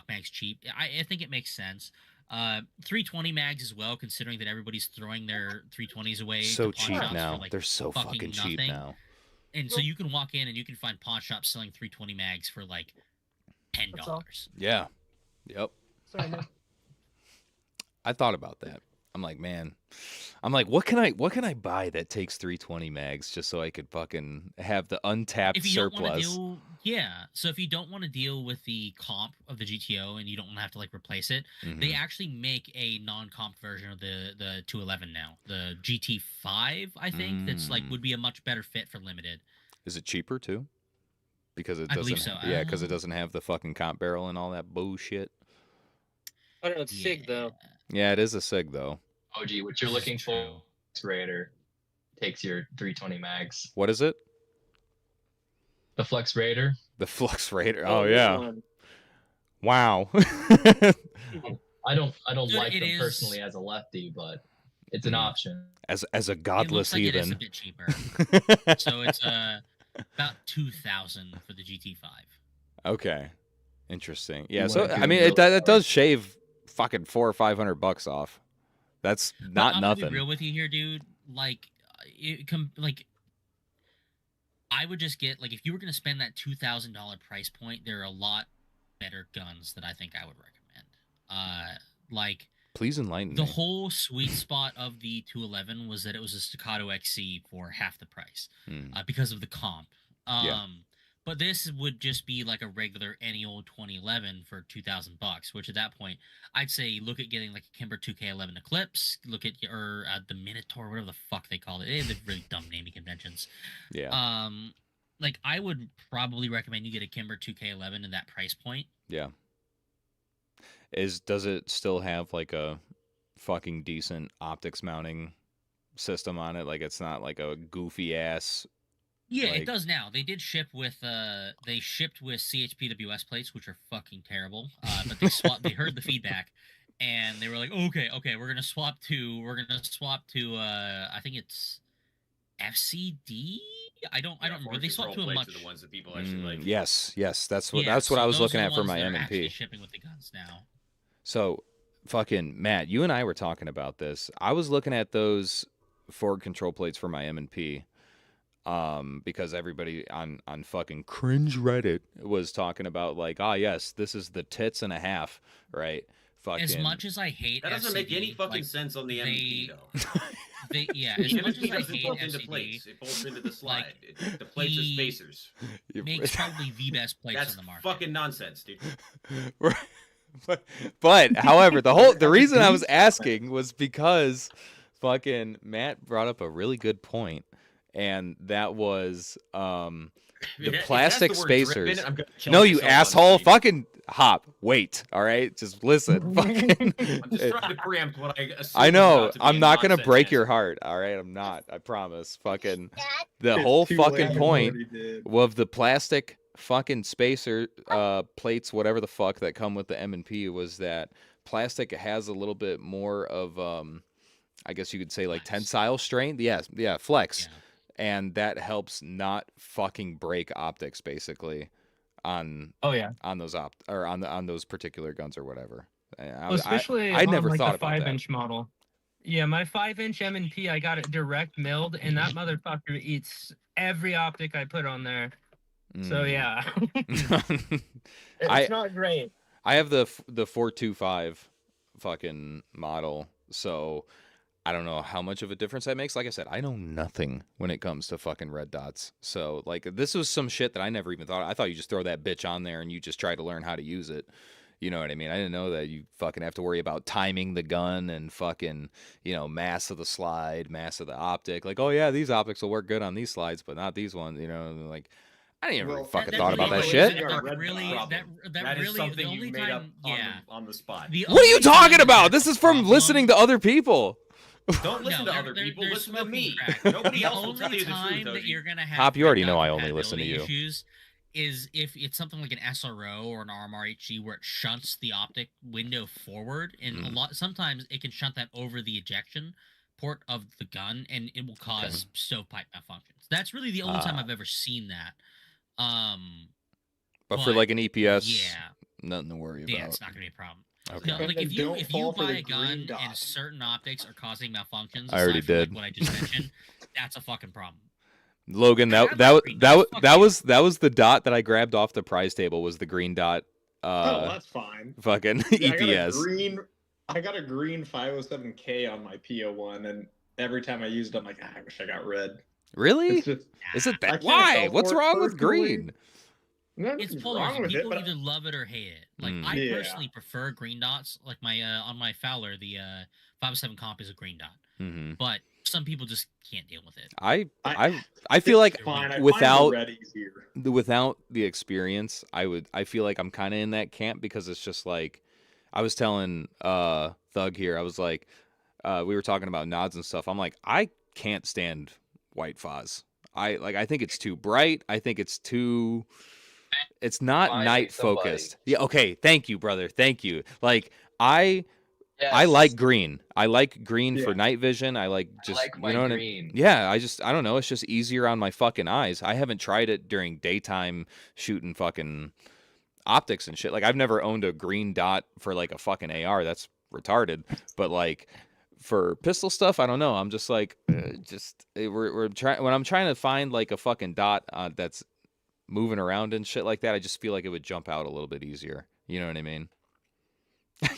mags cheap, I think it makes sense. 320 mags as well, considering that everybody's throwing their 320s away. So to pawn cheap shops now. for, like, They're so fucking cheap nothing. now. And so you can walk in and you can find pawn shops selling 320 mags for like $10. That's all. Yeah. Yep. Sorry, man. I thought about that. I'm like, man. I'm like, what can I buy that takes 320 mags just so I could fucking have the untapped If you don't want to surplus? deal, yeah. So if you don't want to deal with the comp of the GTO and you don't want to have to like replace it, Mhm. they actually make a non-comp version of the 211 now, the GT5, I think. That's like would be a much better fit for limited. Is it cheaper too? Because it I doesn't. believe so. Yeah, because it doesn't have the fucking comp barrel and all that bullshit. I don't know. It's SIG though. Yeah, it is a SIG though. OG, what you're This is looking for, true. Flex Raider takes your 320 mags. What is it? The Flex Raider. The Flux Raider. Oh this yeah. one. Wow. I don't Dude, like it them is- personally as a lefty, but it's an option. as a It looks godless like it is a heathen. bit cheaper. So it's about 2,000 for the GT5. Okay. Interesting. Yeah. You So wanna I go mean, real that hard. does shave fucking $400 or $500 off. That's But not I'm gonna nothing. be real with you here, dude. Like, I would just get like if you were gonna spend that $2,000 price point, there are a lot better guns that I think I would recommend. Like Please enlighten the me. whole sweet spot of the 211 was that it was a Staccato XC for half the price Hmm. because of the comp. Yeah. But this would just be like a regular any old 2011 for $2,000, which at that point I'd say look at getting like a Kimber 2K11 Eclipse, look at or the Minotaur, whatever the fuck they call it. They have the really dumb naming conventions. Yeah. Like I would probably recommend you get a Kimber 2K11 in that price point. Yeah. Does it still have like a fucking decent optics mounting system on it? Like it's not like a goofy ass. Yeah, Like- it does now. They did ship with they shipped with CHPWS plates, which are fucking terrible. But they swapped. They heard the feedback, and they were like, okay, we're gonna swap to I think it's FCD. I don't remember. They swapped to a much. Are the ones that people actually like. Yes, that's what Yeah, that's what so I was those looking are the at for ones my that are M&P. actually shipping with the guns now. So, fucking Matt, you and I were talking about this. I was looking at those forward control plates for my M&P, because everybody on fucking cringe Reddit was talking about like, yes, this is the tits and a half, right? Fucking. As much as I hate That doesn't make FCD, any fucking like, sense on the MP though. As much as I Because it hate bolts into FCD, plates. It bolts into the slide. like, The plates are he spacers. makes probably the best plates That's on the market. fucking nonsense, dude. but however, the reason I was asking was because fucking Matt brought up a really good point, and that was the plastic spacers. No, you asshole! Fucking hop. Wait. All right, just listen. Fucking. I'm just trying to preempt what I assume. I know. is about to be I'm a not gonna nonsense break answer. your heart. All right, I'm not. I promise. Fucking. The It's whole too fucking late. point Already did. of the plastic fucking spacer plates, whatever the fuck that come with the M&P, was that plastic has a little bit more of I guess you could say like Flex. tensile strength. Yeah, flex. Yeah. And that helps not fucking break optics basically on Oh yeah. on those on those particular guns or whatever. Well, especially I on never like thought the about that. 5-inch model. Yeah, my 5-inch M&P, I got it direct milled, and that motherfucker eats every optic I put on there. So yeah, it's not great. I have the 425 fucking model, so I don't know how much of a difference that makes. Like I said, I know nothing when it comes to fucking red dots. So like this was some shit that I never even thought. I thought you just throw that bitch on there and you just try to learn how to use it. You know what I mean? I didn't know that you fucking have to worry about timing the gun and fucking, mass of the slide, mass of the optic. Like, oh yeah, these optics will work good on these slides, but not these ones. Like, I didn't even Well, fucking That thought about that really shit. is- That that really, problem. that That is really, something the you only made up time, on, yeah. on the spot. The What are you only time talking that about? that's This a is from problem- listening to other people. Don't listen to No, other they're- people. they're Listen to smoking me. crack. Nobody The else will tell only you the time truth. that you're gonna have Hop, you already red know dot I only listen to compatibility you. issues is if it's something like an SRO or an RMRHG where it shunts the optic window forward, and sometimes it can shunt that over the ejection port of the gun, and it will cause stovepipe malfunctions. That's really the only time I've ever seen that. But for like an EPS, yeah, nothing to worry about. yeah, it's not gonna be a problem. Okay. No, like And if you don't fall for buy the a gun green dot. and certain optics are causing malfunctions, I already aside from, like, did. what I just mentioned, that's a fucking problem. Logan, I that like green dots, fuck you. was the dot that I grabbed off the prize table, was the green dot Oh, that's fine. fucking Yeah, EPS. I got a green 507K on my PO1, and every time I used it, I'm like, I wish I got red. Really? It's just Is it I that? can't Why? account What's for it wrong with personally. green? It's nothing's polarizing. wrong with it, People but either love it or hate it. Like Mm. I Yeah. personally prefer green dots. Like my on my Fowler, the 507 comp is a green dot, Hmm. but some people just can't deal with it. I feel like it's fine. I without find the red easier. without the experience, I feel like I'm kind of in that camp, because it's just like I was telling Thug here, I was like, we were talking about nods and stuff. I'm like, I can't stand white fuzz. I think it's too bright. I think it's not Finding night somebody. focused. Yeah, okay. Thank you, brother. Thank you. Like I like green. I like green for Yeah. night vision. I like I just like my you know what green. yeah, I don't know. It's just easier on my fucking eyes. I haven't tried it during daytime shooting fucking optics and shit. Like I've never owned a green dot for like a fucking AR. That's retarded. But like for pistol stuff, I don't know. I'm just like, we're trying when I'm trying to find like a fucking dot that's moving around and shit like that. I just feel like it would jump out a little bit easier. You know what I mean?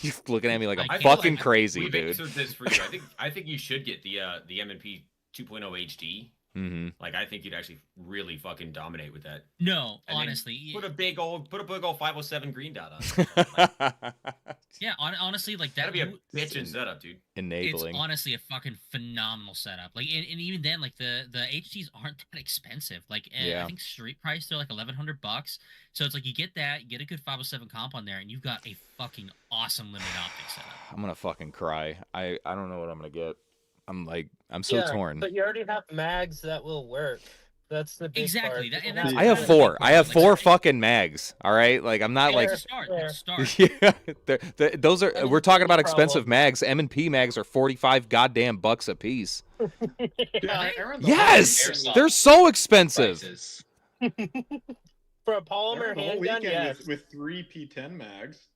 You're looking at me like I'm I feel fucking like crazy, we've dude. answered this for you. I think you should get the M&P 2.0 HD Mm-hmm. Like I think you'd actually really fucking dominate with that. No, And then honestly, put a big old 507 green dot on it. Like, yeah. Honestly, like that. that'd be a bitchin' setup, dude. Enabling. It's honestly a fucking phenomenal setup. Like, and even then, like the HDs aren't that expensive. Like, Yeah. I think street price they're like $1,100. So it's like you get that, you get a good 507 comp on there, and you've got a fucking awesome limited optics setup. I'm gonna fucking cry. I don't know what I'm gonna get. I'm so torn. But you already have mags that will work. That's the big Exactly. part. And that's I have kind of four. the I have like, four fucking mags. All right, like I'm not like. That's a start. That's a start. Yeah, those are. We're talking about expensive Problem. mags. M&P mags are 45 goddamn bucks a piece. Aaron, the Yes, Airsoft they're so expensive. prices. For a polymer the whole handgun, weekend yes. with 3 P10 mags.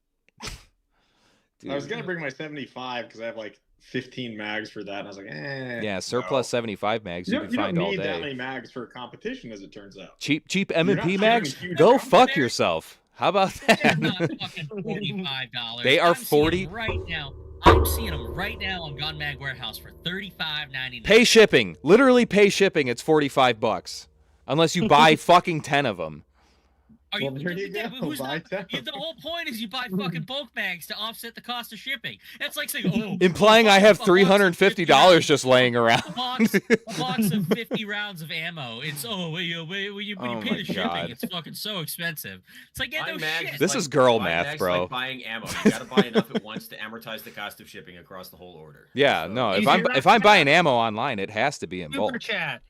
Dude. I was gonna bring my 75 because I have like 15 mags for that, and I was like, Yeah, surplus 75 mags you can find all need that day. many mags for a competition, as it turns out. Cheap You're not M&P shooting mags. huge Go amounts. fuck yourself. How about They're not that? fucking $45. They are I'm seeing 40 them right now. I'm seeing them right now on Gun Mag Warehouse for $35.99. Pay shipping. Literally pay shipping. It's 45 bucks. Unless you buy fucking 10 of them. Are Well, there you yeah, go. who's Buy not, 10. the whole point is you buy fucking bulk mags to offset the cost of shipping. That's like saying, oh, Implying I have a box of 50 $350 rounds, just laying around. a box of 50 rounds of ammo. It's when you Oh pay my the shipping, God. it's fucking so expensive. It's like, yeah, no Buying mags shit. This is girl buying math, mags bro. Like buying ammo. You gotta buy enough at once to amortize the cost of shipping across the whole order. Yeah, So- no. You If hear I'm that, if I'm chat? buying ammo online, it has to be in Super bulk. chat.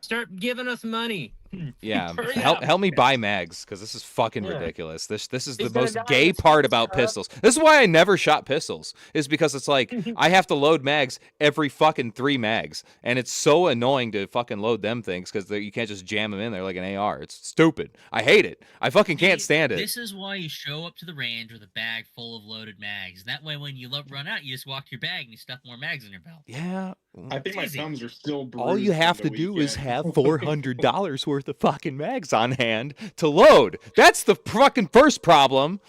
Start giving us money. Yeah, Hurry help up. me buy mags because this is fucking Yeah. ridiculous. This is the He's gonna most die gay this part week, about huh? pistols. This is why I never shot pistols. Is because it's like I have to load mags every fucking 3 mags, and it's so annoying to fucking load them things because you can't just jam them in there like an AR. It's stupid. I hate it. I fucking can't stand it. This is why you show up to the range with a bag full of loaded mags. That way, when you run out, you just walk to your bag and you stuff more mags in your belt. Yeah. I think my Easy. thumbs are still bruised. All you have to from the do is weekend. have $400 worth of fucking mags on hand to load. That's the fucking first problem.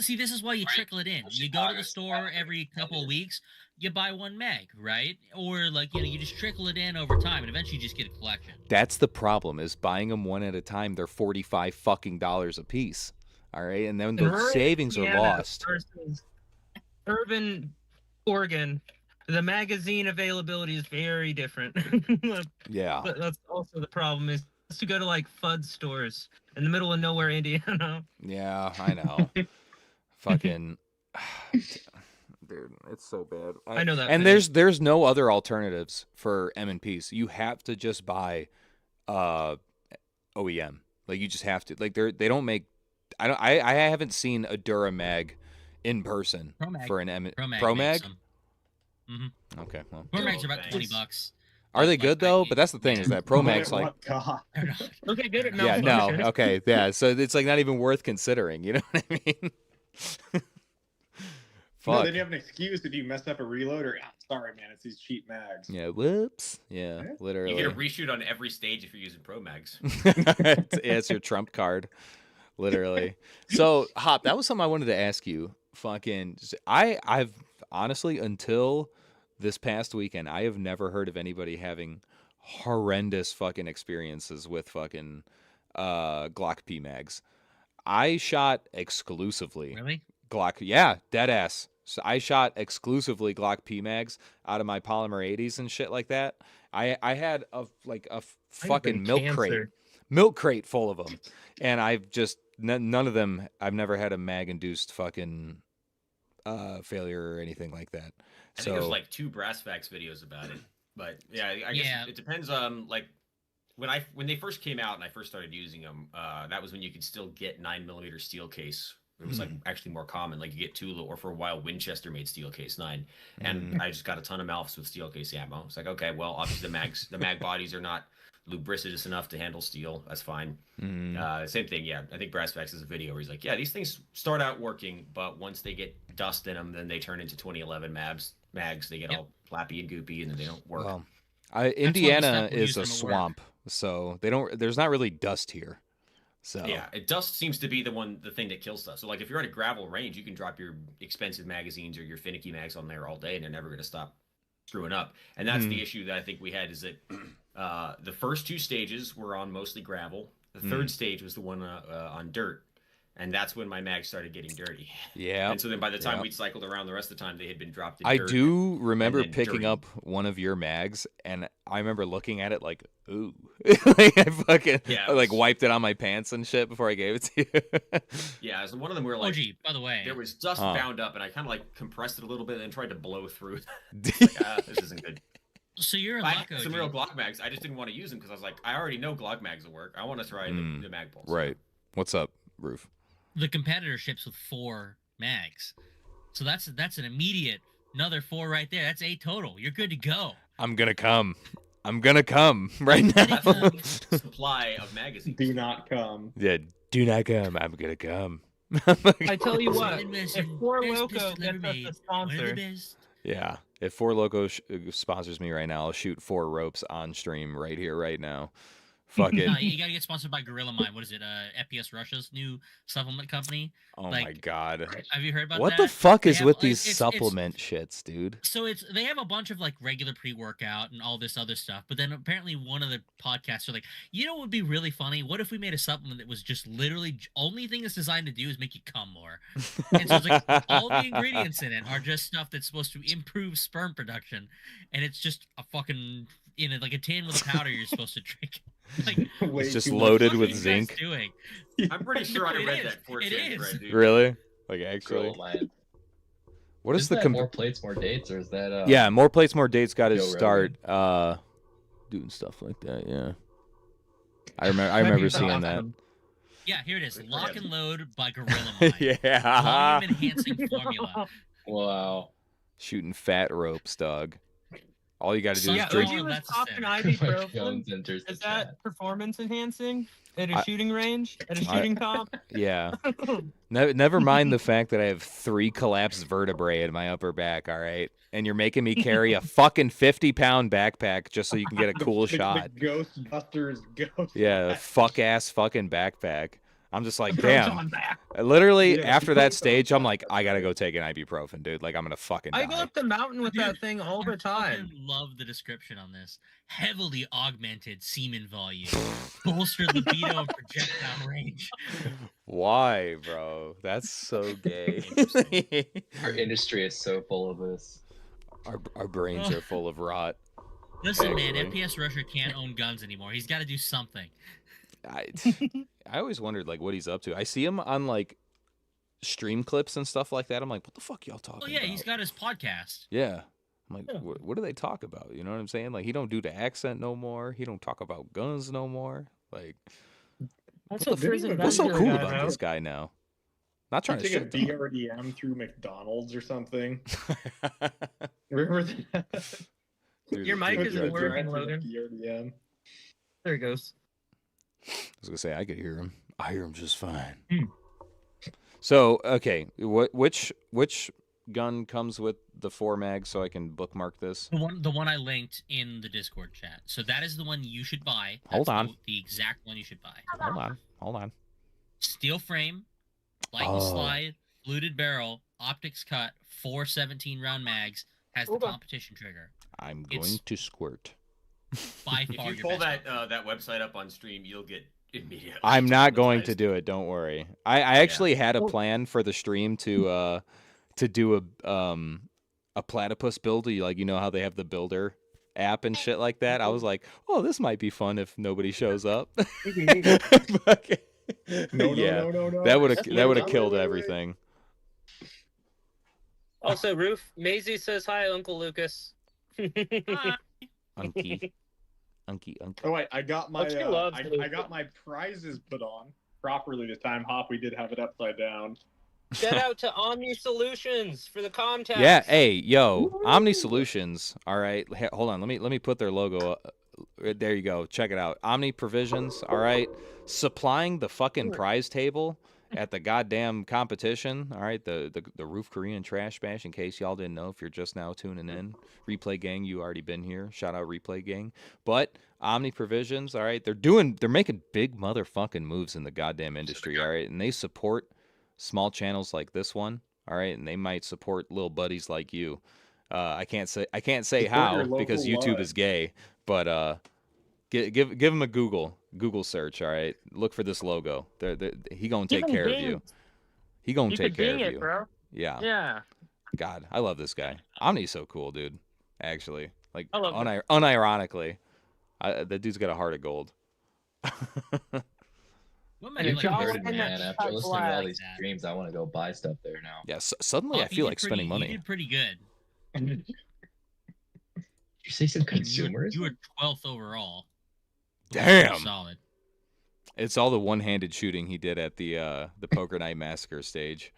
See, this is why you trickle it in. You go to the store every couple of weeks, you buy 1 mag, right? Or like you just trickle it in over time, and eventually you just get a collection. That's the problem, is buying them one at a time. They're $45 fucking a piece. All right, and then the Rural savings are Indiana lost. Versus urban Oregon, the magazine availability is very different. Yeah. But that's also the problem is to go to like FUD stores in the middle of nowhere, Indiana. Yeah, I know. Fucking dude, it's so bad. I know that. And pain. there's no other alternatives for M&Ps. You have to just buy OEM. Like you just have to. Like they don't make I haven't seen a Duramag in person Promag. for an Promag. Pro makes Mag? them. Okay, well. Pro mags are about thanks. $20. Are they Like, good though? But that's the thing is that Pro Mag's like God. They're not. Okay, good at yeah, no, malfunction. okay, yeah. So it's like not even worth considering. You know what I mean? No, Fuck. then you have an excuse if you mess up a reload or sorry man, it's these cheap mags. Yeah. Whoops. Yeah. Yeah. Literally. You get a reshoot on every stage if you're using Pro Mags. it's your trump card, literally. So, Hop, that was something I wanted to ask you. Fucking, I've honestly until this past weekend, I have never heard of anybody having horrendous fucking experiences with fucking Glock P mags. I shot exclusively Really? Glock, yeah, dead ass. So I shot exclusively Glock P mags out of my polymer 80s and shit like that. I had a fucking milk crate full of them, and I've just none of them. I've never had a mag induced fucking failure or anything like that. I think there's like 2 Brass Facts videos about it, but yeah, I guess Yeah. it depends. Like when they first came out and I first started using them, that was when you could still get 9mm steel case. It was like actually more common. Like you get Tula, or for a while Winchester made steel case 9, and I just got a ton of Malfs with steel case ammo. It's like, okay, well obviously the mag bodies are not lubricitous enough to handle steel. That's fine. Same thing. Yeah, I think Brass Facts has a video where he's like, yeah, these things start out working, but once they get dust in them, then they turn into 2011 mags. They get all flappy and goopy, and then they don't work. Well, why the Indiana stuff we is use a on the work. swamp, so they don't. There's not really dust here. So Yeah, dust seems to be the thing that kills stuff. So like if you're at a gravel range, you can drop your expensive magazines or your finicky mags on there all day, and they're never going to stop screwing up. And that's the issue that I think we had, is that the first 2 stages were on mostly gravel. The third stage was the one on dirt. And that's when my mags started getting dirty. Yeah. And so then by the time we'd cycled around, the rest of the time they had been dropped in I dirt. do remember then picking dirty. up one of your mags, and I remember looking at it like, ooh. Like, I fucking wiped it on my pants and shit before I gave it to you. Yeah, so one of them were like, OG, by the way. there was dust bound up, and I kind of like compressed it a little bit and then tried to blow through it. Like, this isn't good. So you're a I luck had some OG. real Glock mags. I just didn't want to use them because I was like, I already know Glock mags will work. I want to try the mag pulse. Right. What's up, Roof? The competitor ships with 4 mags. So that's an immediate another 4 right there. That's 8 total. You're good to go. I'm gonna come right now. Supply of magazines. Do not come. Yeah, do not come. I'm gonna come. I tell you what, Best if Four pistol Loco ever gets us made. a One of the sponsor, best. Yeah, if Four Loco sponsors me right now, I'll shoot 4 ropes on stream right here, right now. Fuck it. No, you gotta get sponsored by Gorilla Mind. What is it? FPS Russia's new supplement company. Oh my god. Have you heard about What that? the fuck They is have, with like, these it's- supplement shits, dude? So they have a bunch of like regular pre-workout and all this other stuff, but then apparently one of the podcasts are like, you know what would be really funny? What if we made a supplement that was just literally only thing it's designed to do is make you come more? And so it's like all the ingredients in it are just stuff that's supposed to improve sperm production, and it's just a fucking in it like a tin with a powder you're supposed to drink. Like, It's just too much. loaded what with are you guys zinc. doing? I'm pretty sure I It read is. that 4 It is. thread, dude. Really? Like actually? Girl, man. What is Is the that comp- more plates, more dates, or is that Yeah, more plates, more dates got to Joe start doing stuff like that, yeah. I remember That'd be seeing that. awesome. Yeah, here it is. Good for Lock him. and Load by Gorilla Mind. Yeah. Volume enhancing formula. Wow. Shooting fat ropes, dog. All you got to do Yeah, is drink. oh, Uzi was that's talking sick. ibuprofen. Jones enters the Is chat. that performance enhancing at a I- shooting range? At a shooting comp? Yeah. Never mind the fact that I have 3 collapsed vertebrae in my upper back, all right? And you're making me carry a fucking 50-pound backpack just so you can get a cool shot. The Ghostbusters ghost. Yeah, fuck-ass fucking backpack. I'm just like, Goes damn. on back. Literally, Yeah, after that goes stage, on I'm like, I gotta go take an ibuprofen, dude. Like, I'm gonna fucking I go die. up the mountain with that Dude, thing all the I time. fucking love the description on this. Heavily augmented semen volume, bolstered libido and projectile range. Why, bro? That's so gay. Our industry is so full of this. our brains are full of rot. Listen, man, Actually. FPS Rusher can't own guns anymore. He's got to do something. I always wondered like what he's up to. I see him on like stream clips and stuff like that. I'm like, what the fuck y'all talking Oh yeah, about? he's got his podcast. Yeah. I'm like, Yeah. what do they talk about? You know what I'm saying? Like, he don't do the accent no more. He don't talk about guns no more. Like, That's what what the prison what's so does to a cool guy, about though. this guy now? Not trying to Take a shit. talk. DRDM through McDonald's or something. Remember that? Through Your the- mic through isn't the- working, Through the Logan. DRDM. There it goes. I was gonna say I could hear him. I hear him just fine. Hmm. So okay, which gun comes with the 4 mags so I can bookmark this? The one I linked in the Discord chat. So that is the one you should buy. Hold That's on. The exact one you should buy. Hold on. Steel frame, light and Oh. slide, fluted barrel, optics cut, 4 17-round mags, has the Hold on. competition trigger. I'm It's- going to squirt. By If far you your pull best that website up on stream, you'll get immediately. I'm not going to traumatized. do it. Don't worry. I actually had a plan for the stream to do a platypus build. Like, you know how they have the builder app and shit like that. I was like, oh, this might be fun if nobody shows up. Fuck. No, Yeah, no. that would have That's that would have wait, killed wait, wait. everything. Also, Roof, Maisie says hi, Uncle Lucas. Hi. Unky. Oh wait, I got my But she loves I Lucas. got my prizes put on properly this time. Hop, we did have it upside down. Shout out to Omni Solutions for the contest. Yeah, hey, yo, Omni Solutions. All right, hold on. Let me put their logo. There you go. Check it out. Omni-Provisions. All right, supplying the fucking prize table at the goddamn competition. All right, the Roof Korean Trash Bash. In case y'all didn't know, if you're just now tuning in, Replay Gang, you already been here. Shout out Replay Gang. But Omni-Provisions. All right, they're making big motherfucking moves in the goddamn industry. All right, and they support small channels like this one. All right, and they might support little buddies like you. I can't say Support how your because local YouTube lud. is gay, but give him a Google search. All right, look for this logo. He gonna take Even care of ding. you. He gonna You take could care ding of it, you. bro. Yeah. Yeah. God, I love this guy. Omni's so cool, dude. Actually, like I love him. unironically, that dude's got a heart of gold. What And made You're it's like all converted, in man. that After cut listening to all black. these streams, I want to go buy stuff there now. Yeah. Suddenly, I feel like spending You money. did pretty good. Did you say some consumers? You were 12th overall. Damn. Solid. It's all the one-handed shooting he did at the Poker Night Massacre stage.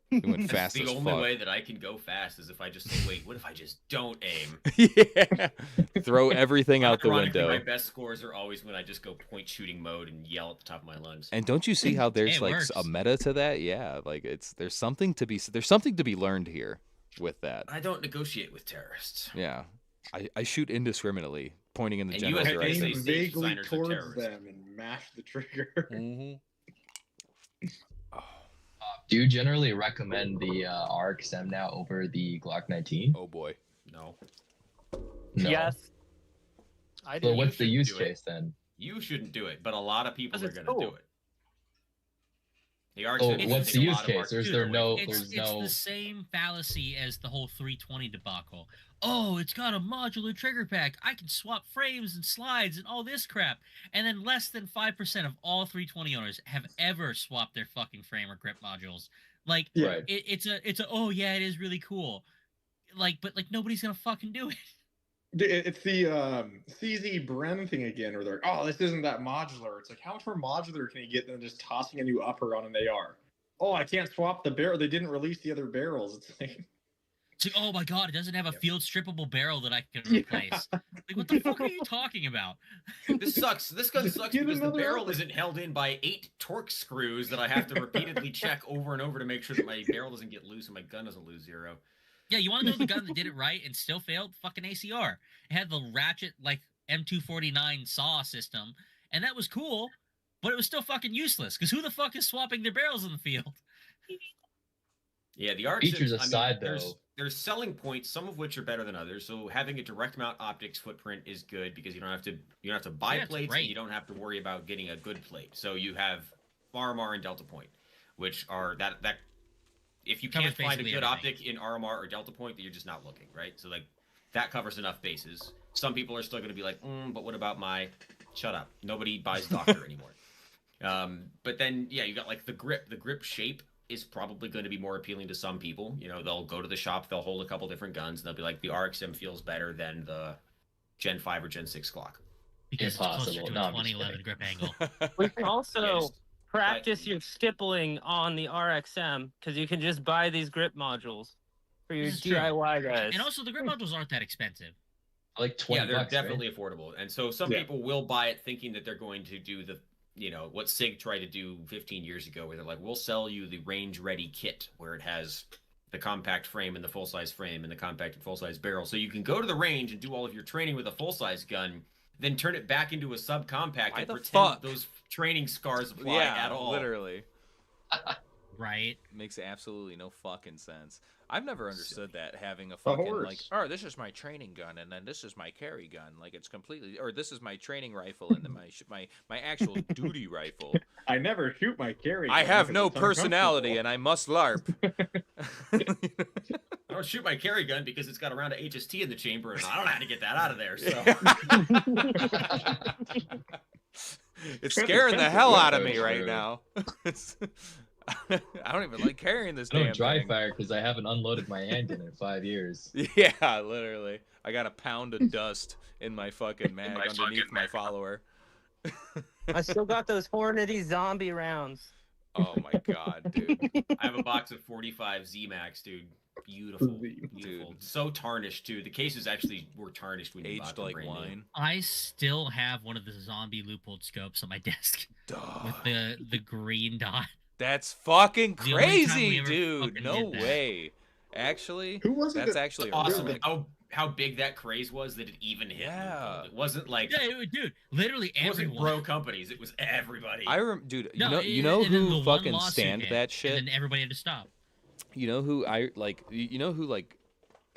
He went That's fast the as only fuck. way that I can go fast is if I just say, wait, what if I just don't aim? Yeah. Throw everything out the Ironically, window. my best scores are always when I just go point shooting mode and yell at the top of my lungs. And don't you see how there's It like works. a meta to that? Yeah, like there's something to be learned here with that. I don't negotiate with terrorists. Yeah. I shoot indiscriminately, pointing in the And general you Aim have to direction. say stage vaguely designers are towards terrorists. them and mash the trigger. Mm-hmm. Do you generally recommend the RXM now over the Glock 19? Oh boy. No. No. Yes. I do. So what's the shouldn't use do it. case then? You shouldn't do it, but a lot of people are Because going it's to do cool. it. The RX Oh, fifty what's take the a use lot of case? market There's share there away no- from it. It's no- the same fallacy as the whole 320 debacle. Oh, it's got a modular trigger pack. I can swap frames and slides and all this crap. And then less than 5% of all 320 owners have ever swapped their fucking frame or grip modules. Like, Yeah. Right. it's a oh yeah, it is really cool. Like, but like nobody's gonna fucking do it. It's the CZ Bren thing again, where they're like, oh, this isn't that modular. It's like, how much more modular can you get than just tossing a new upper on an AR? Oh, I can't swap the barrel. They didn't release the other barrels. It's like, It's like, oh my god, it doesn't have a field strippable barrel that I can Yeah. replace. Like, what the fuck are you talking about? This sucks. This gun Just sucks get because the another barrel upper. isn't held in by 8 torque screws that I have to repeatedly check over and over to make sure that my barrel doesn't get loose and my gun doesn't lose 0. Yeah, you want to know the gun that did it right and still failed? Fucking ACR. It had the ratchet, like, M249 saw system, and that was cool, but it was still fucking useless, because who the fuck is swapping their barrels in the field? Yeah, the RX Features I mean, aside, there's, though. there's selling points, some of which are better than others. So having a direct mount optics footprint is good because you don't have to buy Yeah, it's plates great. and you don't have to worry about getting a good plate. So you have RMR and Delta Point, which are that if you Covers can't find a basically good everything. optic in RMR or Delta Point, then you're just not looking, right? So like that covers enough bases. Some people are still going to be like, but what about my? Shut up. Nobody buys Doctor anymore. But then yeah, you got like the grip. The grip shape is probably going to be more appealing to some people. You know, they'll go to the shop, they'll hold a couple different guns, and they'll be like, the RXM feels better than the Gen 5 or Gen 6 Glock. Because it's closer Impossible. to No, a I'm just 2011 grip angle. We can also Yes. practice your stippling on the RXM because you can just buy these grip modules for your This is true. DIY guys. And also, the grip modules aren't that expensive. Like 20 Yeah, they're bucks, right? definitely affordable. And so some Yeah. people will buy it thinking that they're going to do the, you know, what SIG tried to do 15 years ago, where they're like, we'll sell you the range-ready kit, where it has the compact frame and the full-size frame and the compact and full-size barrel. So you can go to the range and do all of your training with a full-size gun, then turn it back into a subcompact Why and the pretend fuck? those training scars apply at all. literally. Right? Makes absolutely no fucking sense. I've never understood that, having a fucking horse. like, oh, this is my training gun, and then this is my carry gun. Like, it's completely, or this is my training rifle, and then my actual duty rifle. I never shoot my carry. I gun have because no it's personality, uncomfortable. and I must LARP. I don't shoot my carry gun because it's got a round of HST in the chamber, and I don't know how to get that out of there. So It's scaring the hell out of me True. right now. I don't even like carrying this I damn don't dry thing. fire because I haven't unloaded my handgun in 5 years. Yeah, literally. I got a pound of dust in my fucking mag underneath my follower. I still got those Hornady zombie rounds. Oh my god, dude. I have a box of 45 Z Max, dude. Beautiful, beautiful. Dude. So tarnished too. The cases actually were tarnished when you bought Aged them like brand new. wine. I still have one of the zombie loophole scopes on my desk Duh. with the green dot. That's fucking The only time we crazy, ever dude. fucking No did that. way. Actually, Who was it? that's that- actually a Awesome. relic. How big that craze was that it even hit. Yeah. Loophole. It wasn't like Yeah, dude, literally it wasn't everyone. bro companies. It was everybody. Dude, No, you know and then the who one fucking lawsuit stand hit, that shit? And then everybody had to stop. You know who I like? You know who like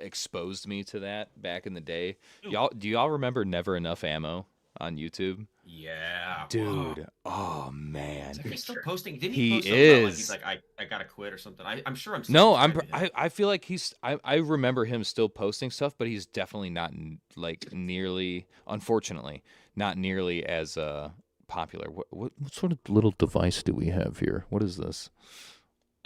exposed me to that back in the day. Ooh. Do y'all remember Never Enough Ammo on YouTube? Yeah, Dude. Oh man. Is that guy still posting? Didn't He he post something about, like, is. he's like, I gotta quit or something? I'm sure I'm No, subscribed to him. I feel like I remember him still posting stuff, but he's definitely not like nearly, unfortunately, not nearly as popular. What sort of little device do we have here? What is this?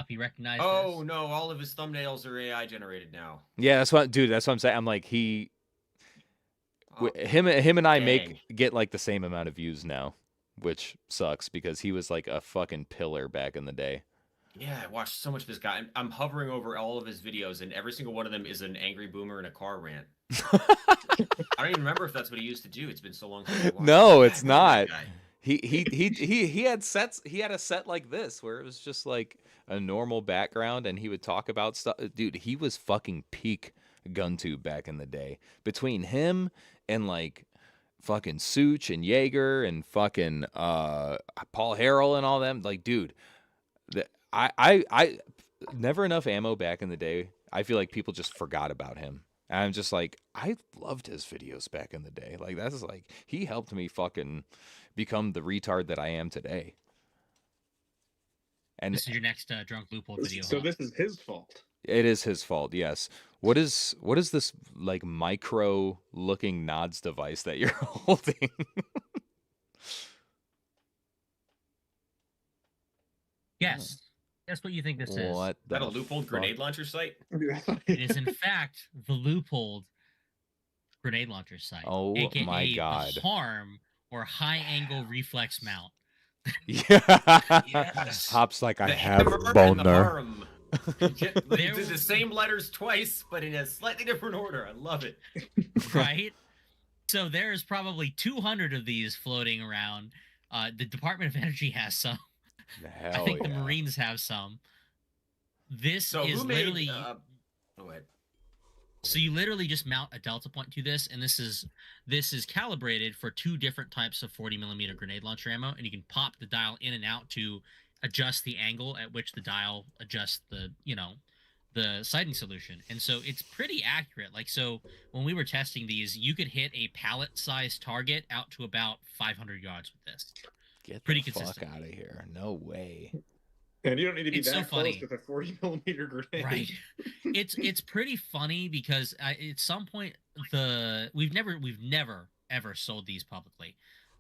He recognized Oh this. no, all of his thumbnails are AI generated now. Yeah, that's what, dude. That's what I'm saying. I'm like Oh, him and I dang. get like the same amount of views now, which sucks because he was like a fucking pillar back in the day. Yeah, I watched so much of this guy. I'm hovering over all of his videos, and every single one of them is an angry boomer in a car rant. I don't even remember if that's what he used to do. It's been so long since I watched No, it. it's Yeah, I remember not. that guy. He had sets. He had a set like this where it was just like a normal background, and he would talk about stuff. Dude, he was fucking peak GunTube back in the day. Between him and like fucking Such and Jaeger and fucking Paul Harrell and all them, like, dude, I Never Enough Ammo back in the day. I feel like people just forgot about him. And I'm just like, I loved his videos back in the day. Like, that's like, he helped me fucking become the retard that I am today. And This is your next drunk loophole video. So huh? this is his fault. it is his fault, yes. What is this like micro looking nods device that you're holding? Guess. Guess what you think this is. What Is that a the loophole fuck? grenade launcher site? It is in fact the loopholed grenade launcher site. Oh AKA my God. the harm or high angle reflex mount. Yeah. Yes. Hops like I The have hammer and the boner. harm. They did the same letters twice, but in a slightly different order. I love it. Right? So there's probably 200 of these floating around. The Department of Energy has some. Hell I think yeah. the Marines have some. This So is who made? literally. Go ahead. So you literally just mount a delta point to this, and this is calibrated for 2 different types of 40 millimeter grenade launcher ammo, and you can pop the dial in and out to adjust the angle at which the dial adjusts the sighting solution. And so it's pretty accurate. Like, so when we were testing these, you could hit a pallet-sized target out to about 500 yards with this. Get Pretty the fuck consistent. out of here. No way. And you don't need to be It's so that close funny. with a 40 millimeter grenade. Right. It's pretty funny because at some point we've never ever sold these publicly.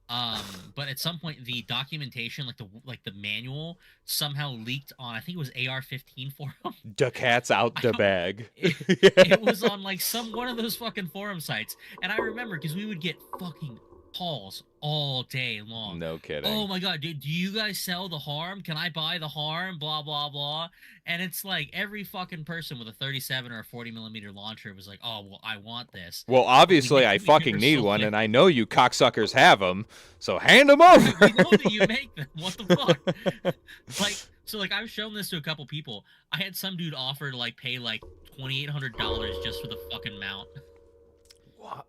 But at some point the documentation, like the manual, somehow leaked on, I think it was AR-15 forum. The cat's out the bag. It was on like one of those fucking forum sites, and I remember because we would get fucking calls all day long. No kidding. Oh my god, dude, do you guys sell the harm? Can I buy the harm? Blah blah blah. And it's like every fucking person with a 37 or a 40 millimeter launcher was like, oh well, I want this. Well, obviously, I We fucking never need sold one, it. and I know you cocksuckers have them, so hand them over. We know that you make them. What the fuck? Like I've shown this to a couple people. I had some dude offer to like pay like $2,800 just for the fucking mount.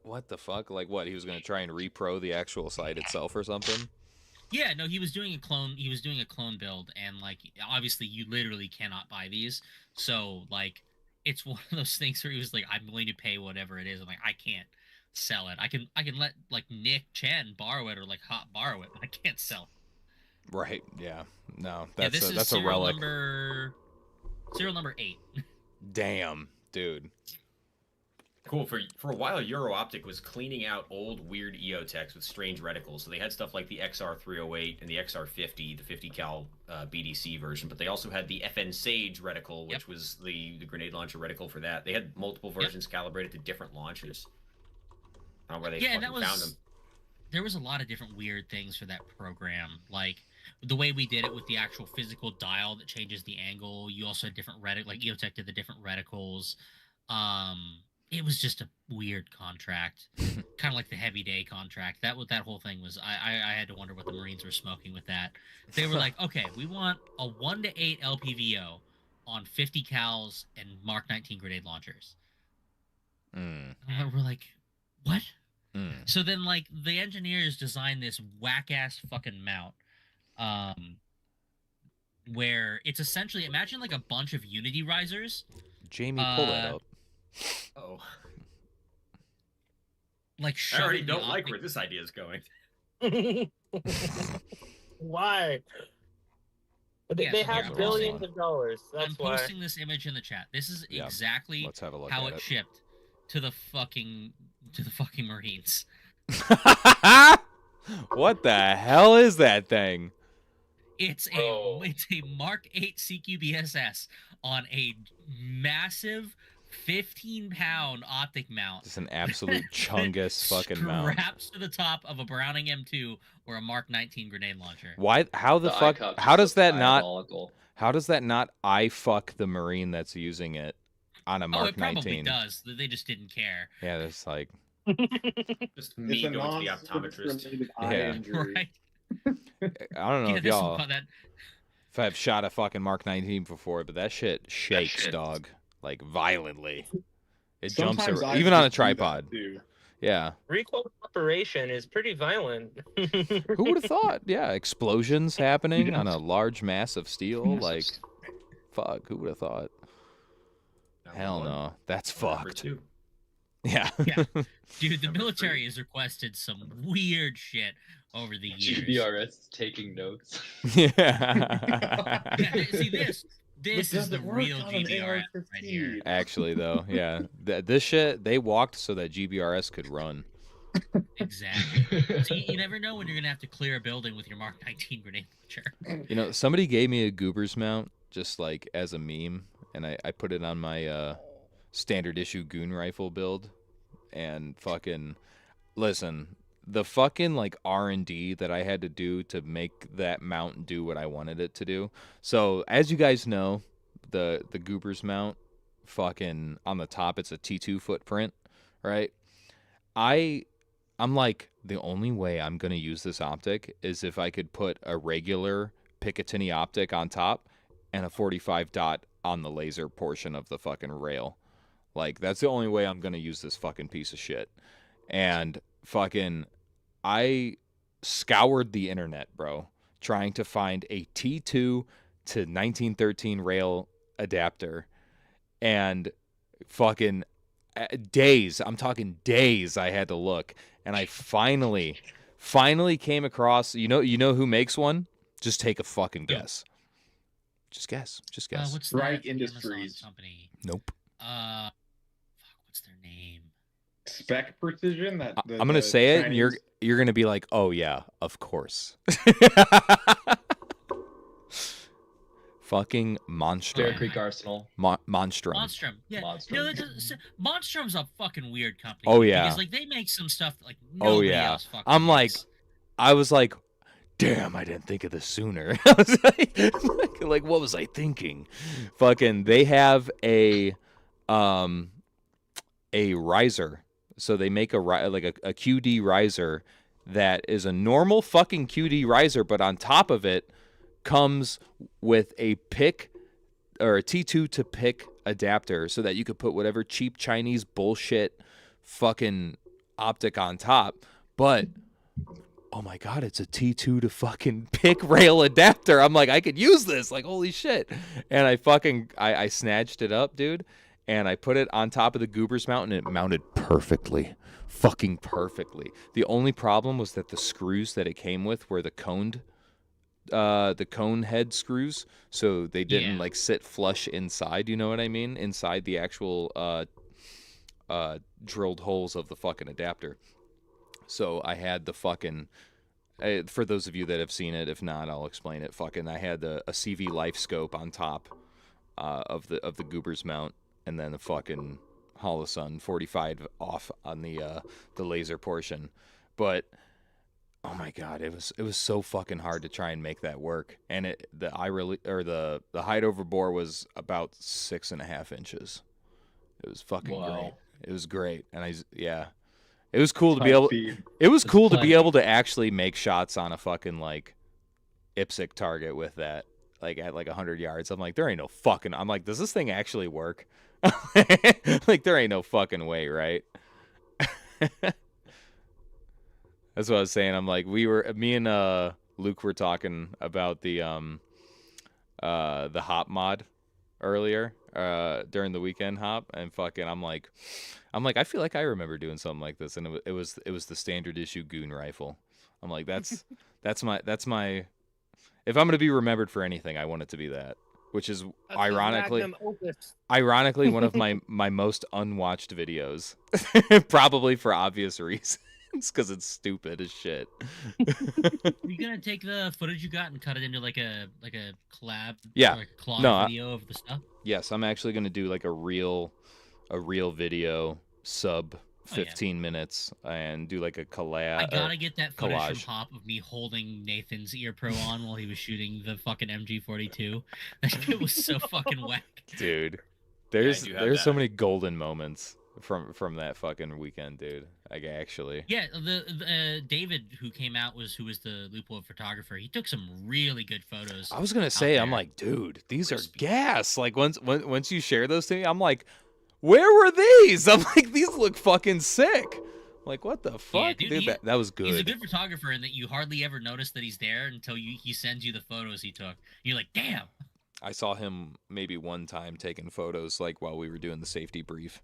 What the fuck? Like what? He was gonna try and repro the actual site itself or something? Yeah, no, he was doing a clone. He was doing a clone build, and like obviously you literally cannot buy these. So like it's one of those things where he was like, I'm willing to pay whatever it is. I'm like, I can't sell it. I can let like Nick Chen borrow it or like Hot borrow it, but I can't sell it. Right. Yeah. No. Yeah, That's this is that's a serial relic. serial number 8. Damn, dude. Cool. For a while, Euro Optic was cleaning out old weird EOTechs with strange reticles. So they had stuff like the XR308 and the XR50, the 50 cal BDC version, but they also had the FN Sage reticle, which was the grenade launcher reticle for that. They had multiple versions calibrated to different launches. I don't know where they Yeah, and fucking found them. there was a lot of different weird things for that program. Like the way we did it with the actual physical dial that changes the angle. You also had different like EOTech did the different reticles. It was just a weird contract, kind of like the Heavy Day contract. That whole thing was. I had to wonder what the Marines were smoking with that. They were like, okay, we want a 1 to 8 LPVO on 50 cals and Mark 19 grenade launchers. Mm. And we're like, what? Mm. So then, like, the engineers designed this whack-ass fucking mount, where it's essentially, imagine like a bunch of Unity risers. Jamie, pull that up. Oh, Like I already shoving the don't like optic- where this idea is going. Why? But Yeah, they so here, have I'm billions posting- of dollars. That's I'm why. posting this image in the chat. This is Yeah, exactly let's have a look how at it it. shipped to the fucking Marines. What the hell is that thing? It's Bro. a Mark 8 CQBSS on a massive 15-pound optic mount. Just an absolute chungus fucking mount. Straps to the top of a Browning M2 or a Mark 19 grenade launcher. Why? How the fuck? eye cup How does just looks that not? diabolical. How does that not eye fuck the Marine that's using it on a Oh, Mark it probably 19? does. They just didn't care. Yeah, it's like, Just me It's a going to the non-service optometrist. related eye Yeah. injury. Right? I don't know Yeah, if this y'all, one, that if I've shot a fucking Mark 19 before, but that shit shakes, dog, like violently. It jumps Sometimes around, I even on a just do that, tripod. too. Yeah. Recoil operation is pretty violent. Who would have thought? Yeah, explosions happening on a large mass of steel. Like, fuck, who would have thought? Number Hell one. no, that's Number fucked. two. Yeah. Yeah. Dude, the Number military three. has requested some weird shit over the years. GBRS taking notes. Yeah. Yeah, see this is does the it work real on an GBRS right here. AR-15? Actually, though, yeah, this shit they walked so that GBRS could run. Exactly. So you never know when you're gonna have to clear a building with your Mark 19 grenade launcher. You know, somebody gave me a Goobers mount just like as a meme, and I put it on my standard issue goon rifle build, and fucking listen, the fucking like R&D that I had to do to make that mount do what I wanted it to do. So as you guys know, the Goobers mount, fucking on the top, it's a T2 footprint, right? I'm like, the only way I'm gonna use this optic is if I could put a regular Picatinny optic on top and a 45 dot on the laser portion of the fucking rail. Like, that's the only way I'm gonna use this fucking piece of shit. And fucking, I scoured the internet, bro, trying to find a T2 to 1913 rail adapter, and fucking days, I'm talking days, I had to look, and I finally came across, you know who makes one? Just take a fucking guess. Just guess. What's Strike that Amazon Industries. company? Nope. Fuck, what's their name? Spec Precision. I'm gonna say it, and you're gonna be like, oh yeah, of course. Fucking Monstrum. Bear Creek Arsenal. Monstrum. Monstrum. Yeah. Monstrum. You know, Monstrum's a fucking weird company. Oh, yeah. Because like they make some stuff that, like Oh nobody yeah. else fucking I'm like, makes. I was like, damn, I didn't think of this sooner. I was like, what was I thinking? Fucking, they have a riser. So they make a QD riser that is a normal fucking QD riser, but on top of it comes with a pick or a T2 to pick adapter so that you could put whatever cheap Chinese bullshit fucking optic on top. But oh my god, it's a T2 to fucking pick rail adapter. I'm like, I could use this. Like, holy shit. And I snatched it up, dude, and I put it on top of the Goobers mount, and it mounted perfectly. Fucking perfectly. The only problem was that the screws that it came with were the cone head screws, so they didn't like sit flush inside, you know what I mean? Inside the actual drilled holes of the fucking adapter. So I had the fucking, for those of you that have seen it, if not, I'll explain it. Fucking, I had a CV life scope on top of the Goobers mount, and then the fucking Holosun 45 off on the laser portion. But oh my god, it was so fucking hard to try and make that work. And the height over bore was about 6.5 inches. It was fucking great. It was great, and it was cool to be able. It was cool to be able to actually make shots on a fucking like IPSC target with that, like at like 100 yards. I'm like, there ain't no fucking. I'm like, does this thing actually work? Like, there ain't no fucking way, right? That's what I was saying. I'm like, me and Luke were talking about the hop mod earlier, during the weekend hop, and fucking I'm like I feel like I remember doing something like this, and it was the standard issue goon rifle. I'm like that's my if I'm gonna be remembered for anything, I want it to be that, which is That's his ironically magnum opus. one of my most unwatched videos, probably for obvious reasons, because it's stupid as shit. Are you gonna take the footage you got and cut it into like a collab? Yeah. Or like a collage No, video of the stuff. Yes, I'm actually gonna do like a real video sub 15 minutes and do like a collab. I gotta get that footage collage. from Hop of me holding Nathan's ear pro on while he was shooting the fucking MG42. That shit was so fucking whack. Dude, there's do have so that. many golden moments from that fucking weekend, dude. Like actually. Yeah, the David who came out who was the Loophole photographer. He took some really good photos. I was gonna say, I'm there. like, dude, these are Crispy. gas. Like once you share those to me, I'm like, where were these? I'm like, these look fucking sick. Like, what the fuck, dude, that was good. He's a good photographer in that you hardly ever notice that he's there until he sends you the photos he took. You're like, damn. I saw him maybe one time taking photos like while we were doing the safety brief.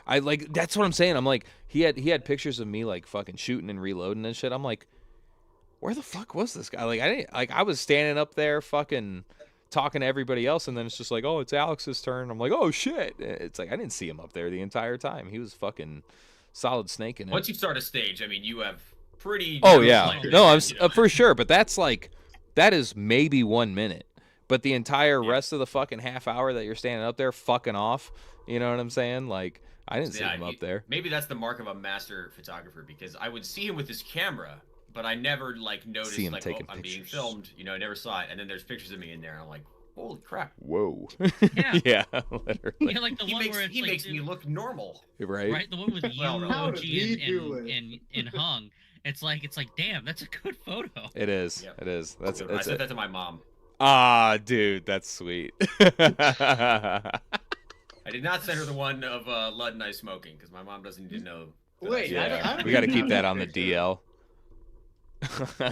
I like that's what I'm saying. I'm like he had pictures of me like fucking shooting and reloading and shit. I'm like, where the fuck was this guy? Like I was standing up there fucking talking to everybody else, and then it's just like, oh, it's Alex's turn. I'm like, oh shit. It's like I didn't see him up there the entire time. He was fucking solid snaking it. Once you start a stage, I mean, you have pretty. Oh narrow yeah, focus, no, I'm you know? for sure. But that is maybe 1 minute. But the entire rest of the fucking half hour that you're standing up there fucking off, you know what I'm saying? Like I didn't see him up there. Maybe that's the mark of a master photographer, because I would see him with his camera, but I never like noticed See him like, taking I'm being pictures. filmed. You know, I never saw it. And then there's pictures of me in there, and I'm like, holy crap. Whoa. Yeah. Yeah, literally. Yeah, like the He one makes where it's he like, makes me look normal. Right? right, the one with you, Well, how OG, did he do it? and Hung. It's like, damn, that's a good photo. It is. Yep. It is. That's I said that to my mom. Ah, dude, that's sweet. I did not send her the one of Lud and I smoking, because my mom doesn't need to know. that I Wait, smoked. Yeah, I don't we got to even keep have that that on the picture. DL.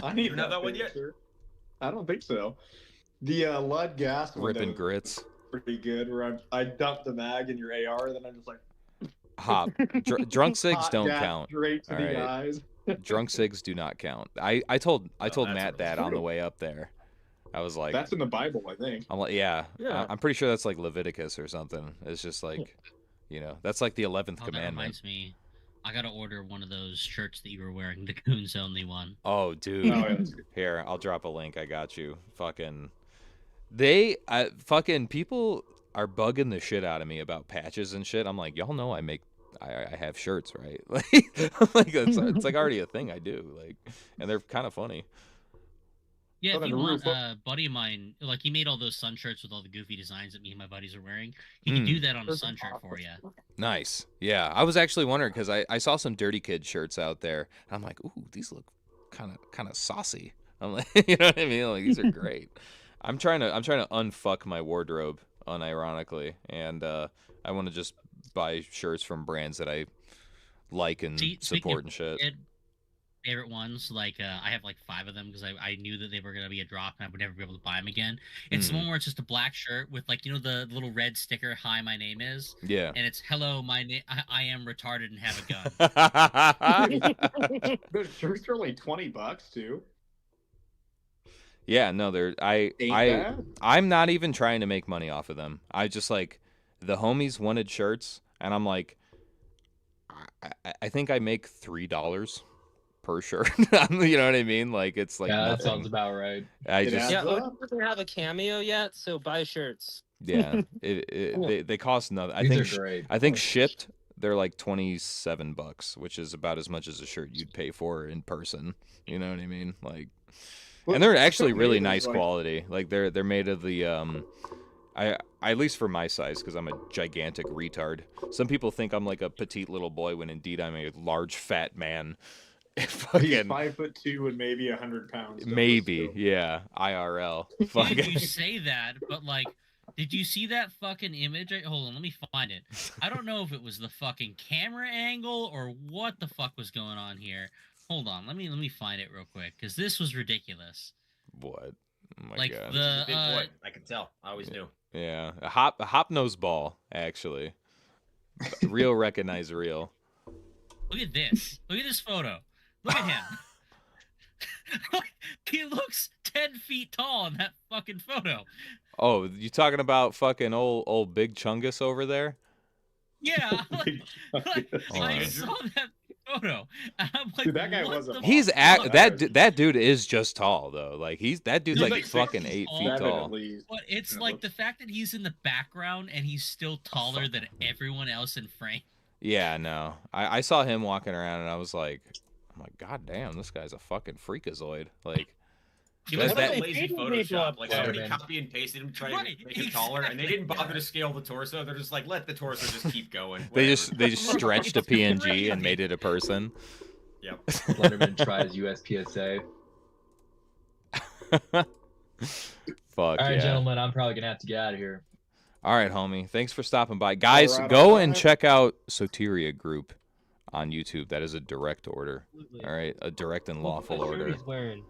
I need You don't have that one yet? picture. I don't think so. The Lud gas Ripping window grits. pretty good. Where I dumped the mag in your AR, then I'm just like Hop. Drunk cigs hot don't gas count. straight to All the right. eyes. Drunk cigs do not count. I told that's Matt a- that on the way up there. I was like, That's in the Bible, I think. I'm like, yeah. Yeah. I'm pretty sure that's like Leviticus or something. It's just like, you know, that's like the 11th Oh, that commandment. reminds me. I gotta order one of those shirts that you were wearing, the Goons only one. Oh, dude. Oh, yeah, that's good. Here, I'll drop a link. I got you. Fucking, fucking people are bugging the shit out of me about patches and shit. I'm like, y'all know I have shirts, right? Like it's like already a thing I do. Like, and they're kind of funny. Yeah, Oh, if you the want, roof. a buddy of mine, like he made all those sun shirts with all the goofy designs that me and my buddies are wearing. He could do that on a sun shirt for you. Nice. Yeah, I was actually wondering because I saw some Dirty Kid shirts out there. And I'm like, ooh, these look kind of saucy. I'm like, you know what I mean? Like these are great. I'm trying to unfuck my wardrobe unironically, and I want to just buy shirts from brands that I like and See, speaking support of and shit. favorite ones, like I have like 5 of them because I knew that they were gonna be a drop and I would never be able to buy them again. It's the one where it's just a black shirt with like, you know, the little red sticker, "Hi, my name is," Yeah. and it's "Hello, I am retarded and have a gun." Those shirts are only $20 too. Yeah, no, Ain't bad. I'm not even trying to make money off of them. I just like the homies wanted shirts, and I'm like, I think I make $3 per shirt. You know what I mean? Like it's like Yeah, that nothing. sounds about right. I It just adds Yeah, up. Odin doesn't have a cameo yet, so buy shirts. yeah. They cost nothing. These are great. I think shipped they're like $27, which is about as much as a shirt you'd pay for in person. You know what I mean? Like. And they're actually really nice quality. Like they're made of the I at least for my size, because I'm a gigantic retard. Some people think I'm like a petite little boy when indeed I'm a large fat man. He's Fucking 5'2" and maybe 100 pounds. maybe, yeah. IRL. Dude, you Fucking say that, but like, did you see that fucking image? Hold on, let me find it. I don't know if it was the fucking camera angle or what the fuck was going on here. Hold on, let me find it real quick because this was ridiculous. what? Oh my Like God. He's a big the boy. I can tell. I always knew. Yeah, a hop nose ball actually. Real recognize real. look at this. Look at this photo. Look at him. He looks 10 feet tall in that fucking photo. Oh, you talking about fucking old Big Chungus over there? Yeah, Fuck yeah. I saw that photo. And I'm like, Dude, that guy what was a the He's fuck? that dude is just tall though. Like that dude's He's like like fucking 6 8 tall. feet 7 tall. at least. But it's Yeah, like the fact that he's in the background and he's still taller than everyone else in frame. Yeah, no. I saw him walking around and I was like, I'm like, God damn, this guy's a fucking freakazoid. Like He That's was like that- a lazy Photoshop. Like somebody Letterman. copy and pasted him, trying Right, to make him taller, and they didn't bother exactly. to scale the torso. They're just like, let the torso just keep going. they whatever. just stretched a PNG Crazy. and made it a person. Yep. Letterman tries USPSA. Fuck All right, yeah. gentlemen, I'm probably gonna have to get out of here. All right, homie. Thanks for stopping by. Guys, Alright, go alright. and check out Soteria Group on YouTube. That is a direct order. Absolutely. All right, a direct and Look at lawful that shirt order. he's wearing.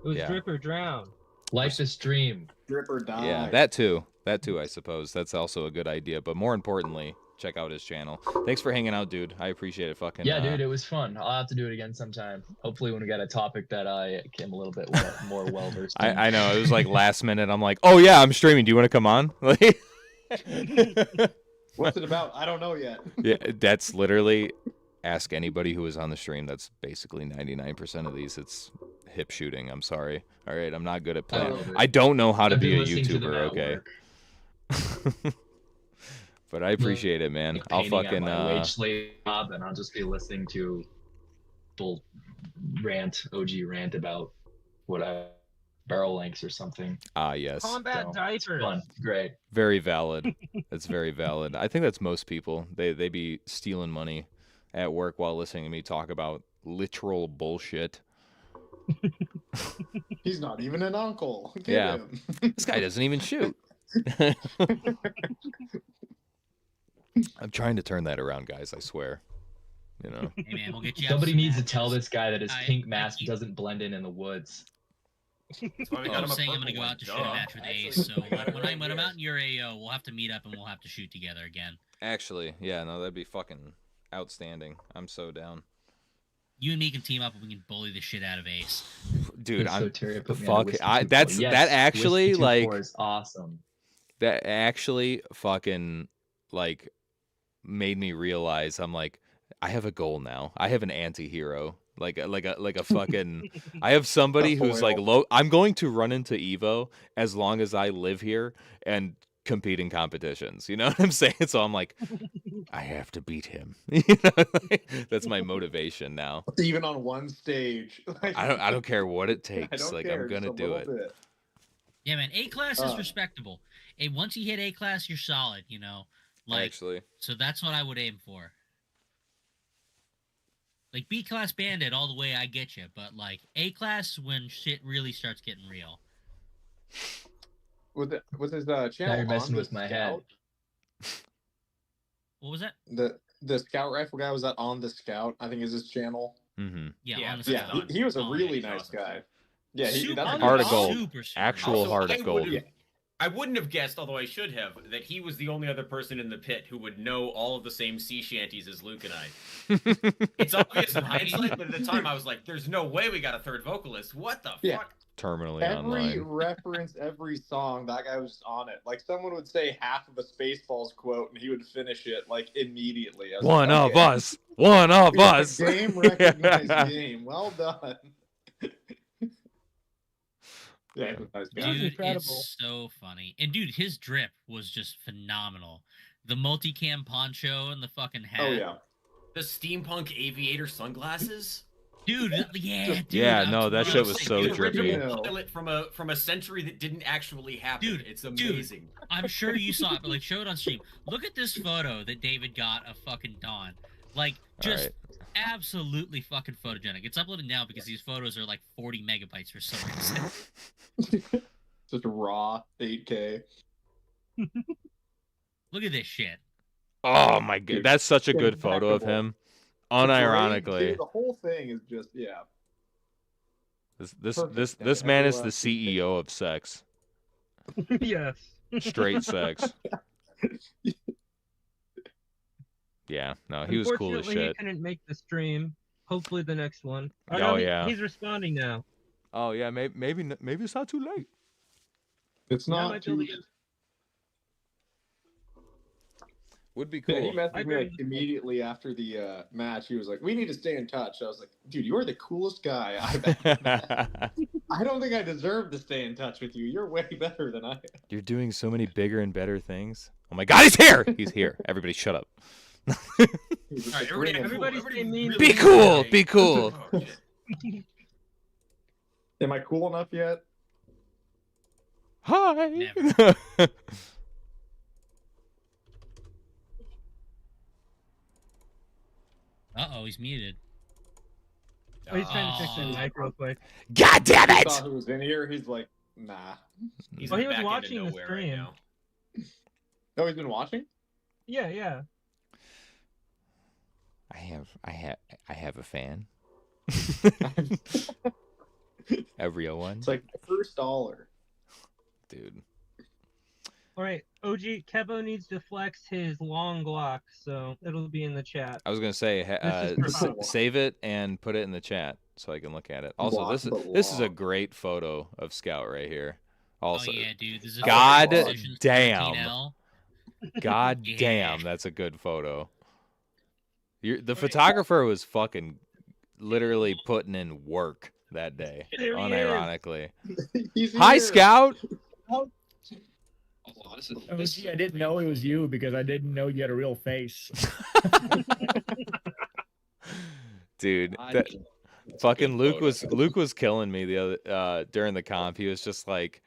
It was Yeah. drip or drown. Life is stream. Drip or die. Yeah, that too. That too, I suppose. That's also a good idea. But more importantly, check out his channel. Thanks for hanging out, dude. I appreciate it. Fucking Yeah, dude, it was fun. I'll have to do it again sometime. Hopefully, when we got a topic that I am a little bit more well versed in. I know it was like last minute. I'm like, oh yeah, I'm streaming. Do you want to come on? Like, What's it about? I don't know yet. yeah, that's literally ask anybody who is on the stream. That's basically 99% of these. It's hip shooting. I'm sorry. All right, I'm not good at I playing. love it. I don't know how to I've be been a listening to them YouTuber. at Okay. work. But I appreciate it, man. I'll Painting at fucking my wage slave job, and I'll just be listening to full OG rant about what barrel lengths or something. yes. Combat So, diapers. Fun, great. Very valid. That's very valid. I think that's most people. They be stealing money at work while listening to me talk about literal bullshit. He's not even an uncle. Get Yeah. him. This guy doesn't even shoot. I'm trying to turn that around, guys. I swear. You know. Hey man, we'll get you. out Somebody some needs to matches. tell this guy that his I- pink I mask keep- doesn't blend in the woods. That's why we Oh, got I'm him a saying I'm gonna purple go one, out to shoot a duh. match with Actually, Ace. So right when I'm here. out in your AO, we'll have to meet up and we'll have to shoot together again. Actually, yeah, no, that'd be fucking outstanding. I'm so down. You and me can team up and we can bully the shit out of Ace. Dude, So I'm Terry put me on a fuck. whiskey I 2-4. that's Yes, that actually whiskey like 2-4 is awesome. that actually fucking like made me realize I'm like I have a goal now. I have an anti-hero. Like a fucking I have somebody A who's like foil. low. I'm going to run into Evo as long as I live here and compete in competitions. You know what I'm saying? So I'm like I have to beat him. You know? That's my motivation now. Even on one stage. Like, I don't care what it I takes. don't Like care, I'm just gonna a do little it. bit. Yeah, man. A class is Uh. respectable. And once you hit A class, you're solid. You know, like Actually. so that's what I would aim for. Like B class bandit all the way, I get you, but like A class when shit really starts getting real. Was his Now channel you're messing on the with my head. Scout? What was that? The Scout rifle guy, was that on the Scout? I think is his channel. Mm-hmm. Yeah, Yeah, honestly, Yeah, done. he was a Oh, really he's nice awesome. guy. Yeah, super, that's a Heart good of guy. gold. Super, super Actual nice. Also, heart I of gold. would've- I wouldn't have guessed, although I should have, that he was the only other person in the pit who would know all of the same sea shanties as Luke and I. It's obvious in hindsight, but at the time I was like, "There's no way we got a third vocalist. What the Yeah. fuck?" Terminally Every online. reference, every song, that guy was on it. Like someone would say half of a Spaceballs quote, and he would finish it like immediately. I was One like, of okay. us. One of Yeah, us. game recognized game. Well done. Yeah, he's a nice guy. Dude, incredible. it's so funny. And dude, his drip was just phenomenal. The multicam poncho and the fucking hat. Oh yeah. The steampunk aviator sunglasses. Dude, yeah, dude. Yeah, I'm no, that totally shit was sick. so The original drippy. pilot from a century that didn't actually happen. Dude, It's amazing. I'm sure you saw it, but like show it on stream. Look at this photo that David got of fucking Dawn. Like just Alright. absolutely fucking photogenic. It's uploaded now because these photos are like 40 megabytes for some reason. Just raw 8K. Look at this shit. Oh my god, Dude, that's such a good photo of impeccable. him. The parade, Unironically. too, the whole thing is just This man is the CEO of sex. Yes. Straight sex. Yeah, no, he was cool as Unfortunately, shit. he couldn't make the stream. Hopefully, the next one. Oh, no, yeah. He's responding now. Oh yeah, maybe it's not too late. It's Yeah, I not might be able too. to get- Would be Yeah, cool. he messaged I me like agree. immediately after the match. He was like, "We need to stay in touch." I was like, "Dude, you are the coolest guy I've ever met. I don't think I deserve to stay in touch with you. You're way better than I am." You're doing so many bigger and better things. Oh my God, he's here! He's here. Everybody, shut up. He was All right, like, everybody, "Bring him." everybody stay mean. Be cool. Be cool. Oh, shit. Am I cool enough yet? Hi. Never. Uh-oh, he's muted. Oh, he's trying to fix Oh. the mic real quick. God damn He it! saw who was in here. He's like, "Nah." He's Well, in he the was back end watching of the nowhere stream. right now. Oh, he's been watching. Yeah. I have a fan. Everyone, It's like my first dollar. dude. All right, OG Kevo needs to flex his long Glock, so it'll be in the chat. I was gonna say, This is for fun. save it and put it in the chat so I can look at it. Also, Block, but this is a long. great photo of Scout right here. Also, Oh yeah, dude. This is God Precision damn. 13L. God Yeah. damn, that's a good photo. The photographer was fucking literally putting in work that day, There he is. unironically. He's Hi, here. Scout. Oh, gee, I didn't know it was you because I didn't know you had a real face. Dude, that fucking Luke was killing me the other during the comp. He was just like,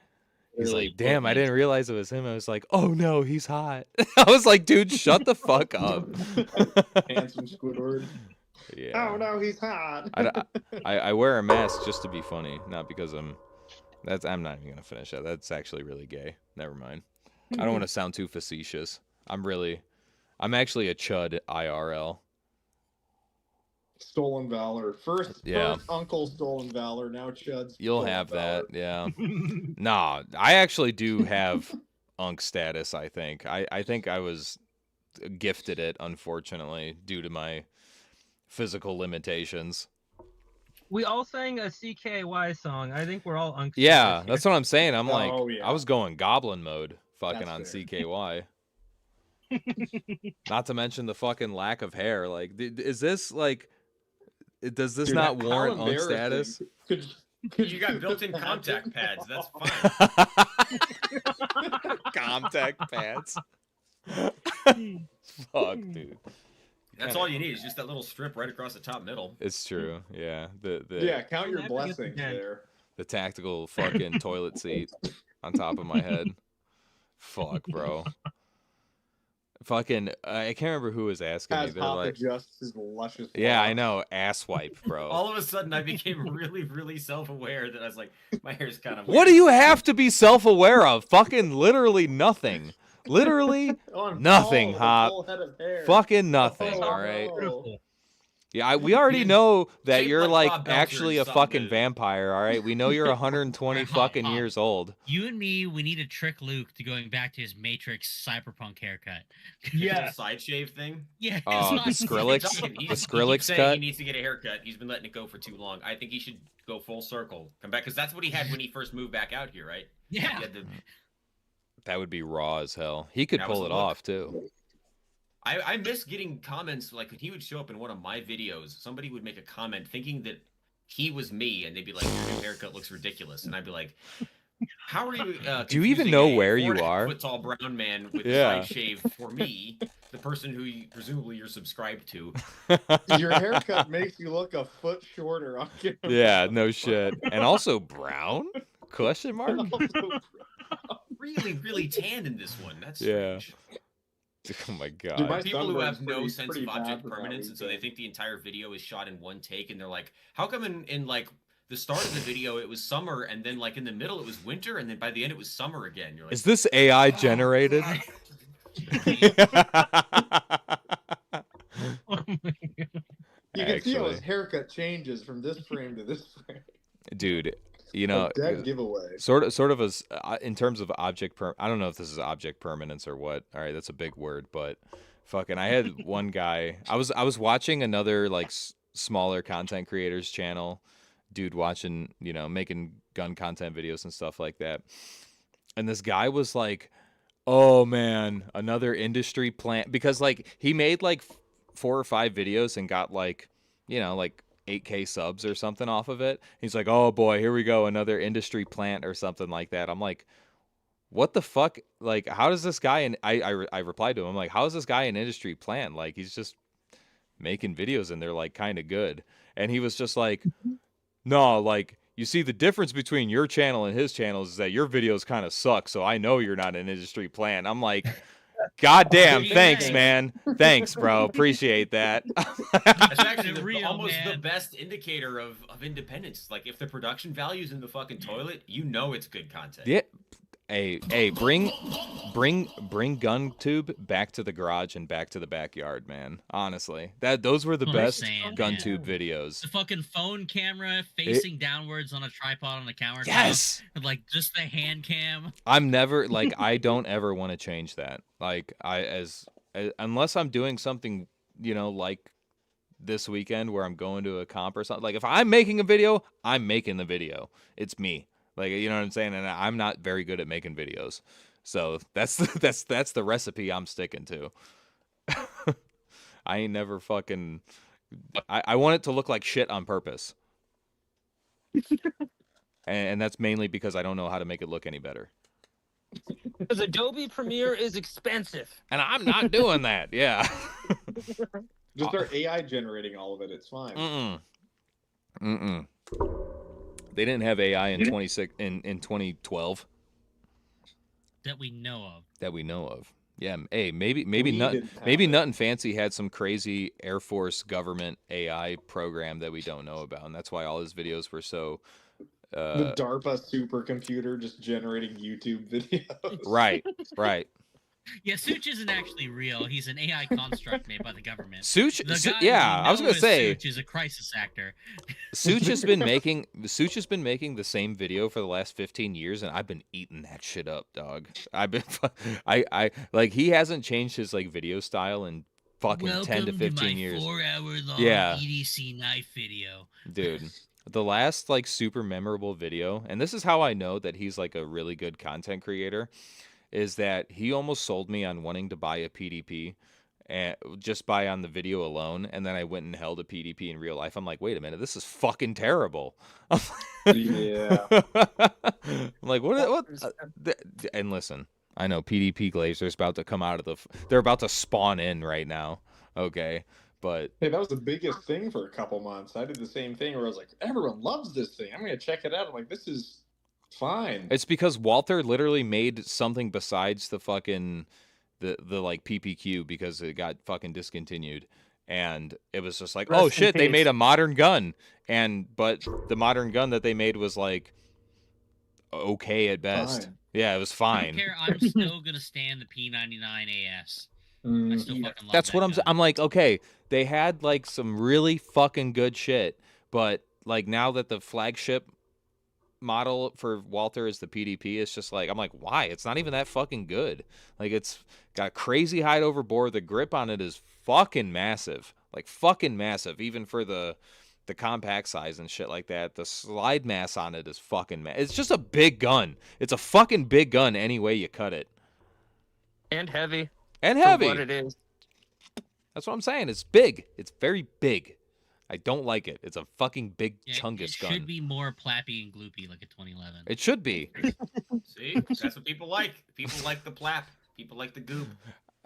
he's like, damn, I didn't realize it was him. I was like, oh no, he's hot. I was like, dude, shut the fuck up. Handsome Squidward. Yeah. Oh no, he's hot. I wear a mask just to be funny, not because I'm not even gonna finish that. That's actually really gay. Never mind. I don't want to sound too facetious. I'm actually a chud IRL. Stolen Valor. First Yeah. Uncle Stolen Valor. Now Chud's. You'll Stolen have Valor. that, yeah. Nah, I actually do have Unk status, I think. I think I was gifted it, unfortunately, due to my physical limitations. We all sang a CKY song. I think we're all unc. Yeah, that's what I'm saying. I'm like, Oh, yeah. I was going goblin mode fucking That's on fair. CKY. Not to mention the fucking lack of hair. Like, is this like, does this Dude, not how warrant Unk embarrassing. status? You got built-in contact pads. That's fine. Contact pads. Fuck, dude. That's all you need is just that little strip right across the top middle. It's true. Yeah. The Yeah, count your Never get blessings again. there. the tactical fucking toilet seat on top of my head. Fuck, bro. Fucking, I can't remember who was asking me. As They're Papa like, just his luscious. yeah, I locks. know, ass wipe, bro. All of a sudden, I became really, really self-aware that I was like, my hair's kind of. What do you have to be self-aware of? Fucking literally nothing. Literally Oh, I'm nothing, tall with a Hop. full head of hair. fucking nothing, Oh, all right? no. Beautiful. Yeah, we already know that Shaped you're like like Bob Belcher actually or a fucking something. vampire, all right? We know you're 120 fucking years old. You and me, we need to trick Luke to going back to his Matrix cyberpunk haircut. Yeah. The side shave thing. Yeah, Oh, it's the not- Skrillex? He The keeps Skrillex saying cut? He needs to get a haircut. He's been letting it go for too long. I think he should go full circle, come back, because that's what he had when he first moved back out here, right? Yeah. He had the- That would be raw as hell. He could That was pull the it look. off, too. I miss getting comments like when he would show up in one of my videos. Somebody would make a comment thinking that he was me, and they'd be like, "Your new haircut looks ridiculous," and I'd be like, "How are you?" Do you even confusing know a where you 4.5 are? foot tall brown man with Yeah. a side shave for me, the person who presumably you're subscribed to. Your haircut makes you look a foot shorter on camera. Yeah, no shit. And also brown? Question mark? Really, really tan in this one. That's Yeah. strange. Oh my god. Dude, my People who have sunburn's no pretty- sense pretty of bad object for that permanence, and so they weekend. think the entire video is shot in one take, and they're like, "How come in like the start of the video it was summer, and then like in the middle it was winter, and then by the end it was summer again?" You're like, Is this AI "Oh, generated? God." Oh my God. You can see how his Actually. haircut changes from this frame to this frame. dude. You know, dead giveaway. sort of as in terms of I don't know if this is object permanence or what. All right, that's a big word, but fucking, I had one guy. I was watching another like smaller content creators channel, dude, watching, you know, making gun content videos and stuff like that. And this guy was like, "Oh man, another industry plant," because like he made like 4 or 5 videos and got like, you know, like 8K subs or something off of it. He's like, "Oh boy, here we go, another industry plant or something like that." I'm like, "What the fuck? Like, how does this guy?" And I replied to him, I'm like, "How is this guy an industry plant? Like, he's just making videos and they're like kind of good." And he was just like, "No, like." You see, the difference between your channel and his channel is that your videos kind of suck, so I know you're not an industry plant. I'm like, God damn, thanks, man. Thanks, bro. Appreciate that. That's actually Real, almost the man. best indicator of independence. Like, if the production value's in the fucking toilet, you know it's good content. Yeah. Hey, bring GunTube back to the garage and back to the backyard, man. Honestly, those were the That's what I'm best saying, GunTube man. videos. The fucking phone camera facing downwards on a tripod on the countertop. Yes. With like just the hand cam. I'm never like I don't ever want to change that. Like unless I'm doing something, you know, like this weekend where I'm going to a comp or something. Like if I'm making a video, I'm making the video. It's me. Like, you know what I'm saying? And I'm not very good at making videos. So that's the recipe I'm sticking to. I ain't never fucking I want it to look like shit on purpose. And that's mainly because I don't know how to make it look any better. Because Adobe Premiere is expensive. And I'm not doing that. Yeah. Just start AI generating all of it. It's fine. They didn't have AI in 2012 That we know of. that we know of. Yeah, hey, maybe Nothing Fancy had some crazy Air Force government AI program that we don't know about, and that's why all his videos were so. The DARPA supercomputer just generating YouTube videos. Right. Yeah, Such isn't actually real. He's an AI construct made by the government. Such, The guy yeah, we I was know gonna as say Such is a crisis actor. Such has been making the same video for the last 15 years, and I've been eating that shit up, dog. I've been, I like he hasn't changed his like video style in fucking Welcome 10 to 15 to my years. 4-hour-long Yeah. EDC knife video. Dude, the last like super memorable video, and this is how I know that he's like a really good content creator, is that he almost sold me on wanting to buy a PDP and just buy on the video alone, and then I went and held a PDP in real life. I'm like, wait a minute, this is fucking terrible. Yeah. I'm like, what? And listen, I know PDP glazers about to come out of they're about to spawn in right now. Okay. But hey, that was the biggest thing for a couple months. I did the same thing where I was like, everyone loves this thing. I'm going to check it out. I'm like, this is fine. it's because Walther literally made something besides the fucking the like PPQ because it got fucking discontinued. And it was just like, oh shit, they made a modern gun. But the modern gun that they made was like okay at best. Fine. Yeah, it was I fine. don't care. I'm still gonna stand the P99 AS. I still fucking love That's that what gun. I'm like, okay, they had like some really fucking good shit, but like now that the flagship model for Walther is the PDP, it's just like, I'm like, why? It's not even that fucking good. Like, it's got a crazy height over bore. The grip on it is fucking massive. Like, fucking massive, even for the compact size and shit like that. The slide mass on it is fucking it's just a big gun. It's a fucking big gun any way you cut it. And heavy. And For heavy. what it is. That's what I'm saying. It's big. It's very big. I don't like it. It's a fucking big chungus gun. It should be more plappy and gloopy like a 2011. It should be. See, that's what people like. People like the plap. People like the goop.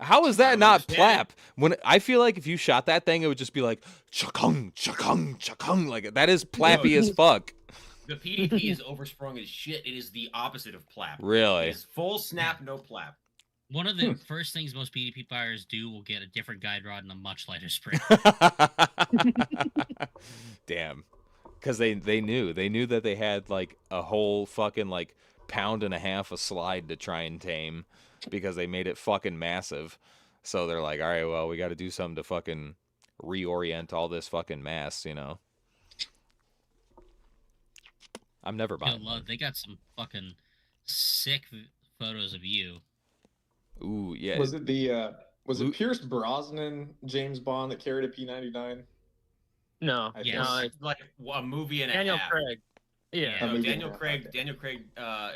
How is that don't not understand plap? When I feel like if you shot that thing, it would just be like chakung, chakung, chakung. Like that is plappy as fuck. The PDP is oversprung as shit. It is the opposite of plap. Really? It's full snap, no plap. One of the first things most PDP fighters do will get a different guide rod and a much lighter spring. Damn. Because they knew that they had like a whole fucking like pound and a half of slide to try and tame because they made it fucking massive. So they're like, all right, well, we got to do something to fucking reorient all this fucking mass, you know? I'm never Yo, buying love, one. they got some fucking sick photos of you. Ooh, yeah. Was it Pierce Brosnan James Bond that carried a P99? No, I Yes. no, It's like a movie and a Daniel half. Craig. Yeah. Yeah. A No, movie Daniel and a half, Craig. okay. Daniel Craig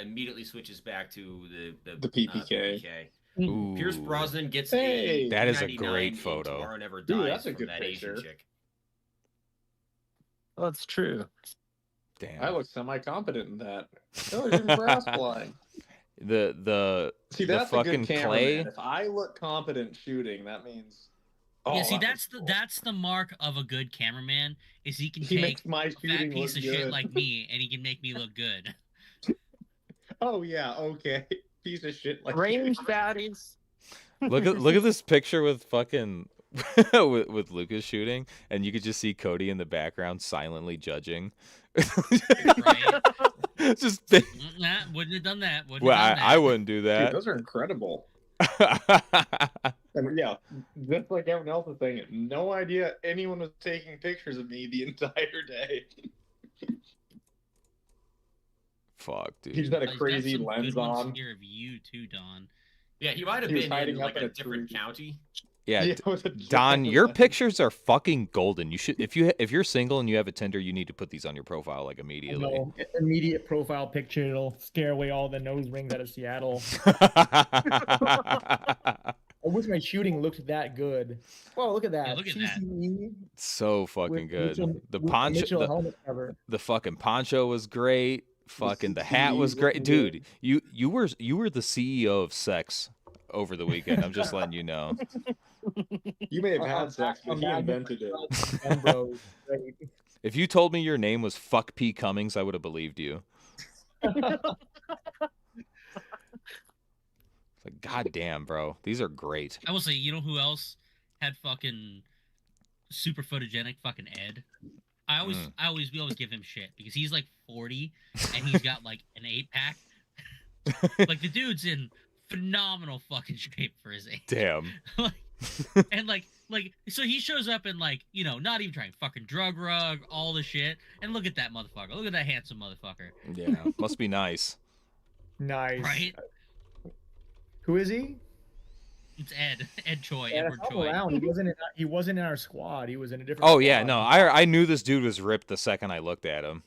immediately switches back to The PPK. Ooh, Pierce Brosnan gets Hey, a that is a P99 great in photo. Tomorrow Never Ooh, Dies that's a from good that Asian picture. chick. Well, that's true. Damn. I look semi-competent in that. Oh, there's even brass flying. The See, the that's a fucking good cameraman. clay. If I look competent shooting, that means. Yeah, see, that looks that's the mark of a good cameraman is he can He take makes my a fat shooting piece look of shit good. like me and he can make me look good. Oh yeah, okay. Piece of shit like Range baddies. Look at this picture with fucking with Lucas shooting, and you could just see Cody in the background silently judging. Right? Just Nah, wouldn't have done that. Wouldn't well, have done that. I wouldn't do Dude, that. those are incredible. And yeah, just like everyone else was saying, no idea anyone was taking pictures of me the entire day. Fuck, dude. He's got a He's got crazy some lens good ones on. here of you too, Don. Yeah, he might have He was been hiding in up like in a a different tree. county. Yeah, Yeah, with a Don, giant your lens. pictures are fucking golden. You should if you're single and you have a Tinder, you need to put these on your profile like I immediately. know, immediate profile picture. It'll scare away all the nose rings out of Seattle. I wish my shooting looked that good. Well, look at that. Yeah, look at that. CCE So fucking with good. Mitchell, The with poncho, Mitchell helmet cover. the fucking poncho was great. Fucking the hat CCE was great, looking dude. good. You were the CEO of sex over the weekend. I'm just letting you know. You may have had sex, but he Imagine invented it. myself and bros, right? If you told me your name was Fuck P Cummings, I would have believed you. It's like, goddamn, bro, these are great. I will say, you know who else had fucking super photogenic? Fucking Ed. We always give him shit because he's like 40 and he's got like an 8-pack. Like the dude's in phenomenal fucking shape for his age. Damn. And like so he shows up in like, you know, not even trying fucking drug rug, all the shit. And look at that motherfucker. Look at that handsome motherfucker. Yeah, must be nice. Nice. Right? Who is he? It's Ed Choi, Yeah, Edward I saw him Choi. around. He wasn't in our squad. He was in a different. Oh yeah, squad. no, I knew this dude was ripped the second I looked at him.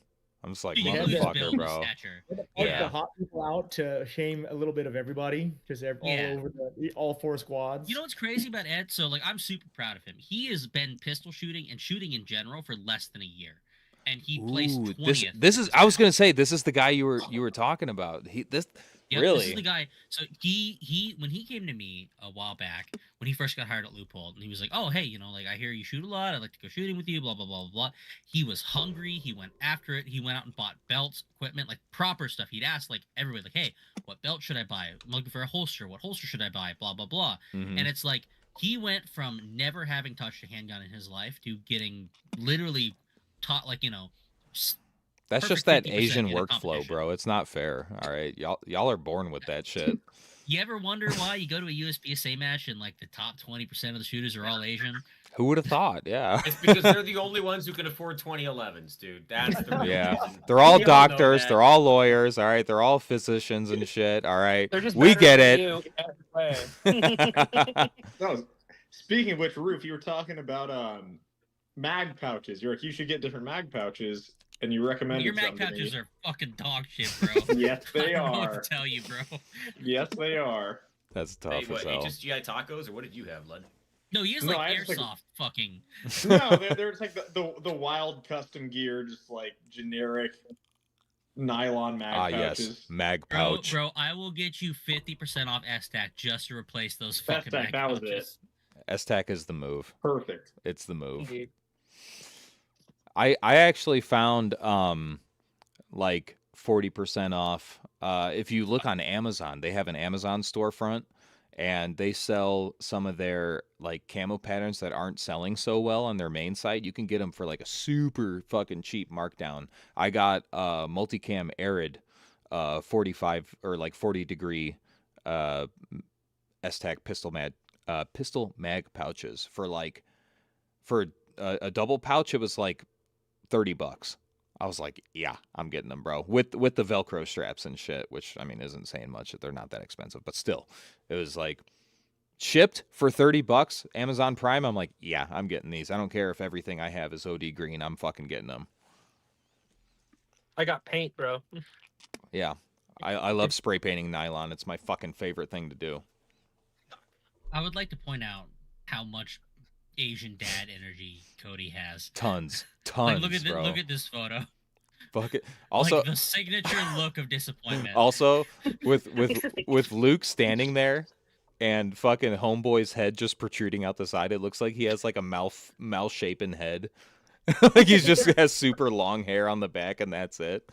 I'm just like, Dude, you know his motherfucker, build and bro. stature. Like Yeah. to hot people out to shame a little bit of everybody, just all Yeah. over all 4 squads. You know what's crazy about Ed? So like I'm super proud of him. He has been pistol shooting and shooting in general for less than a year. And he placed Ooh, 20th. this is I was gonna say this is the guy you were talking about. Yep, really This is the guy. So he when he came to me a while back, when he first got hired at Loophole, and he was like, "Oh, hey, you know, like I hear you shoot a lot. I'd like to go shooting with you." Blah blah blah blah blah. He was hungry. He went after it. He went out and bought belts, equipment, like proper stuff. He'd ask like everybody, like, "Hey, what belt should I buy? I'm looking for a holster. What holster should I buy?" Blah blah blah. Mhm. And it's like he went from never having touched a handgun in his life to getting literally taught, like, you know. That's just perfect that 50% Asian in a workflow, competition. bro. It's not fair. All right, y'all are born with that shit. You ever wonder why you go to a USPSA match and like the top 20% of the shooters are all Asian? Who would have thought? Yeah. It's because they're the only ones who can afford 2011s, dude. That's the real Yeah. reason. They're all We all know doctors. that. They're all lawyers. All right. They're all physicians and shit. All right. They're just We better get than it. you in every way. No, speaking of which, Roof, you were talking about mag pouches. You're like, you should get different mag pouches, and you recommended Your mag some to me. pouches are fucking dog shit, bro. Yes, they I don't know are. what to tell you, bro. Yes, they are. That's tough Hey, as what, hell. HSGI tacos, or what did you have, Lud? No, he has No, like I just, like- airsoft fucking. No, they're just like the wild custom gear, just like generic nylon mag Ah, pouches. yes. Mag Bro, pouch. bro, I will get you 50% off S-Tac just to replace those fucking S-Tac, mag that was pouches. S-Tac is the move. Perfect. It's the move. Indeed. I actually found like 40% off. If you look on Amazon, they have an Amazon storefront and they sell some of their like camo patterns that aren't selling so well on their main site. You can get them for like a super fucking cheap markdown. I got multicam arid 45 or like 40 degree S-Tac pistol mag pouches for like for a double pouch it was like $30. I was like, yeah, I'm getting them, bro. With the Velcro straps and shit, which I mean isn't saying much. They're not that expensive, but still, it was like shipped for $30, Amazon Prime. I'm like, yeah, I'm getting these. I don't care if everything I have is OD green. I'm fucking getting them. I got paint, bro. Yeah, I love spray painting nylon. It's my fucking favorite thing to do. I would like to point out how much Asian dad energy Cody has. Tons, Like, look bro. at this photo. Fuck it. Also, like the signature look of disappointment. Also, with Luke standing there and fucking homeboy's head just protruding out the side, it looks like he has like a mouth-shapen head. Like he just has super long hair on the back and that's it.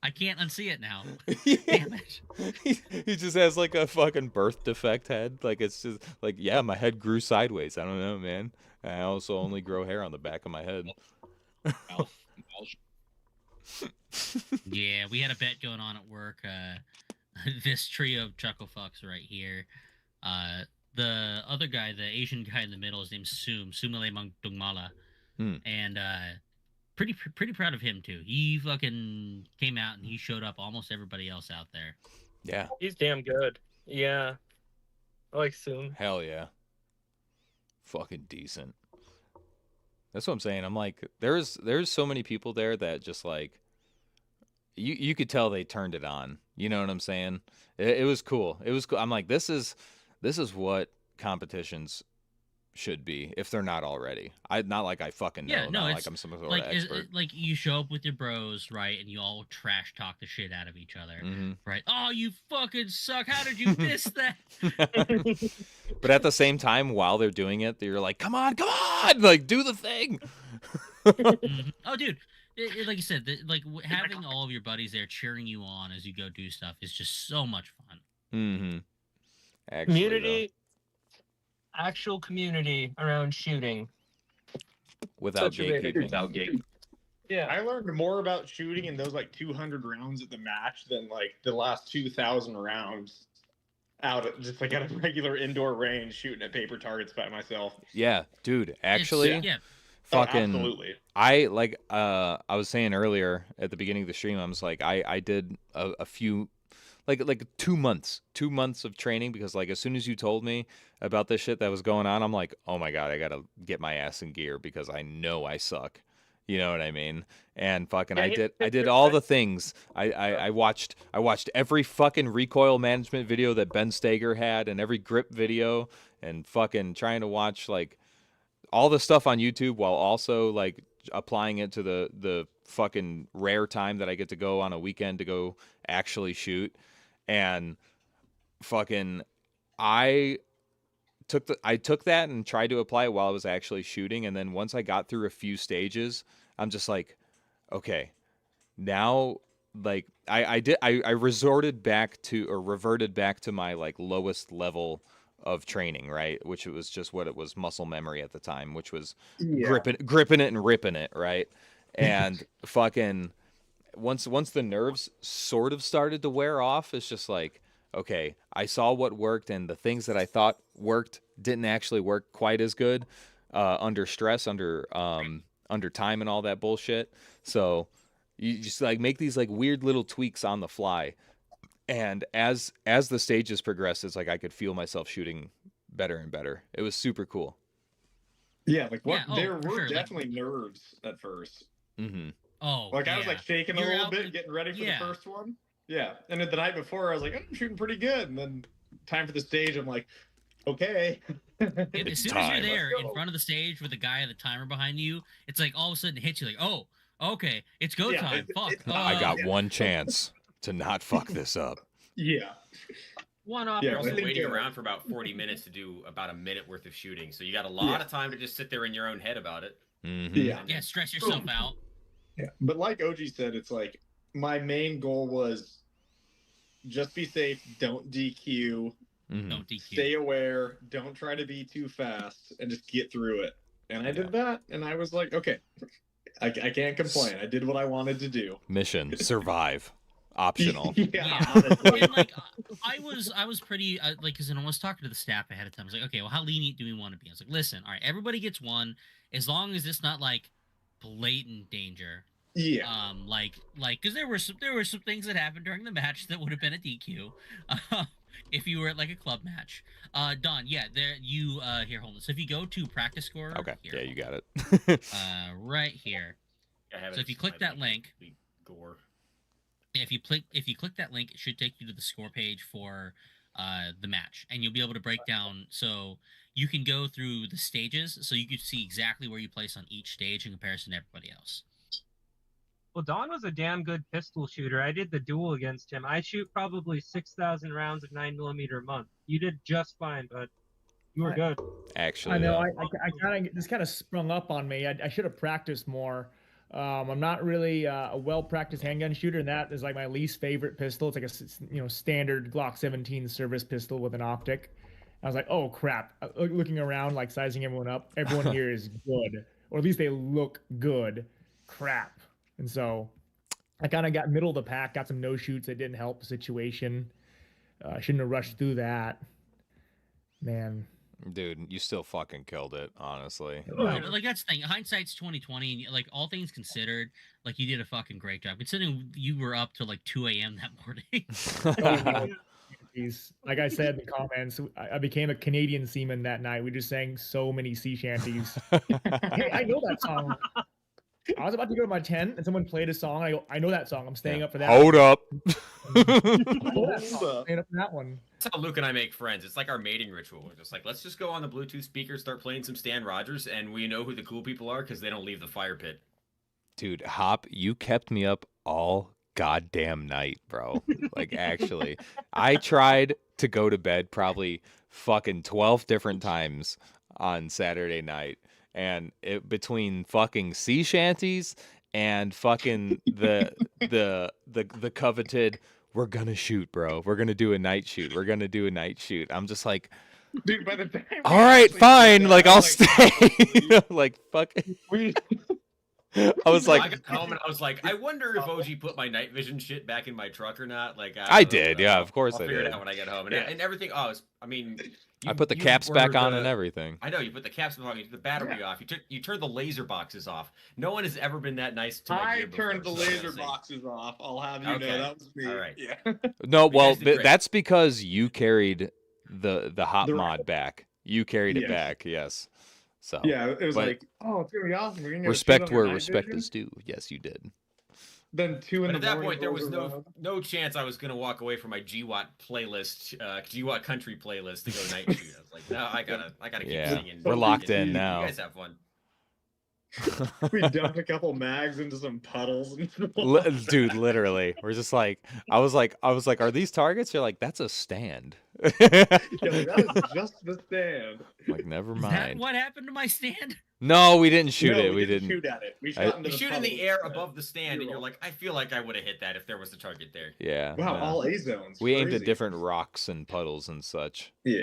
I can't unsee it now. Damn it. He just has like a fucking birth defect head. Like it's just like, yeah, my head grew sideways. I don't know, man. I also only grow hair on the back of my head. Yeah, we had a bet going on at work. This trio of chuckle fucks right here. The other guy, the Asian guy in the middle, his name's Sumale Mangdungmala. And pretty proud of him too. He fucking came out and he showed up almost everybody else out there. Yeah. He's damn good. Yeah. I like Soom. Hell yeah. Fucking decent. That's what I'm saying. I'm like, there's so many people there that just like you could tell they turned it on. You know what I'm saying? It was cool. It was cool. I'm like, this is what competitions should be if they're not already. Not like I fucking know. Yeah, no, not like I'm some sort like, of expert. Like you show up with your bros, right, and you all trash talk the shit out of each other, right? Oh, you fucking suck! How did you miss that? But at the same time, while they're doing it, you're like, come on, like do the thing. Oh, dude, like you said, having all of your buddies there cheering you on as you go do stuff is just so much fun. Actually, community. Actual community around shooting. Without gatekeeping. Yeah. I learned more about shooting in those like 200 rounds at the match than like the last 2,000 rounds out at just like at a regular indoor range shooting at paper targets by myself. Yeah, dude. Actually, fucking. Absolutely. I was saying earlier at the beginning of the stream, I was like, I did a few. Like 2 months of training, because like as soon as you told me about this shit that was going on, I'm like, oh my god, I gotta get my ass in gear because I know I suck. You know what I mean? And fucking I did all the things. I watched every fucking recoil management video that Ben Steger had and every grip video, and fucking trying to watch like all the stuff on YouTube while also like applying it to the fucking rare time that I get to go on a weekend to go actually shoot. And fucking I took that and tried to apply it while I was actually shooting, and then once I got through a few stages, I'm just like, okay, now like I reverted back to my like lowest level of training, right? Which it was just what it was, muscle memory at the time, which was gripping it and ripping it, right? And fucking once the nerves sort of started to wear off, it's just like, okay, I saw what worked, and the things that I thought worked didn't actually work quite as good under stress, under time and all that bullshit. So you just like make these like weird little tweaks on the fly. And as the stages progressed, it's like I could feel myself shooting better and better. It was super cool. Yeah, like there were definitely nerves at first. Oh, like I was like shaking a little bit, getting ready for the first one. Yeah, and then the night before, I was like, I'm shooting pretty good. And then time for the stage, I'm like, okay. As soon as you're there in front of the stage with the guy at the timer behind you, it's like all of a sudden it hits you like, oh, okay, it's go time. Fuck. I got one chance to not fuck this up. Yeah. One off. You're also waiting around for about 40 minutes to do about a minute worth of shooting, so you got a lot of time to just sit there in your own head about it. Yeah, stress yourself out. Yeah, but like OG said, it's like my main goal was just be safe, don't DQ, don't DQ, stay aware, don't try to be too fast, and just get through it. And I did that, and I was like, okay, I can't complain. I did what I wanted to do. Mission survive. optional. Yeah, honestly. And like I was pretty like, because I was talking to the staff ahead of time. I was like, okay, well, how lenient do we want to be? I was like, listen, all right, everybody gets one, as long as it's not like blatant danger. Yeah. Like because there were some things that happened during the match that would have been a DQ, if you were at like a club match. Don, yeah, there you here, hold on. So if you go to practice score, Okay, here, yeah, you got it. right here. I have So it if you as click my that link, Gore. if you click that link, it should take you to the score page for the match, and you'll be able to break down. So you can go through the stages, so you can see exactly where you place on each stage in comparison to everybody else. Well, Don was a damn good pistol shooter. I did the duel against him. I shoot probably 6,000 rounds of 9mm a month. You did just fine, but you were good. Actually, I know. I kind of this kind of sprung up on me. I should have practiced more. I'm not really a well-practiced handgun shooter, and that is like my least favorite pistol. It's like a standard Glock 17 service pistol with an optic. I was like, oh crap! Looking around, like sizing everyone up. Everyone here is good, or at least they look good. Crap. And so I kind of got middle of the pack, got some no shoots that didn't help the situation. Shouldn't have rushed through that. Man. dude, you still fucking killed it, honestly. Right, like that's the thing. Hindsight's 2020, and like all things considered, like you did a fucking great job. Considering you were up till like 2 a.m. that morning. Like I said in the comments, I became a Canadian seaman that night. We just sang so many sea shanties. Hey, I know that song. I was about to go to my tent and someone played a song. I go, I know that song. I'm staying up for that. Hold up. Staying up for that one. That's how Luke and I make friends. It's like our mating ritual. We're just like, let's just go on the Bluetooth speaker, start playing some Stan Rogers, and we know who the cool people are because they don't leave the fire pit. Dude, Hop, you kept me up all goddamn night, bro. Like, actually, I tried to go to bed probably fucking 12 different times on Saturday night. And between fucking sea shanties and fucking the coveted, we're gonna shoot, bro. We're gonna do a night shoot. We're gonna do a night shoot. I'm just like, dude, by the time all right, fine. Like, I'll stay. Like, fuck. I was like, I got home and I was like, I wonder if OG put my night vision shit back in my truck or not. Like, I did, yeah, of course I'll I figure did. it out when I get home, and everything. I mean, I put the caps back on and everything. I know you put the caps back on. You took the battery off. You turned the laser boxes off. No one has ever been that nice to my I gear turned the before, so laser honestly. boxes off. I'll have you Okay. know that was me. All right. Yeah. No, You well, guys did great. that's because you carried the hot The- mod back. You carried it Yes. back, yes. So Yeah, it was but like, oh, it's gonna be awesome. We're gonna go respect shoot on where our night respect vision. is due. Yes, you did. Then 2 in But the at that morning point, there was rolls around. no chance I was gonna walk away from my GWAT playlist, GWAT country playlist to go night shoot. I was like, no, I gotta keep Yeah, singing. we're locked in You now. guys have fun. We dumped a couple mags into some puddles. Dude, literally, we're just like, I was like, are these targets? You're like, that's a stand. Yeah, that is just the stand. Like, never Is that mind. what happened to my stand? No, we didn't shoot No, it. We didn't didn't. shoot at it. We I- shot into You the shoot in the puddles air instead. above the stand, and you're like, I feel like I would have hit that if there was a target there. Yeah. Wow, no. all A zones. We aimed at Crazy. different rocks and puddles and such. Yeah.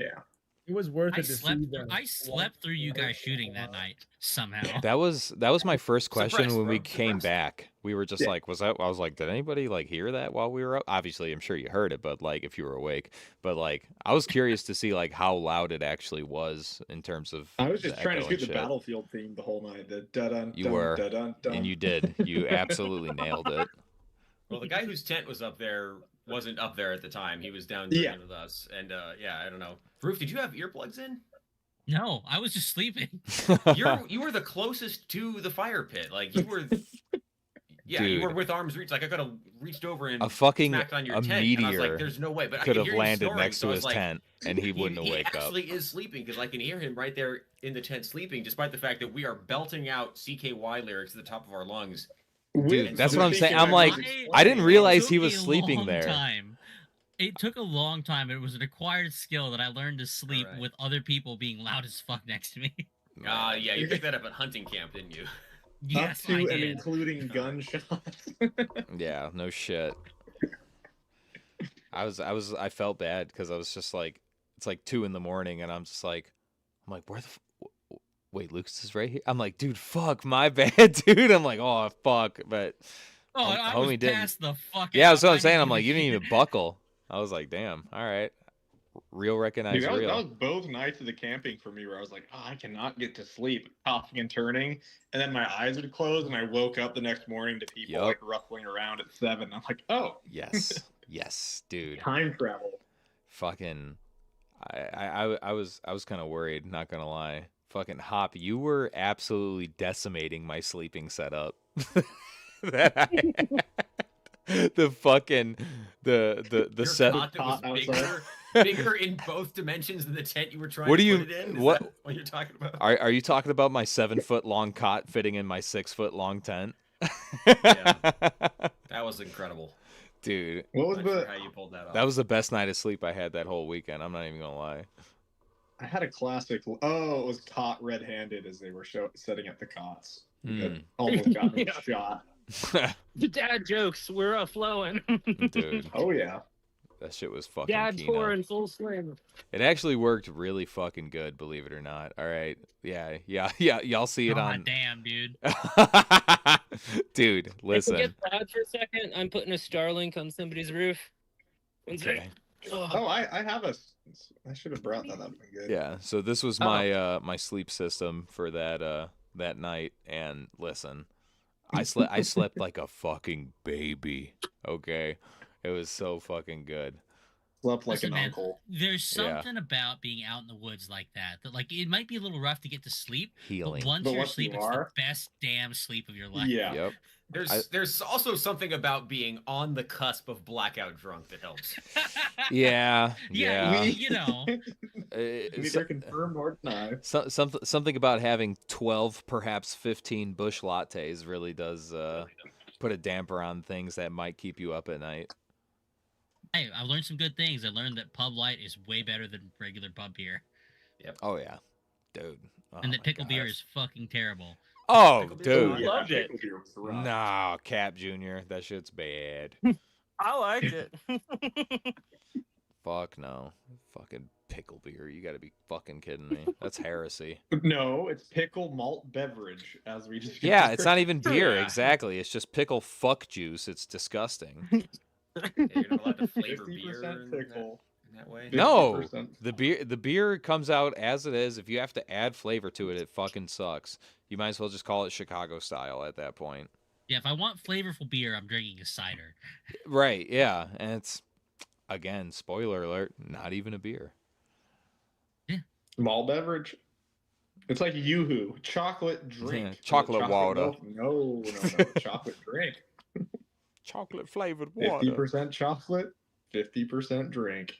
It was worth I it to slept. see them. I slept through you guys shooting that night somehow. That was my first question Suppressed, when we bro. came Suppressed. back. We were just Yeah. like, I was like, did anybody like hear that while we were up? Obviously, I'm sure you heard it, but like if you were awake. But like I was curious to see like how loud it actually was in terms of I was just the trying to echo shoot and the shit. battlefield theme the whole night. The dun You were, dun dun. And you did. You absolutely nailed it. Well, the guy whose tent was up there wasn't up there at the time. He was down Yeah. drinking with us, and yeah, I don't know. Roof, did you have earplugs in? No, I was just sleeping. You were the closest to the fire pit. Like you were. Yeah, you Dude. were with arms reached. Like I could have reached over and A fucking smacked on your a tent. And I was meteor like, "There's no way." But could I have could hear you landed snoring, next so to I was his like, tent, and he wouldn't have he wake up. actually is sleeping because I can hear him right there in the tent sleeping, despite the fact that we are belting out CKY lyrics at the top of our lungs. Dude, that's So what I'm saying. I'm speaking like, of I didn't It realize took he was a sleeping long there. Time. It took a long time. It was an acquired skill that I learned to sleep Alright. with other people being loud as fuck next to me. Yeah, you picked that up at hunting camp, didn't you? Yes, up to I and did. including gunshots. Yeah, no shit. I felt bad because I was just like, it's like 2 a.m. and I'm like, where the wait, Lucas is right here. I'm like, dude, fuck, my bad, dude. I'm like, oh fuck, but Oh, I was homie didn't. past the fuck. Yeah, that's what I'm I saying. didn't I'm like, give you a didn't shit. even buckle. I was like, damn. All right, real recognize Dude, that real. was both nights of the camping for me where I was like, oh, I cannot get to sleep, tossing and turning, and then my eyes would close, and I woke up the next morning to people Yup. like ruffling around at 7. I'm like, oh, Yes, yes, dude. time travel. Fucking, I was kind of worried. Not gonna lie. Fucking Hop, you were absolutely decimating my sleeping setup. That I had. The fucking the Your set. cot that was Cot bigger in both dimensions than the tent you were trying What to do put you- it in? Is what- that what you're talking about? Are you talking about my 7-foot long cot fitting in my 6-foot long tent? Yeah. That was incredible. Dude, What was Not the? sure how you pulled that off. that was the best night of sleep I had that whole weekend. I'm not even gonna lie. I had a classic. Oh, it was caught red-handed as they were setting up the cots. Mm. Almost got me Yeah. shot. The dad jokes were flowing. Dude, Oh yeah. that shit was fucking Dad Kino. tour in full swing. It actually worked really fucking good, believe it or not. All right, yeah. Y'all see it God on. damn, dude. Dude, If listen. you get loud for a second, I'm putting a Starlink on somebody's roof. One sec. Okay. Oh, I have a. I should have brought that up. Good. Yeah. So this was my my sleep system for that night, and listen, I slept like a fucking baby. Okay, it was so fucking good. Slept like Listen, an man, uncle. There's Yeah. something about being out in the woods like that like it might be a little rough to get to sleep, Healing. but once But you're once asleep, you it's are- the best damn sleep of your life. Yeah. Yep. There's also something about being on the cusp of blackout drunk that helps. Yeah. Yeah, Yeah. you know. Neither confirm nor deny. Something about having 12, perhaps 15 bush lattes really does put a damper on things that might keep you up at night. Hey, I learned some good things. I learned that Pub Light is way better than regular pub beer, Oh yeah, dude. Oh, and that my pickle beer gosh. is fucking terrible. Oh, Pickle beer's dude. fine. Loved it. pickle beer was rough. No, Cap Jr. That shit's bad. I liked it. Fuck no. Fucking pickle beer. You gotta be fucking kidding me. That's heresy. No, it's pickle malt beverage, as we just. Yeah, it's not even beer. Yeah. Exactly. It's just pickle fuck juice. It's disgusting. Yeah, you're not allowed to flavor beer 50% in pickle. that way. No, 50%. the beer comes out as it is. If you have to add flavor to it, it fucking sucks. You might as well just call it Chicago style at that point. Yeah, if I want flavorful beer, I'm drinking a cider. Right, yeah. And it's, again, spoiler alert, not even a beer. Malt beverage. It's like Yoo-hoo, chocolate drink. Yeah, chocolate water. milk? No, chocolate drink. Chocolate flavored 50% chocolate, 50% drink.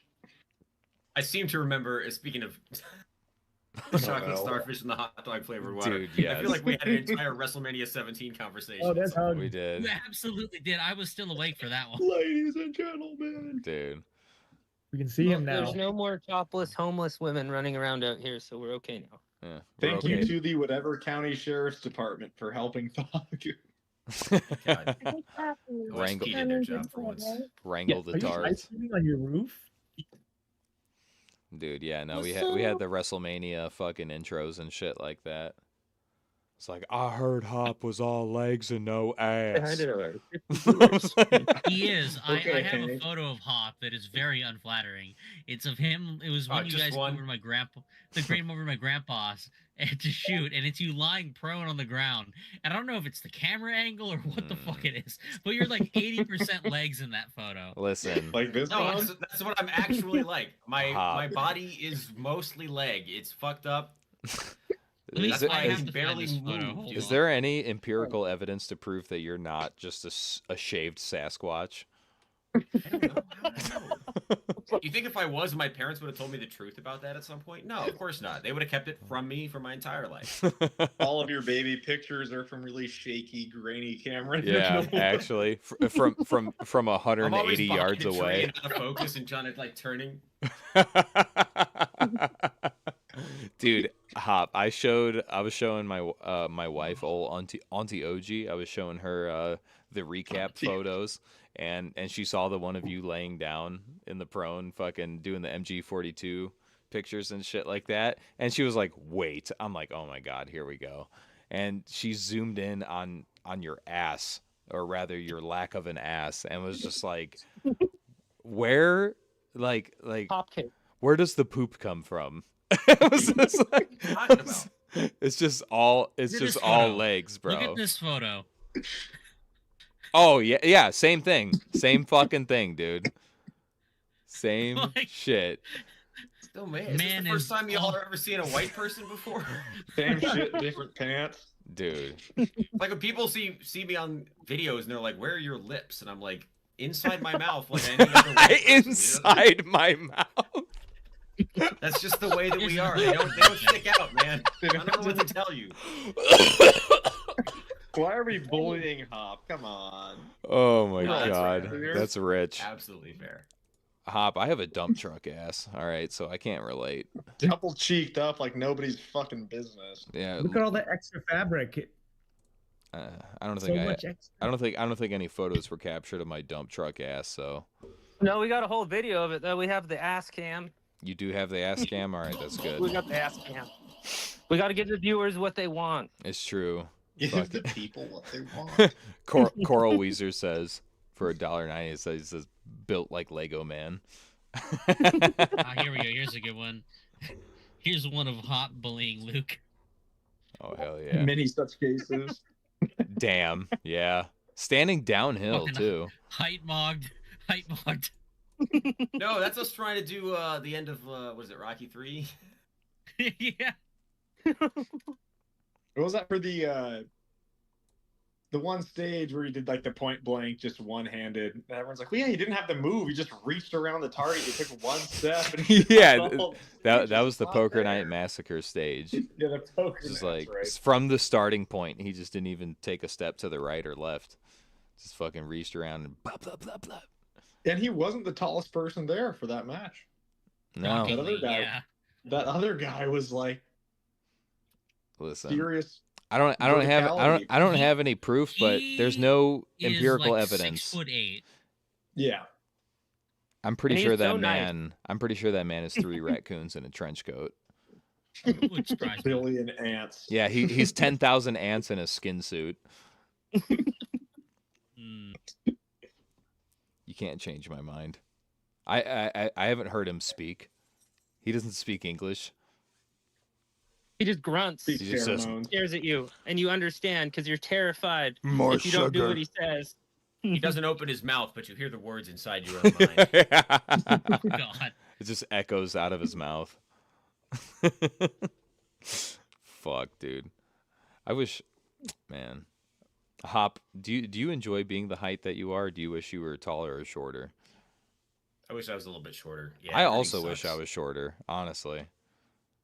I seem to remember, speaking of chocolate starfish and the hot dog flavored water, Dude, I yes. feel like we had an entire WrestleMania 17 conversation. Oh, that's how We did. You absolutely did. I was still awake for that one. Ladies and gentlemen. Dude. we can see him now. There's no more topless homeless women running around out here, so we're okay now. Yeah, we're Thank okay. you to the whatever county sheriff's department for helping Thog. God, Wrangle- OSP did their job for once. Wrangle the Are you ice tards. skating on your roof? Dude, yeah, no, we What's had up? the WrestleMania fucking intros and shit like that. It's like, I heard Hop was all legs and no ass. He is. I Okay, have a Hank. photo of Hop that is very unflattering. It's of him. It was Oh, when you just guys came one? over to my grandpa, came over to my grandpa's and to shoot, and it's you lying prone on the ground. And I don't know if it's the camera angle or what the fuck it is, but you're like 80% legs in that photo. Listen, Like this No, one? that's what I'm actually like. My Hop. my body is mostly leg. It's fucked up. Let me is, That's it- why I have can to find barely this photo. move. Hold dude. is on. there any empirical evidence to prove that you're not just a shaved Sasquatch? I don't know. You think if I was, my parents would have told me the truth about that at some point? No, of course not. They would have kept it from me for my entire life. All of your baby pictures are from really shaky, grainy cameras. Yeah, actually, from I'm always 180 behind yards a tree away. and out of focus and trying to like turning. Dude, Hop, I was showing my my wife, old Auntie OG. I was showing her the recap Auntie. photos, and she saw the one of you laying down in the prone, fucking doing the MG42 pictures and shit like that. And she was like, "Wait!" I'm like, "Oh my god, here we go!" And she zoomed in on your ass, or rather your lack of an ass, and was just like, where, like, Pop cake. where does the poop come from? It was just like, Talking about? it's just all Look at this all photo. legs, bro. Look at this photo. Oh yeah, same thing, same fucking thing, dude. Same Like- shit. Still, man, is this Man the first is time y'all all- are ever seeing a white person before? Same shit, different pants. Dude. Like when people see me on videos and they're like, "Where are your lips?" and I'm like, "Inside my mouth," like any other white person, you know? Inside my mouth. That's just the way that we are. They don't stick out, man. I don't know what to tell you. Why are we bullying Hop? Come on. Oh my No, that's god, fair. that's rich. Absolutely fair. Hop, I have a dump truck ass. All right, so I can't relate. Double cheeked up like nobody's fucking business. Yeah, Look at all that extra fabric. I don't So think much extra. I don't think any photos were captured of my dump truck ass. So No, we got a whole video of it though. We have the ass cam. you do have the ass cam. All right, that's We good. got the ass cam. We got to give the viewers what they want. It's true. Give Fuck the it. people what they want. Coral Weezer says for $1.90, he says built like Lego man. Here we go. Here's a good one. Here's one of Hop bullying Luke. Oh hell yeah! Many such cases. Damn, yeah. Standing downhill Fucking too. Height mogged. Height mogged. No, that's us trying to do the end of what is it, Rocky 3? Yeah. What was that for the one stage where he did like the point blank, just one handed? And everyone's like, well, yeah, he didn't have to move. He just reached around the target. He took one step. And he Yeah, got all- That was the Not Poker there. Night Massacre stage. Yeah, the poker. Just match, like right? from the starting point, he just didn't even take a step to the right or left. Just fucking reached around and blah blah blah blah. And he wasn't the tallest person there for that match. No, That other guy- Yeah. That other guy was like listen. serious. I don't verticality. have any proof, but there's no He is, empirical like, evidence. 6'8". Yeah. I'm pretty And sure he's that so nice. man. I'm pretty sure that man is 3 raccoons in a trench coat. Would surprise me. Billion ants. Yeah, he's 10,000 ants in a skin suit. Mm. You can't change my mind. I haven't heard him speak. He doesn't speak English. He just grunts, Speak He just says- pheromones. stares at you, and you understand because you're terrified More if you don't do what he says. He doesn't open his mouth, but you hear the words inside your own mind. God. It just echoes out of his mouth. Fuck, dude. I wish, man. Hop, do you enjoy being the height that you are? Or do you wish you were taller or shorter? I wish I was a little bit shorter. Yeah, I everything also wish I sucks. was shorter, honestly.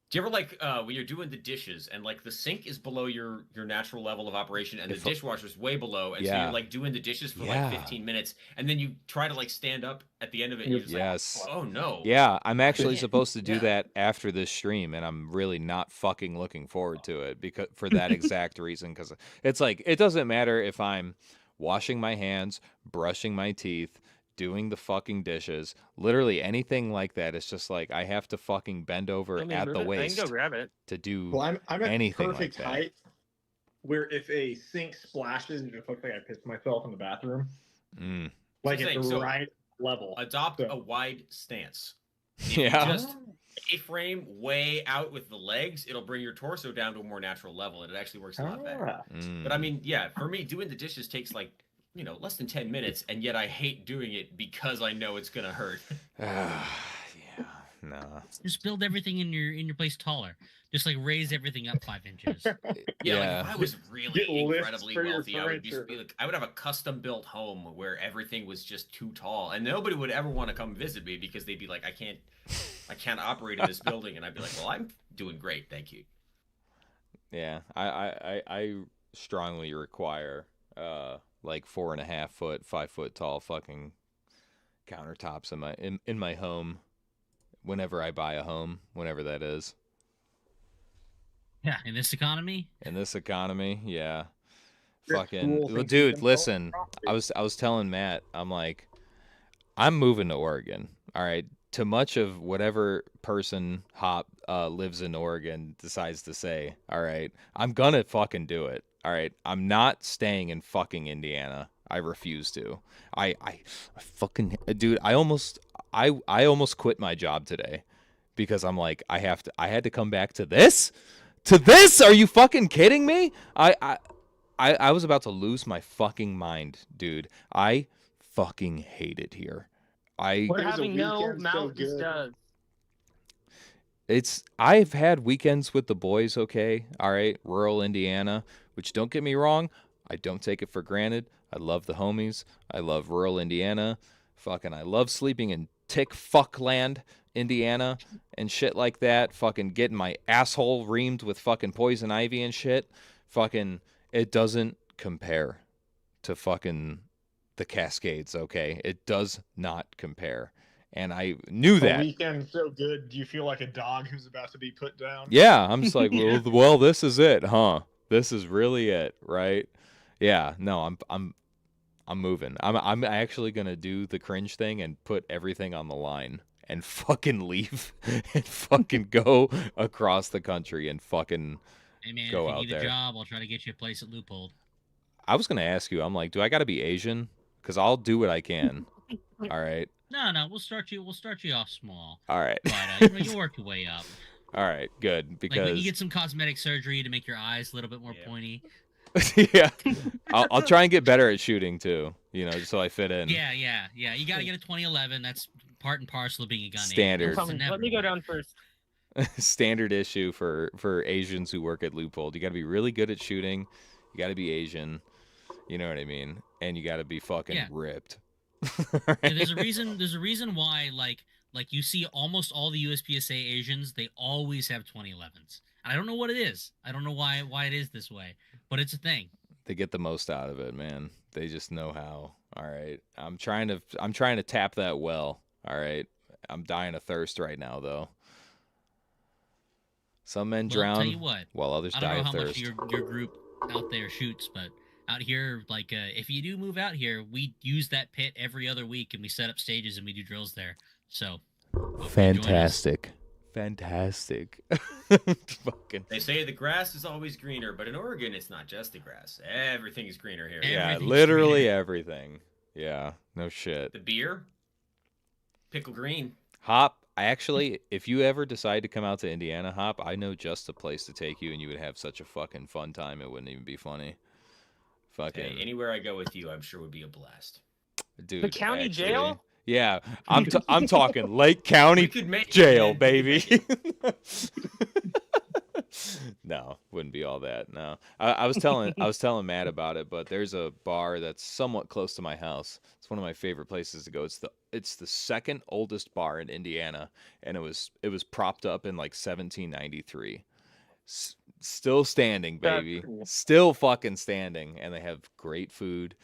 Do you ever like when you're doing the dishes and like the sink is below your natural level of operation and If- the dishwasher's way below, and so Yeah. you're like doing the dishes for Yeah. like 15 minutes, and then you try to like stand up at the end of it, and you're just Yes. like, oh no. Yeah, I'm actually Yeah. supposed to do Yeah. that after this stream, and I'm really not fucking looking forward to it because for that exact reason. Because it's like it doesn't matter if I'm washing my hands, brushing my teeth, doing the fucking dishes, literally anything like that. It's just like I have to fucking bend over Let me at move the it. I waist can go grab it. to do. Well, I'm at anything like perfect that. height where if a sink splashes, it just looks like I pissed myself in the bathroom. Mm. Like That's at the the thing, so- right level. Adopt So- a wide stance. If Yeah. you just A-frame way out with the legs, it'll bring your torso down to a more natural level, and it actually works a lot better. Ah. Mm. But I mean, yeah, for me, doing the dishes takes like, less than 10 minutes, and yet I hate doing it because I know it's gonna hurt. Yeah, nah. Just build everything in your place taller. Just like raise everything up 5 inches. Yeah, like Yeah. if I was really Get lifts incredibly for your wealthy, I would furniture. be like, I would have a custom built home where everything was just too tall, and nobody would ever want to come visit me because they'd be like, I can't operate in this building, and I'd be like, well, I'm doing great, thank you. Yeah, I strongly require like 4.5 foot, 5 foot tall fucking countertops in my home whenever I buy a home, whenever that is. Yeah, in this economy. In this economy, yeah. Your Fucking school well, thinks dude, you can listen. sell I was telling Matt, I'm like, I'm moving to Oregon. All right. To much of whatever person Hop lives in Oregon decides to say, all right, I'm gonna fucking do it. All right. I'm not staying in fucking Indiana. I refuse to. I fucking dude. I almost quit my job today because I'm like I had to come back to this. To this? Are you fucking kidding me? I was about to lose my fucking mind, dude. I fucking hate it here. We're It was a having no weekend so mountains good. does. I've had weekends with the boys, okay? All right, rural Indiana, which don't get me wrong, I don't take it for granted. I love the homies. I love rural Indiana. Fucking I love sleeping in tick fuck land, Indiana and shit like that. Fucking getting my asshole reamed with fucking poison ivy and shit. Fucking it doesn't compare to fucking the Cascades, okay? It does not compare. And I knew A that. weekend so good. Do you feel like a dog who's about to be put down? Yeah, I'm just like, Yeah. well, this is it, huh? This is really it, right? Yeah, no, I'm moving. I'm actually gonna do the cringe thing and put everything on the line and fucking leave and fucking go across the country and fucking Hey man, go if you out need there. a job, I'll try to get you a place at Loophole. I was gonna ask you, I'm like, do I gotta be Asian? Because I'll do what I can. All right. No, we'll start you off small. All right. But you'll work your way up. All right, good. Like Because when you get some cosmetic surgery to make your eyes a little bit more Yeah. pointy. yeah, I'll try and get better at shooting too. You know, just so I fit in. Yeah. You gotta get a 2011. That's part and parcel of being a gun agent. Standard. It's Let me go inevitable. down first. Standard issue for Asians who work at Loophole. You got to be really good at shooting. You got to be Asian. You know what I mean? And you got to be fucking ripped. Yeah, there's a reason why like you see almost all the USPSA Asians, they always have 2011s. I don't know what it is. I don't know why it is this way, but it's a thing. They get the most out of it, man. They just know how. All right. I'm trying to tap that well. All right. I'm dying of thirst right now though. Some men Well, I'll drown tell you what, while others I don't die know of how thirst. much your group out there shoots, but out here, like if you do move out here, we use that pit every other week, and we set up stages and we do drills there. So hope you join us. Fantastic. Fucking They say the grass is always greener, but in Oregon, it's not just the grass. Everything is greener here. yeah, Everything's literally greener. everything. Yeah, no shit. The beer, pickle green. Hop, if you ever decide to come out to Indiana, Hop, I know just a place to take you, and you would have such a fucking fun time. It wouldn't even be funny. Fucking Hey, anywhere I go with you, I'm sure would be a blast. dude. The county actually, jail? Yeah, I'm talking Lake County We could make it, jail, man. baby. No, wouldn't be all that. No, I was telling Matt about it, but there's a bar that's somewhat close to my house. It's one of my favorite places to go. It's the second oldest bar in Indiana, and it was propped up in like 1793. Still standing, That's baby. cool. Still fucking standing, and they have great food,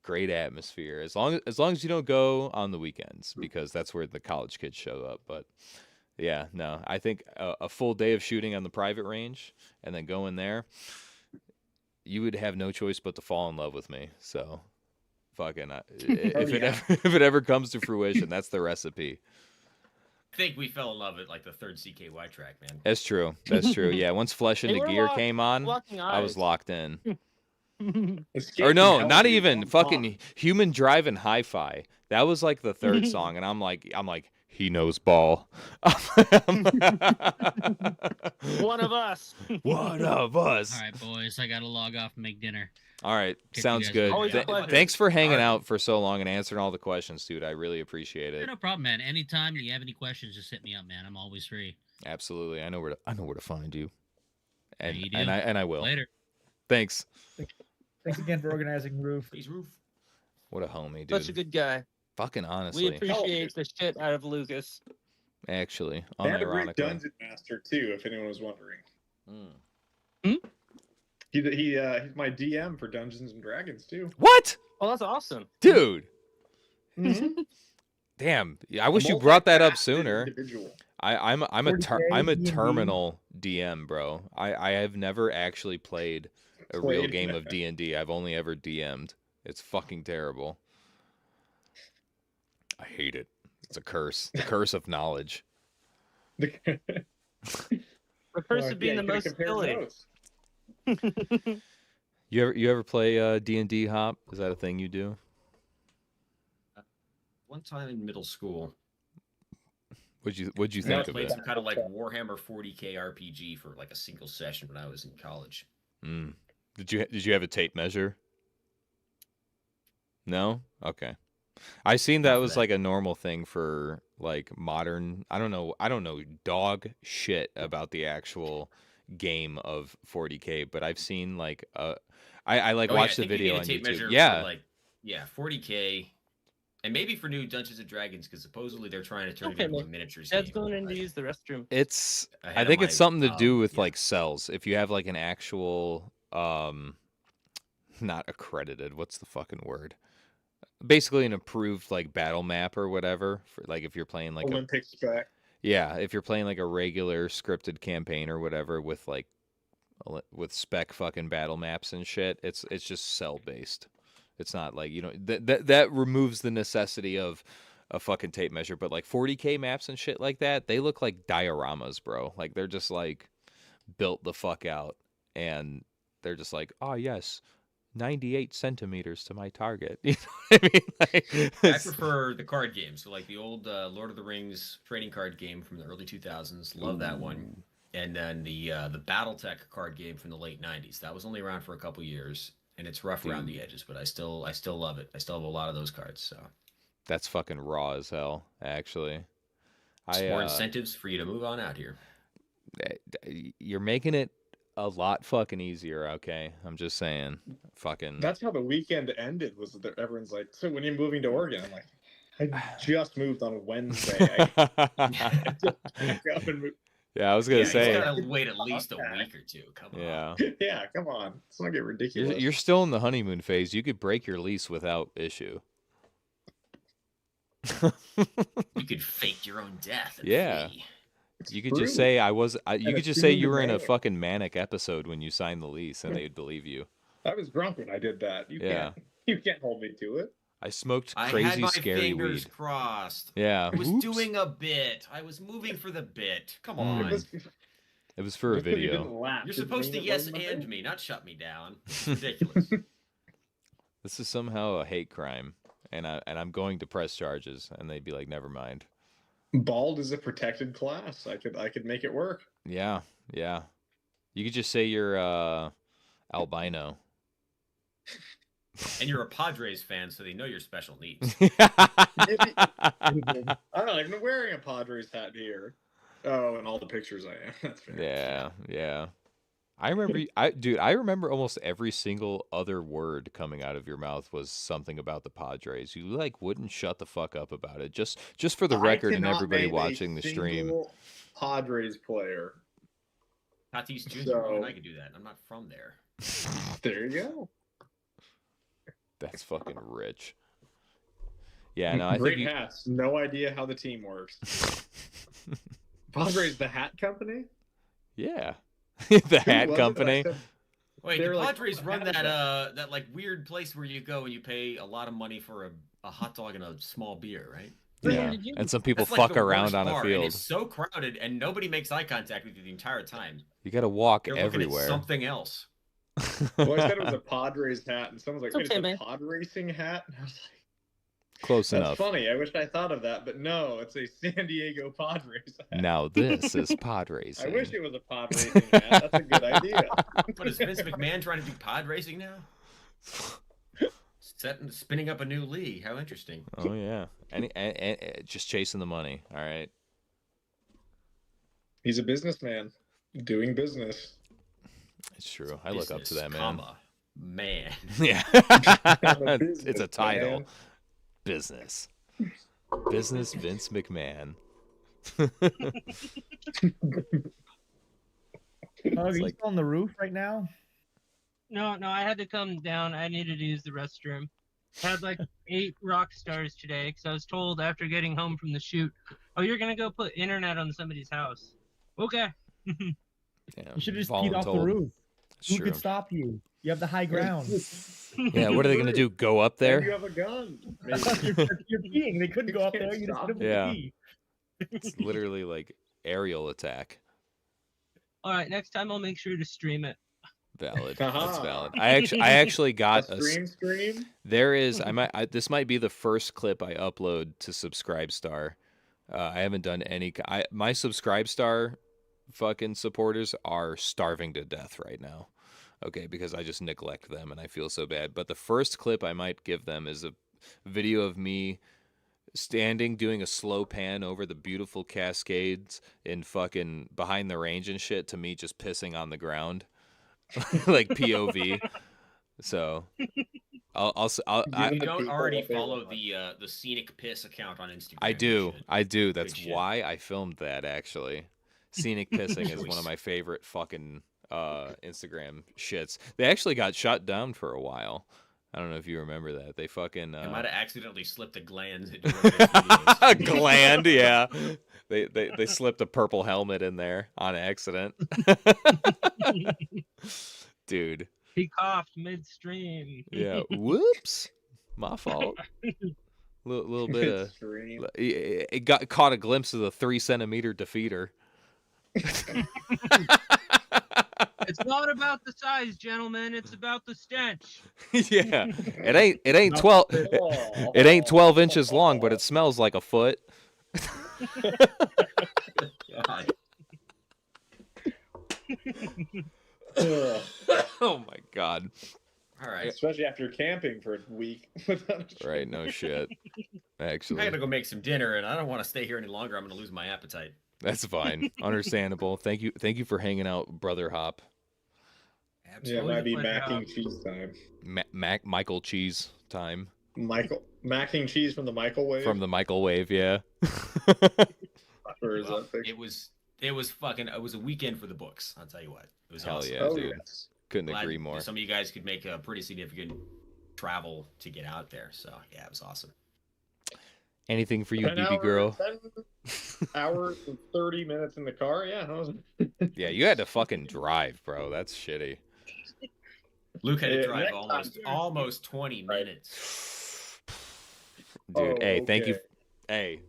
great atmosphere. As long as you don't go on the weekends, because that's where the college kids show up. But yeah, no, I think a full day of shooting on the private range and then go in there, you would have no choice but to fall in love with me. So, fucking, if it ever comes to fruition, that's the recipe. I think we fell in love at like the third CKY track, man. That's true. That's true. Yeah, once Flesh They into were Gear came on, locking I was eyes. locked in. Escape Or no, from not Hell, even dude. fucking Human Drive and Hi-Fi. That was like the third song, and I'm like, he knows ball. One of us. One of us. All right, boys, I gotta log off and make dinner. All right, Catch you sounds guys good. later. Always a pleasure. Thanks for hanging All right. out for so long and answering all the questions, dude. I really appreciate Yeah, it. no problem, man. Anytime you have any questions, just hit me up, man. I'm always free. Absolutely, I know where to find you, There and you do. and I will. Later. Thanks. Thanks again for organizing, Roof. Please, roof. What a homie, dude. Such a good guy. Fucking We honestly, appreciate the shit out of Lucas. actually, They had a great unironically. dungeon master too, if anyone was wondering. Mm. He's my DM for Dungeons and Dragons too. What, Oh, that's awesome. dude? Mm-hmm. Damn, I wish you brought that up Multifaceted sooner. individual. I'm a 40K, D&D. terminal DM, bro. I have never actually played a real Played. game of D&D. I've only ever DM'd. It's fucking terrible. I hate it. It's a curse. The curse of knowledge. The curse of being the most compare silly. notes. You ever play D&D hop? Is that a thing you do? One time in middle school. What'd you I think of played it? some kind of like Warhammer 40K RPG for like a single session when I was in college. Did you have a tape measure? No? Okay. I seen that Not for was that. like a normal thing for like modern. I don't know dog shit about the actual game of 40K, but I've seen like I like Oh, yeah, watched I the think you video need a on tape YouTube. measure Yeah. for like 40K, and maybe for new Dungeons and Dragons because supposedly they're trying to turn it Okay, into a man. miniatures Dad's game. going in to use the restroom. It's Ahead I of think it's my, something to do with yeah. like cells. If you have like an actual not accredited, what's the fucking word? Basically an approved like battle map or whatever for like if you're playing like Olympic spec. if you're playing like a regular scripted campaign or whatever with like with spec fucking battle maps and shit, it's just cell based. It's not like, you know, that removes the necessity of a fucking tape measure, but like 40K maps and shit like that, they look like dioramas, bro. Like they're just like built the fuck out, and they're just like, oh yes, 98 centimeters to my target. You know what I mean? Like, I prefer the card games, so like the old Lord of the Rings trading card game from the early 2000s. Love that one. And then the BattleTech card game from the late 90s. That was only around for a couple years, and it's rough around the edges, but I still love it. I still have a lot of those cards. So that's fucking raw as hell, actually. more incentives for you to move on out here. You're making it a lot fucking easier, okay? I'm just saying. Fucking. That's how the weekend ended. Was that everyone's like, so when you're moving to Oregon? I'm like, I just moved on Wednesday. Yeah, I was gonna say. You gotta wait at least a week or two. Come on. Yeah, come on. Let's not get ridiculous. You're still in the honeymoon phase. You could break your lease without issue. You could fake your own death. Yeah. Flee. You could just say you could just say you were in a fucking manic episode when you signed the lease, and they'd believe you. I was drunk when I did that. You can't hold me to it. I smoked I crazy, had my scary fingers weed. crossed. Yeah. I was doing a bit. I was moving for the bit. Come on. It was for a video. You're supposed to yes and me, not shut me down. It's ridiculous. This is somehow a hate crime, and I'm going to press charges, and they'd be like, never mind. Bald is a protected class. I could make it work. Yeah. You could just say you're albino. And you're a Padres fan, so they know your special needs. I don't know. I've been wearing a Padres hat here. Oh, and all the pictures I am. That's fair. Yeah. I remember almost every single other word coming out of your mouth was something about the Padres. You like wouldn't shut the fuck up about it. Just for the record and everybody watching the stream. Padres player. Tatis Jr. I could do that. I'm not from there. There you go. That's fucking rich. Yeah, no, I Great think hats. No idea how the team works. Padres, the hat company? Yeah. The hat company. Wait, the Padres run that like weird place where you go and you pay a lot of money for a hot dog and a small beer, right? Yeah, and some people That's fuck like the around worst on a bar, field. And it's so crowded, and nobody makes eye contact with you the entire time. You got to walk They're everywhere. looking at something else. Well, I said it was a Padres hat, and someone's like, "Wait, Okay, it's man. a pod racing hat?" And I was like, Close "That's enough. funny. I wish I thought of that, but no, it's a San Diego Padres hat." Now this is pod racing. I wish it was a pod racing hat. That's a good idea. What is Vince McMahon trying to do? Pod racing now? Spinning up a new league. How interesting. Oh yeah, and just chasing the money. All right. He's a businessman doing business. It's true. I look up to that man. Man. Yeah. It's a title. Man. Business Vince McMahon. Are you like- still on the roof right now? No, I had to come down. I needed to use the restroom. Had like 8 rock stars today because I was told after getting home from the shoot, "Oh, you're gonna go put internet on somebody's house." Okay. Yeah, You should have just peed off the roof. Who Sure. could stop you? You have the high ground. Yeah, what are they gonna do? Go up And you there? have a gun. You're peeing. They couldn't You go up can't there. You just stop hit them with Yeah. the pee. It's literally like aerial attack. All right, next time I'll make sure to stream it. Valid. That's valid. I actually got a stream. There is. This might be the first clip I upload to Subscribestar. I haven't done any. My Subscribestar fucking supporters are starving to death right now. Okay, because I just neglect them and I feel so bad. But the first clip I might give them is a video of me standing doing a slow pan over the beautiful cascades in fucking behind the range and shit to me just pissing on the ground. Like POV. So you don't already follow the Scenic Piss account on Instagram. I do. That's why I filmed that, actually. Scenic Pissing is one of my favorite fucking Instagram shits. They actually got shut down for a while. I don't know if you remember that. They fucking they might have accidentally slipped a gland into one of their videos. A gland, yeah. They slipped a purple helmet in there on accident. Dude. He coughed midstream. Yeah. Whoops. My fault. Little bit of. It got caught a glimpse of the 3-centimeter defeater. It's not about the size, gentlemen. It's about the stench. Yeah. It ain't 12. It ain't 12 inches long, but it smells like a foot. God. Oh my God. All right. Especially after camping for a week. Right, no shit. Actually. I gotta go make some dinner and I don't want to stay here any longer. I'm gonna lose my appetite. That's fine. Understandable. Thank you for hanging out, Brother Hop. Absolutely. Yeah, it might be mac and cheese time. Michael cheese time. Mac and cheese from the microwave. From the microwave, yeah. Well, it was a weekend for the books. I'll tell you what. It was hell awesome. yeah, dude. Yes. Couldn't agree more. Some of you guys could make a pretty significant travel to get out there. So yeah, it was awesome. Anything for you, BB girl? 10 hours and 30 minutes in the car. Yeah. Yeah, you had to fucking drive, bro. That's shitty. Luke had to drive almost 20 minutes. Dude, hey, thank you. Hey,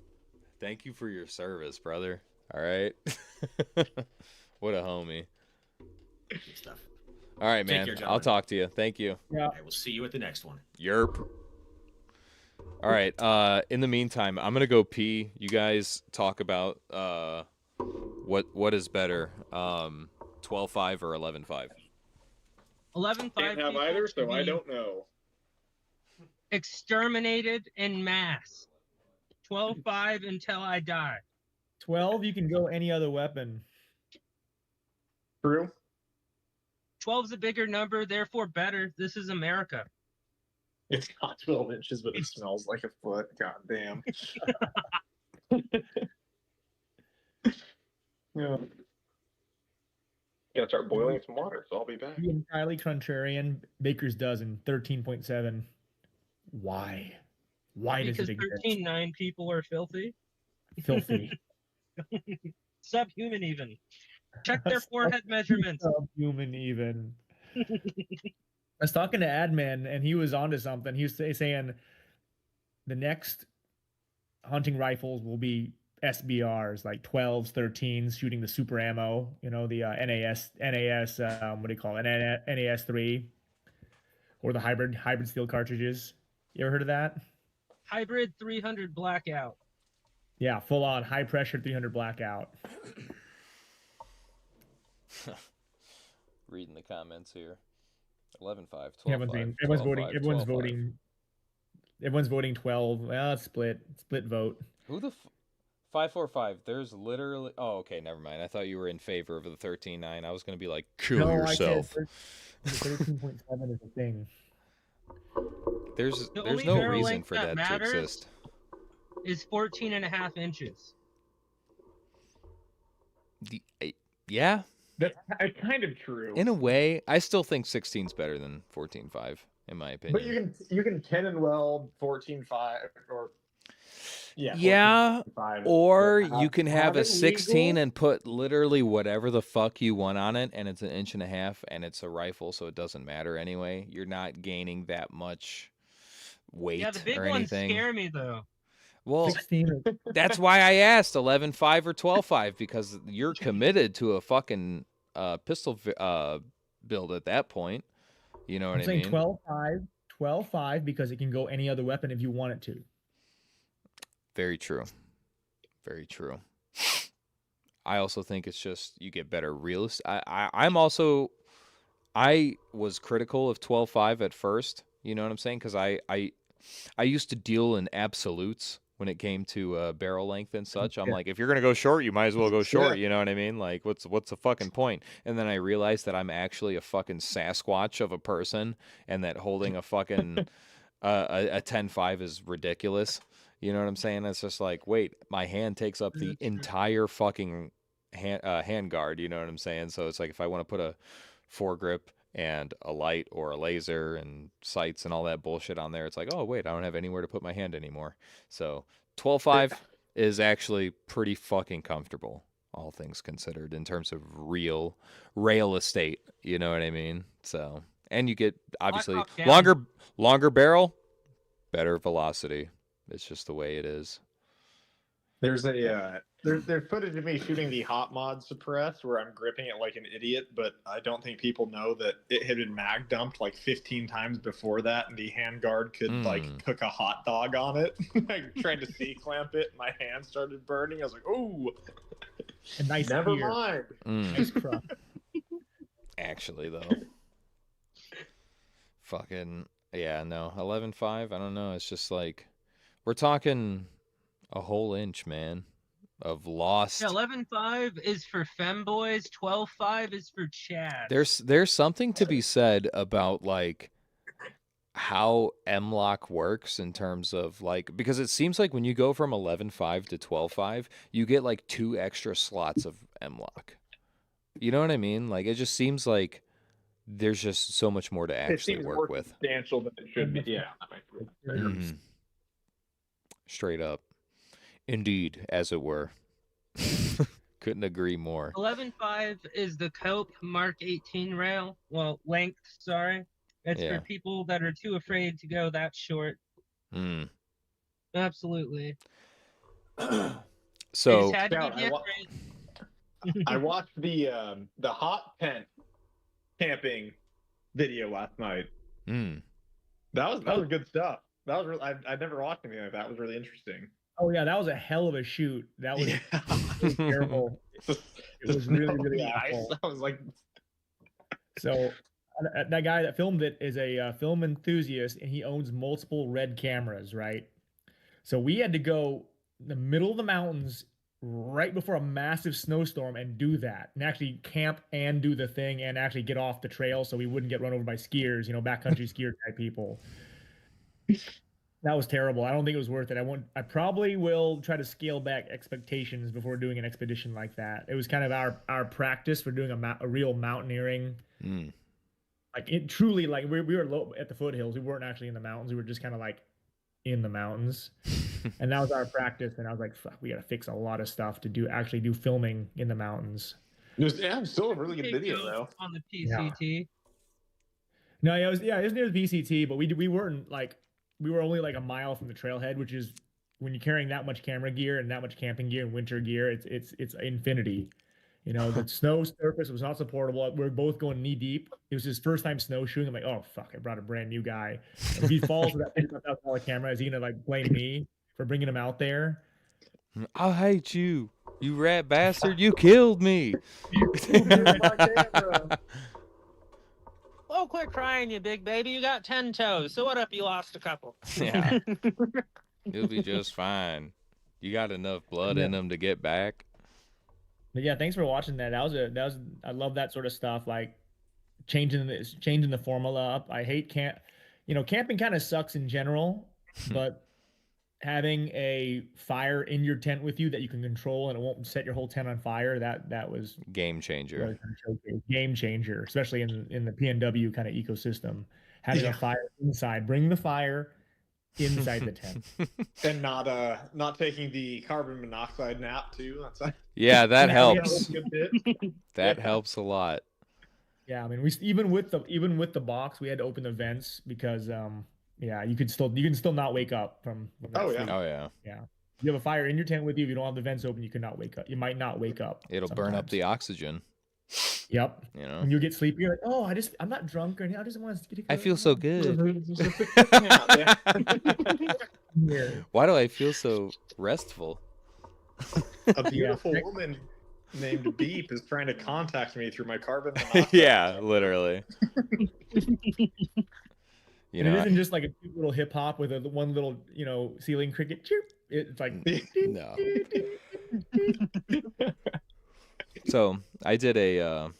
thank you for your service, brother. All right. What a homie. Good stuff. All right, man. I'll talk to you. Thank you. Yeah. I will see you at the next one. Yerp. All right. In the meantime, I'm gonna go pee. You guys talk about what is better, 12.5 or 11.5. 11.5. Can't have either, so I don't know. Exterminated en masse. 12.5 until I die. 12, you can go any other weapon. True. 12's a bigger number, therefore better. This is America. It's not 12 inches, but it smells like a foot. God damn. Yeah. Gotta start boiling some water, so I'll be back. Entirely contrarian. Baker's dozen, 13.7. Why? Why does it exist? Because 13.9 people are filthy. Filthy. Subhuman even. Check their forehead measurements. Subhuman even. I was talking to Adman, and he was onto something. He was saying the next hunting rifles will be SBRs, like 12s, 13s, shooting the super ammo. You know, the NAS. What do you call it? NAS 3, or the hybrid steel cartridges. You ever heard of that? Hybrid 300 blackout. Yeah, full on high pressure 300 blackout. Reading the comments here. 11.5, 12.5. Everyone's voting 12. Well, it's split vote. Who the 545? There's literally. Oh, okay, never mind. I thought you were in favor of the 13.9. I was gonna be like, kill yourself. 13.7 is a thing. There's no reason for that to exist. Is 14.5 inches. Yeah. That's kind of true. In a way, I still think 16's better than 14.5, in my opinion. But you can cannon weld 14.5 or yeah, or you can have a 16 and put literally whatever the fuck you want on it, and it's 1.5 inches, and it's a rifle, so it doesn't matter anyway. You're not gaining that much weight or anything. Yeah, the big ones scare me though. Well, that's why I asked 11.5 or 12.5, because you're committed to a fucking pistol build at that point. You know what I'm saying mean? 12.5, 12.5 because it can go any other weapon if you want it to. Very true. Very true. I also think it's just you get better realist. I was critical of 12.5 at first. You know what I'm saying? Because I used to deal in absolutes when it came to barrel length and such. I'm like, if you're gonna go short, you might as well go short. You know what I mean? Like, what's the fucking point? And then I realized that I'm actually a fucking Sasquatch of a person, and that holding a fucking a 10.5 is ridiculous. You know what I'm saying? It's just like, wait, my hand takes up the entire fucking hand guard. You know what I'm saying? So it's like if I want to put a foregrip and a light or a laser and sights and all that bullshit on there, it's like, oh wait, I don't have anywhere to put my hand anymore. So 12.5 is actually pretty fucking comfortable, all things considered, in terms of rail estate. You know what I mean? So, and you get obviously longer barrel, better velocity. It's just the way it is. There's there's footage of me shooting the hot mod suppress where I'm gripping it like an idiot, but I don't think people know that it had been mag dumped like 15 times before that, and the handguard could like cook a hot dog on it. I tried to C-clamp it, and my hand started burning. I was like, "Ooh, nice. Never mind." Nice crush. Actually, though, fucking yeah, no, 11.5. I don't know. It's just like we're talking a whole inch, man, of lost. Yeah, 11.5 is for femboys. 12.5 is for Chad. There's something to be said about like how M-Lock works in terms of like, because it seems like when you go from 11.5 to 12.5, you get like 2 extra slots of M-Lock. You know what I mean? Like it just seems like there's just so much more to actually work with. Substantial than it should be. Yeah. Straight up. Indeed, as it were. Couldn't agree more. 11.5 is the Cope Mark 18 rail. Well, length, sorry. It's for people that are too afraid to go that short. Absolutely. So I watched the hot tent camping video last night. That was good stuff. That was I'd never watched anything like that. It was really interesting. Oh yeah, that was a hell of a shoot. That was terrible. It was really, really awful. I was like, so that guy that filmed it is a film enthusiast, and he owns multiple Red cameras, right? So we had to go in the middle of the mountains right before a massive snowstorm and do that, and actually camp and do the thing and actually get off the trail so we wouldn't get run over by skiers, backcountry skier type people. That was terrible. I don't think it was worth it. I probably will try to scale back expectations before doing an expedition like that. It was kind of our practice for doing a real mountaineering. Like it truly, like we were low at the foothills. We weren't actually in the mountains. We were just kind of like in the mountains. And that was our practice. And I was like, fuck, we got to fix a lot of stuff to actually do filming in the mountains. It's still a really good video though. On the PCT. Yeah. No, it was near the PCT, but we weren't like, we were only like a mile from the trailhead, which is when you're carrying that much camera gear and that much camping gear and winter gear, it's infinity. The snow surface was not supportable. We were both going knee deep. It was his first time snowshoeing. I'm like, oh fuck, I brought a brand new guy. And if he falls with that $55,000 camera, is he gonna like blame me for bringing him out there? I hate you, you rat bastard! You killed me. Oh, quit crying, you big baby. You got 10 toes. So what if you lost a couple? Yeah. You'll be just fine. You got enough blood in them to get back. But yeah, thanks for watching that. I love that sort of stuff, like changing the formula up. I hate camping kind of sucks in general, but having a fire in your tent with you that you can control and it won't set your whole tent on fire, that was game changer. Game changer, especially in the PNW kind of ecosystem. Having a fire inside, bring the fire inside the tent, and not taking the carbon monoxide nap too. Yeah, that helps. That helps a lot. Yeah, I mean, we even with the box, we had to open the vents because you can still not wake up from that sleep. Yeah. You have a fire in your tent with you. If you don't have the vents open, you cannot wake up. You might not wake up. It'll burn up the oxygen. Yep. You know, When you get sleepy, you're like, oh, I'm not drunk or anything. I just want to get. I feel so good. Yeah. Why do I feel so restful? A beautiful woman named Beep is trying to contact me through my carbon monoxide. Yeah, literally. You And know, it isn't just like a cute little hip hop with one little, ceiling cricket. Chirp. It's like no. So I did a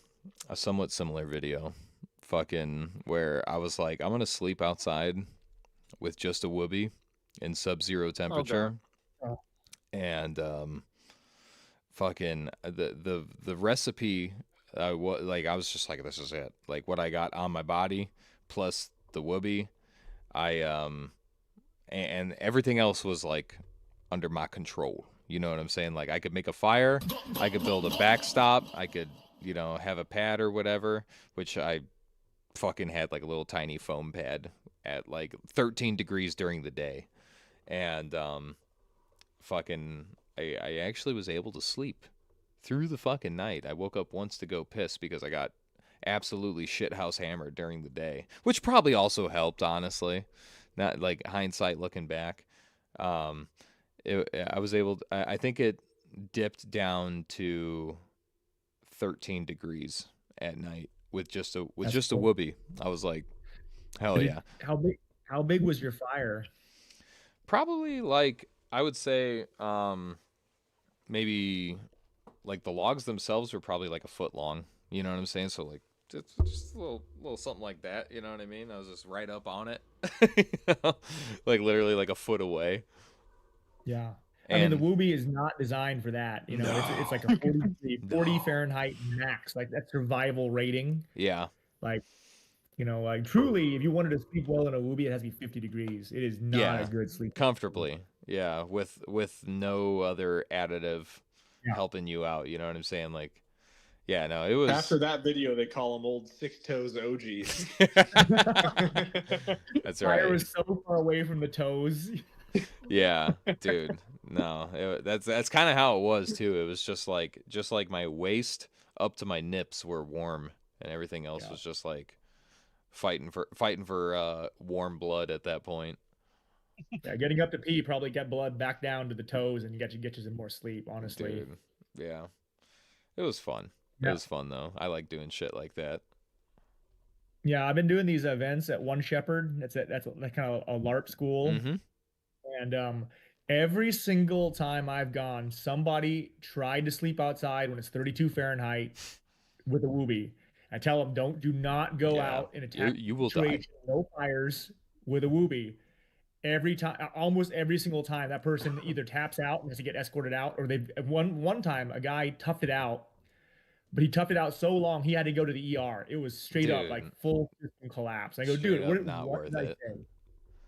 somewhat similar video, fucking, where I was like, I'm gonna sleep outside with just a whoopee in sub-zero temperature, and fucking the recipe. I was just like, this is it. Like what I got on my body plus the whoopee, and everything else was like under my control. You know what I'm saying? Like I could make a fire, I could build a backstop, I could, have a pad or whatever, which I fucking had like a little tiny foam pad at like 13 degrees during the day. And fucking I actually was able to sleep through the fucking night. I woke up once to go piss because I got absolutely shithouse hammered during the day, which probably also helped, honestly. Not like hindsight looking back. I was able to, I think it dipped down to 13 degrees at night with just a whoopee. I was like, hell yeah. How big was your fire? Probably like, I would say maybe like the logs themselves were probably like a foot long. You know what I'm saying? So like just a little something like that. You know what I mean? I was just right up on it, like literally like a foot away. Yeah. I mean, the whoopee is not designed for that. It's like a 40 Fahrenheit max. Like that's survival rating. Yeah. Like, truly, if you wanted to sleep well in a whoopee, it has to be 50 degrees. It is not a good sleep. Comfortably. Yeah. With no other additive helping you out. You know what I'm saying? Like, yeah, no, it was. After that video, they call them old 6 toes OGs. That's right. Fire was so far away from the toes. Yeah, dude. No, that's kind of how it was too. It was just like my waist up to my nips were warm, and everything else was just like fighting for warm blood at that point. Yeah, getting up to pee probably get blood back down to the toes and get you some more sleep. Honestly, dude. Yeah, it was fun. Yeah. It was fun though. I like doing shit like that. Yeah, I've been doing these events at One Shepherd. That's kind of a LARP school. Mm-hmm. And every single time I've gone, somebody tried to sleep outside when it's 32 Fahrenheit with a whoopee. I tell them, do not go out in a you will die. No fires with a whoopee. Every time, almost every single time, that person either taps out and has to get escorted out, or one time a guy toughed it out, but he toughed it out so long he had to go to the ER. It was straight up like full system collapse. I go, dude, not worth it.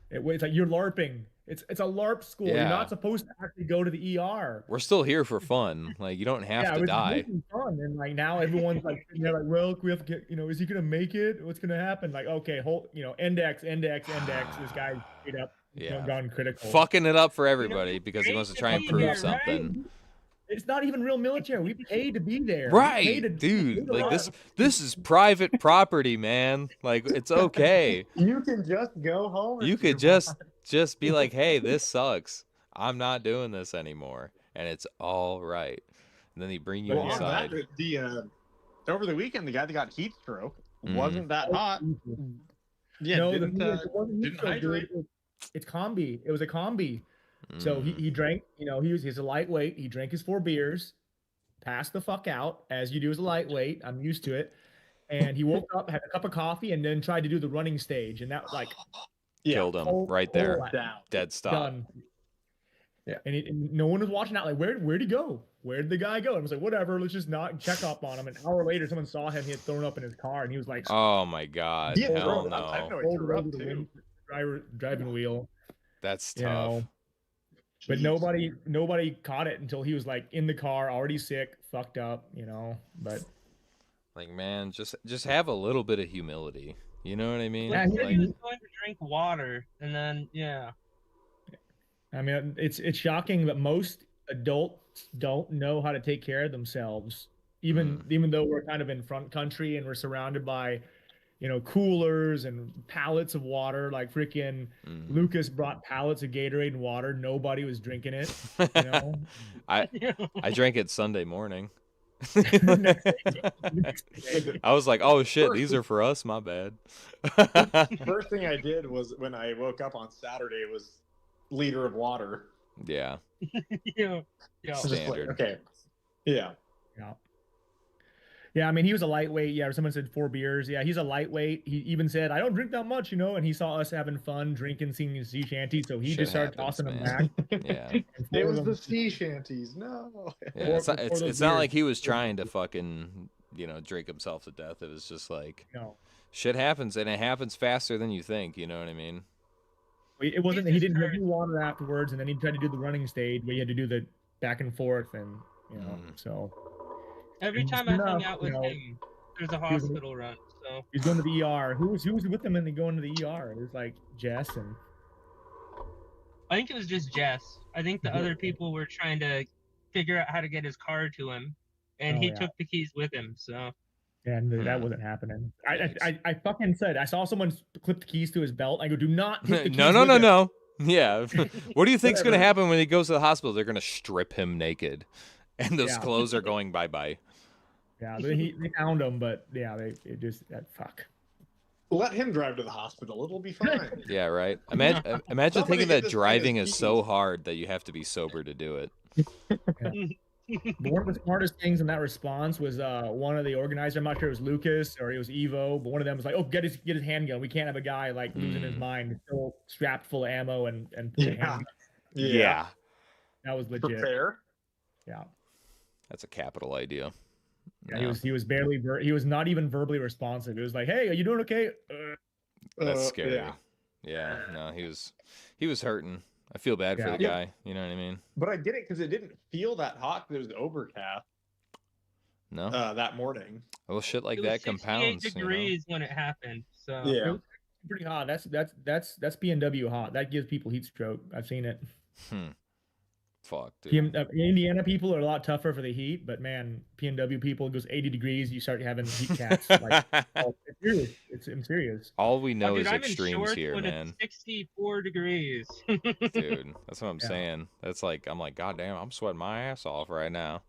It's like you're LARPing. It's a LARP school. You're not supposed to actually go to the ER. We're still here for fun. Like you don't have to die. Fun. And like now everyone's like, they're like, well, we have to get, is he gonna make it? What's gonna happen? Like, okay, index. This guy's straight up gone critical. Fucking it up for everybody because he wants to try and prove something. Right? It's not even real military. We paid to be there. Right, dude. Like this is private property, man. Like it's okay. You can just go home. You could just be like, hey, this sucks. I'm not doing this anymore, and it's all right. And then they bring you inside. Over the weekend, the guy that got heat stroke wasn't that hot. Yeah, no, didn't hydrate. It's combi. It was a combi. So he drank, he's a lightweight. He drank his 4 beers, passed the fuck out, as you do as a lightweight. I'm used to it. And he woke up, had a cup of coffee, and then tried to do the running stage. And that killed him right there. Dead stop. Done. Yeah. And no one was watching out. Like, where'd he go? Where'd the guy go? And I was like, whatever, let's just not check up on him. An hour later, someone saw him. He had thrown up in his car, and he was like, oh my God. Yeah, hell no. I know he threw up too. Driving wheel. That's tough. But nobody caught it until he was like in the car, already sick, fucked up, but like, man, just have a little bit of humility. You know what I mean? Yeah, he was going to drink water, and then I mean, it's shocking that most adults don't know how to take care of themselves. even though we're kind of in front country and we're surrounded by, coolers and pallets of water. Like freaking Lucas brought pallets of Gatorade and water. Nobody was drinking it. I drank it Sunday morning. Next day. I was like, oh shit, these are for us. My bad. First thing I did was when I woke up on Saturday was liter of water. Yeah. Yeah. Standard. Okay. Yeah. Yeah, I mean, he was a lightweight. Yeah, someone said 4 beers. Yeah, he's a lightweight. He even said, I don't drink that much, and he saw us having fun drinking, singing sea shanty, so he Shit just started happens, tossing them man. back. Yeah. It was the sea shanties. No. Yeah, it's not like he was trying to fucking, drink himself to death. It was just like, shit happens, and it happens faster than you think. You know what I mean? It wasn't. He didn't drink water afterwards, and then he tried to do the running stage where you had to do the back and forth, and so. Every time I hung out with him, there's a hospital run. So he's going to the ER. Who was with him, and they going to the ER? It was like Jess and. I think it was just Jess. I think the other people were trying to figure out how to get his car to him, and he took the keys with him. So. And that wasn't happening. I fucking said I saw someone clip the keys to his belt. I go, do not take the keys No. Yeah. What do you think's going to happen when he goes to the hospital? They're going to strip him naked, and those clothes are going bye-bye. Yeah, they found him, but fuck. Let him drive to the hospital. It'll be fine. Yeah, right. Imagine thinking that driving is so hard that you have to be sober to do it. But one of the smartest things in that response was one of the organizers. I'm not sure it was Lucas or it was Evo, but one of them was like, "Oh, get his handgun. We can't have a guy like losing his mind, still strapped full of ammo and handgun." Yeah, that was legit. Fair. Yeah, that's a capital idea. Yeah, he was barely he was not even verbally responsive. It was like, "Hey, are you doing okay?" That's scary. Yeah, no, he was hurting. I feel bad for the guy. You know what I mean? But I get it because it didn't feel that hot because it was overcast. No. That morning. Well, shit like it that was 68 compounds. degrees when it happened. So yeah, pretty hot. That's PNW hot. That gives people heat stroke. I've seen it. Fuck, dude. Indiana people are a lot tougher for the heat, but man, PNW people, it goes 80 degrees, you start having heat cats. Like, it's serious. I'm serious. All we know is I'm extremes here, when man. It's 64 degrees. Dude, that's what I'm saying. That's like, I'm like, God damn, I'm sweating my ass off right now.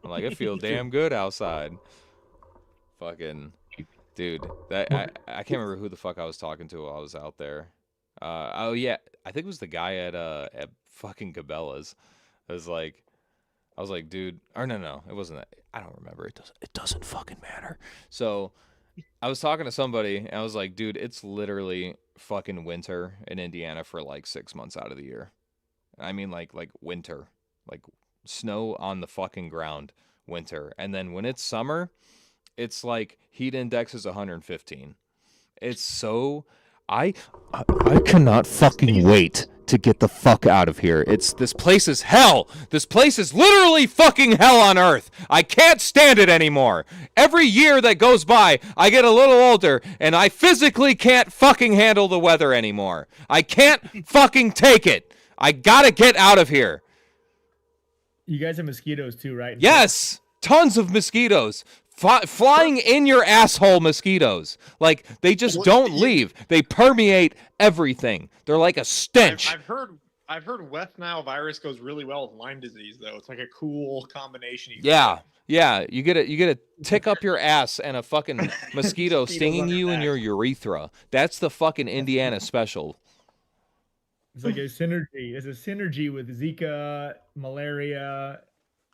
I'm like, it feels damn good outside. Fucking, dude, I can't remember who the fuck I was talking to while I was out there. Oh yeah, I think it was the guy at fucking Cabela's. I was like, dude, or no, it wasn't that. I don't remember. It doesn't fucking matter. So I was talking to somebody, and I was like, dude, it's literally fucking winter in Indiana for like 6 months out of the year. I mean, like winter, like snow on the fucking ground, winter. And then when it's summer, it's like heat index is 115. It's so I cannot fucking wait to get the fuck out of here. This place is hell. This place is literally fucking hell on earth. I can't stand it anymore. Every year that goes by, I get a little older, and I physically can't fucking handle the weather anymore. I can't fucking take it. I gotta get out of here. You guys have mosquitoes too, right? Yes! Tons of mosquitoes. Flying in your asshole mosquitoes. Like, they just don't leave. They permeate everything. They're like a stench. I've heard West Nile virus goes really well with Lyme disease, though. It's like a cool combination. Yeah. You get a tick up your ass and a fucking mosquito stinging you in your urethra. That's the fucking Indiana special. It's like a synergy. It's a synergy with Zika, malaria,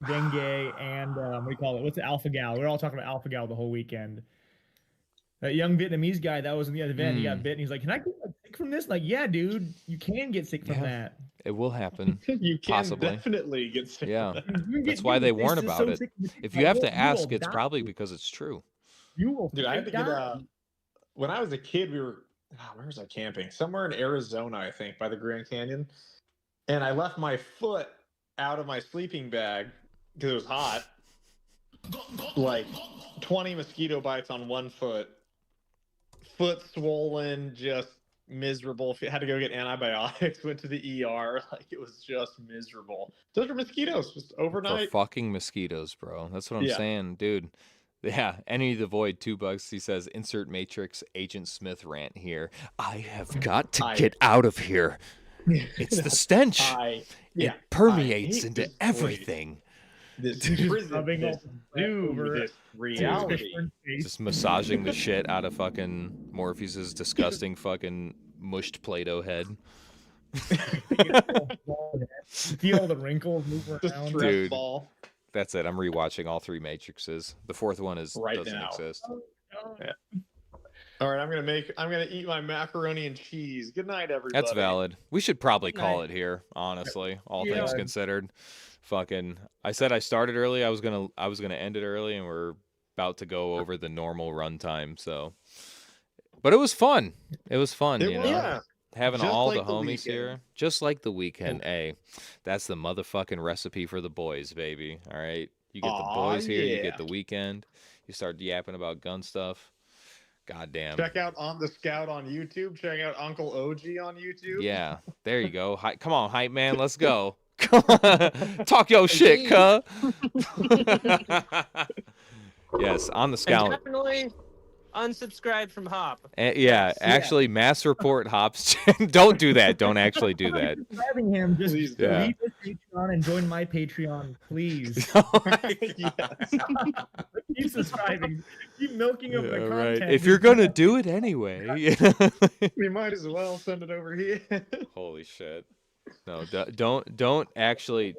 dengue, and what do you call it? What's the alpha-gal? We're all talking about alpha-gal the whole weekend. That young Vietnamese guy that was in the event, he got bit, and he's like, "Can I get sick from this?" Like, yeah, dude, you can get sick from that. It will happen. You can possibly. definitely get sick. Yeah, that's why they warn about it. If you have to ask, it's probably because it's true. You will. Dude, I had to get when I was a kid, we were where was I camping? Somewhere in Arizona, I think, by the Grand Canyon, and I left my foot out of my sleeping bag because it was hot. Like 20 mosquito bites on one foot. Foot swollen, just miserable. Had to go get antibiotics. Went to the ER. Like it was just miserable. Those are mosquitoes. Just For overnight. fucking mosquitoes, bro. That's what I'm Yeah. saying, dude. Yeah, Enter the Void, $2. He says, insert Matrix Agent Smith rant here. I have got to get out of here. It's the stench. It permeates into everything. This rubbing this reality. Just massaging the shit out of fucking Morpheus's disgusting fucking mushed Play-Doh head. See all the wrinkles move around. Dude, ball. that's it. I'm rewatching all 3 Matrixes. The 4th one doesn't now. exist. Yeah. All right, I'm gonna eat my macaroni and cheese. Good night, everybody. That's valid. We should probably call it here, honestly, all Yeah. things considered. Fucking, I said I started early. I was gonna end it early, and we're about to go over the normal runtime. So, but it was fun. It was fun, you know. Yeah. Having Just all like the the homies weekend. here, just like the weekend. Hey, that's the motherfucking recipe for the boys, baby. All right, you get the boys here, you yeah. get the weekend. You start yapping about gun stuff. Goddamn. Check out On the Scout on YouTube. Check out Uncle OG on YouTube. Yeah, there you go. Come on, hype man, let's go. Come on, talk your shit, cuh. Yes, On the And Scout. definitely unsubscribe from Hop. Yeah, actually, mass report Hops. Don't do that. Don't actually do that. Subscribing him, just Please do. leave his Patreon and join my Patreon, please. Keep subscribing. Keep milking him the Yeah, content. right. If you're gonna do it anyway. We might as well send it over here. Holy shit. No, don't actually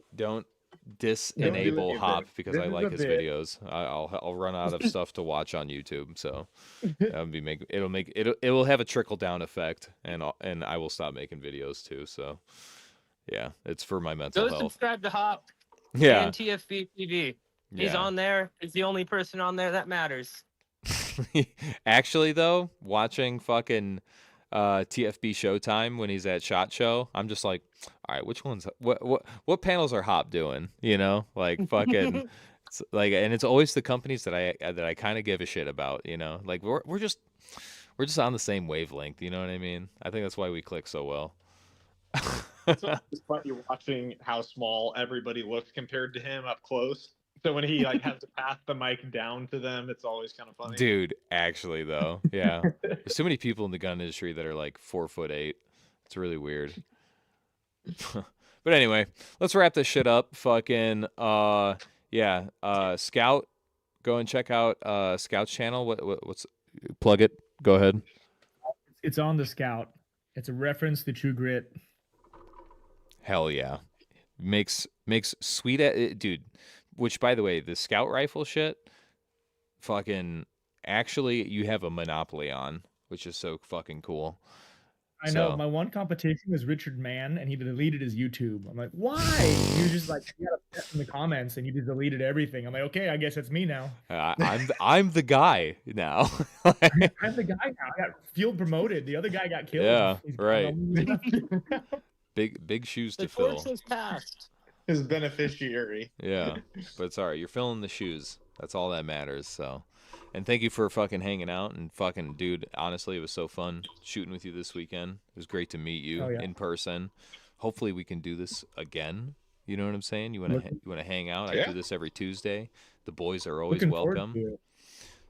disenable anything. Hop because This I is like a his bit. videos. I'll run out of stuff to watch on YouTube, so it will have a trickle down effect, and I will stop making videos too. So yeah, it's for my mental Go health. subscribe to Hop Yeah, and TFB TV. He's yeah. on there. He's the only person on there that matters. Actually, though, watching fucking TFB Showtime when he's at SHOT Show, I'm just like, all right, which ones? What panels are Hop doing? You know, like fucking, it's like, and it's always the companies that I kind of give a shit about. You know, like we're just on the same wavelength. You know what I mean? I think that's why we click so well. It's funny watching how small everybody looks compared to him up close. So when he like has to pass the mic down to them, it's always kind of funny. Dude, actually though, yeah, there's too many people in the gun industry that are like 4'8". It's really weird. But anyway, let's wrap this shit up. Fucking yeah, Scout, go and check out Scout's channel. What's plug it? Go ahead. It's On the Scout. It's a reference to True Grit. Hell yeah, makes sweet dude. Which, by the way, the Scout rifle shit, actually, you have a monopoly on, which is so fucking cool. I know. My one competition was Richard Mann, and he deleted his YouTube. I'm like, why? He was just like, you got upset in the comments, and he just deleted everything. I'm like, okay, I guess it's me now. I'm the guy now. I'm the guy now. I got field promoted. The other guy got killed. Yeah, He's right. Big shoes to The fill. torch is passed. His beneficiary. Yeah, but it's all right. You're filling the shoes. That's all that matters. So, and thank you for fucking hanging out and fucking, dude. Honestly, it was so fun shooting with you this weekend. It was great to meet you in person. Hopefully, we can do this again. You know what I'm saying? You want to hang out? I do this every Tuesday. The boys are always welcome.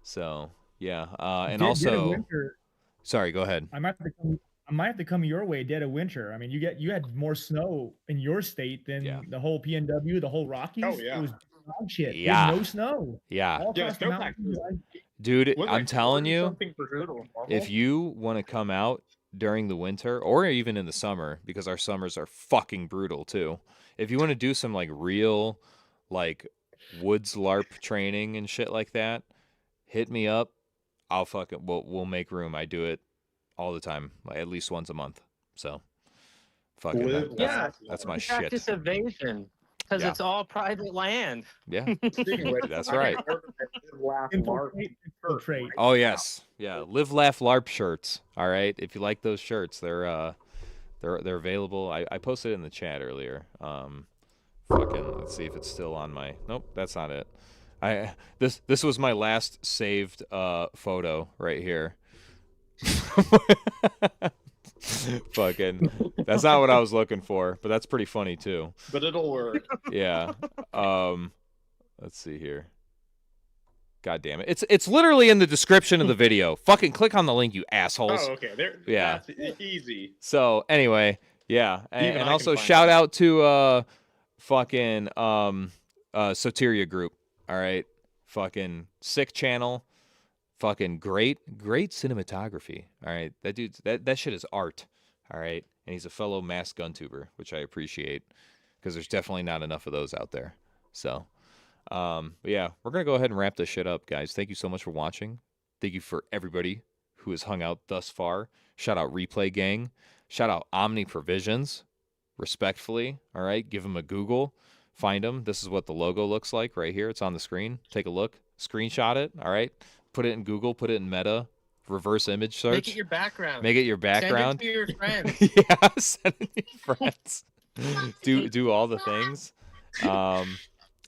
So yeah, and also, sorry, go ahead. I might have to come your way dead of winter. I mean, you had more snow in your state than the whole PNW, the whole Rockies. Oh yeah, it was dog shit. Yeah, no snow. Yeah, all across the mountains. Dude, I'm telling you, if you want to come out during the winter or even in the summer, because our summers are fucking brutal too. If you want to do some like real, like woods LARP training and shit like that, hit me up. I'll fucking we'll make room. I do it all the time, like at least once a month. So, fucking that's my shit. Practice evasion because it's all private land. Yeah, that's right. Oh yes, yeah. Live, laugh, LARP shirts. All right, if you like those shirts, they're available. I posted it in the chat earlier. Fucking let's see if it's still on my. Nope, that's not it. This was my last saved photo right here. Fucking, that's not what I was looking for, but that's pretty funny too. But it'll work. Yeah. Let's see here. God damn it. It's literally in the description of the video. Fucking click on the link, you assholes. Oh, okay. There. Yeah. That's easy. So anyway, yeah. Even And I also can find shout it. out to fucking Soteria Group. All right. Fucking sick channel. Fucking great cinematography. All right. That dude, that shit is art. All right. And he's a fellow masked gun tuber, which I appreciate because there's definitely not enough of those out there. So but yeah, we're gonna go ahead and wrap this shit up, guys. Thank you so much for watching. Thank you for everybody who has hung out thus far. Shout out Replay Gang. Shout out Omni-Provisions. Respectfully, all right. Give them a Google. Find them. This is what the logo looks like right here. It's on the screen. Take a look. Screenshot it. All right. Put it in Google. Put it in Meta. Reverse image search. Make it your background. Make it your background. Send it to your friends. Yeah, send it to your friends. do all the things.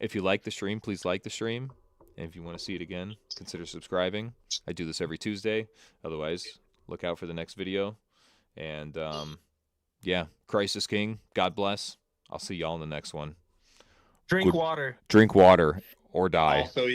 If you like the stream, please like the stream. And if you want to see it again, consider subscribing. I do this every Tuesday. Otherwise, look out for the next video. And yeah, Christ is King. God bless. I'll see y'all in the next one. Drink water. Drink water or die. Also,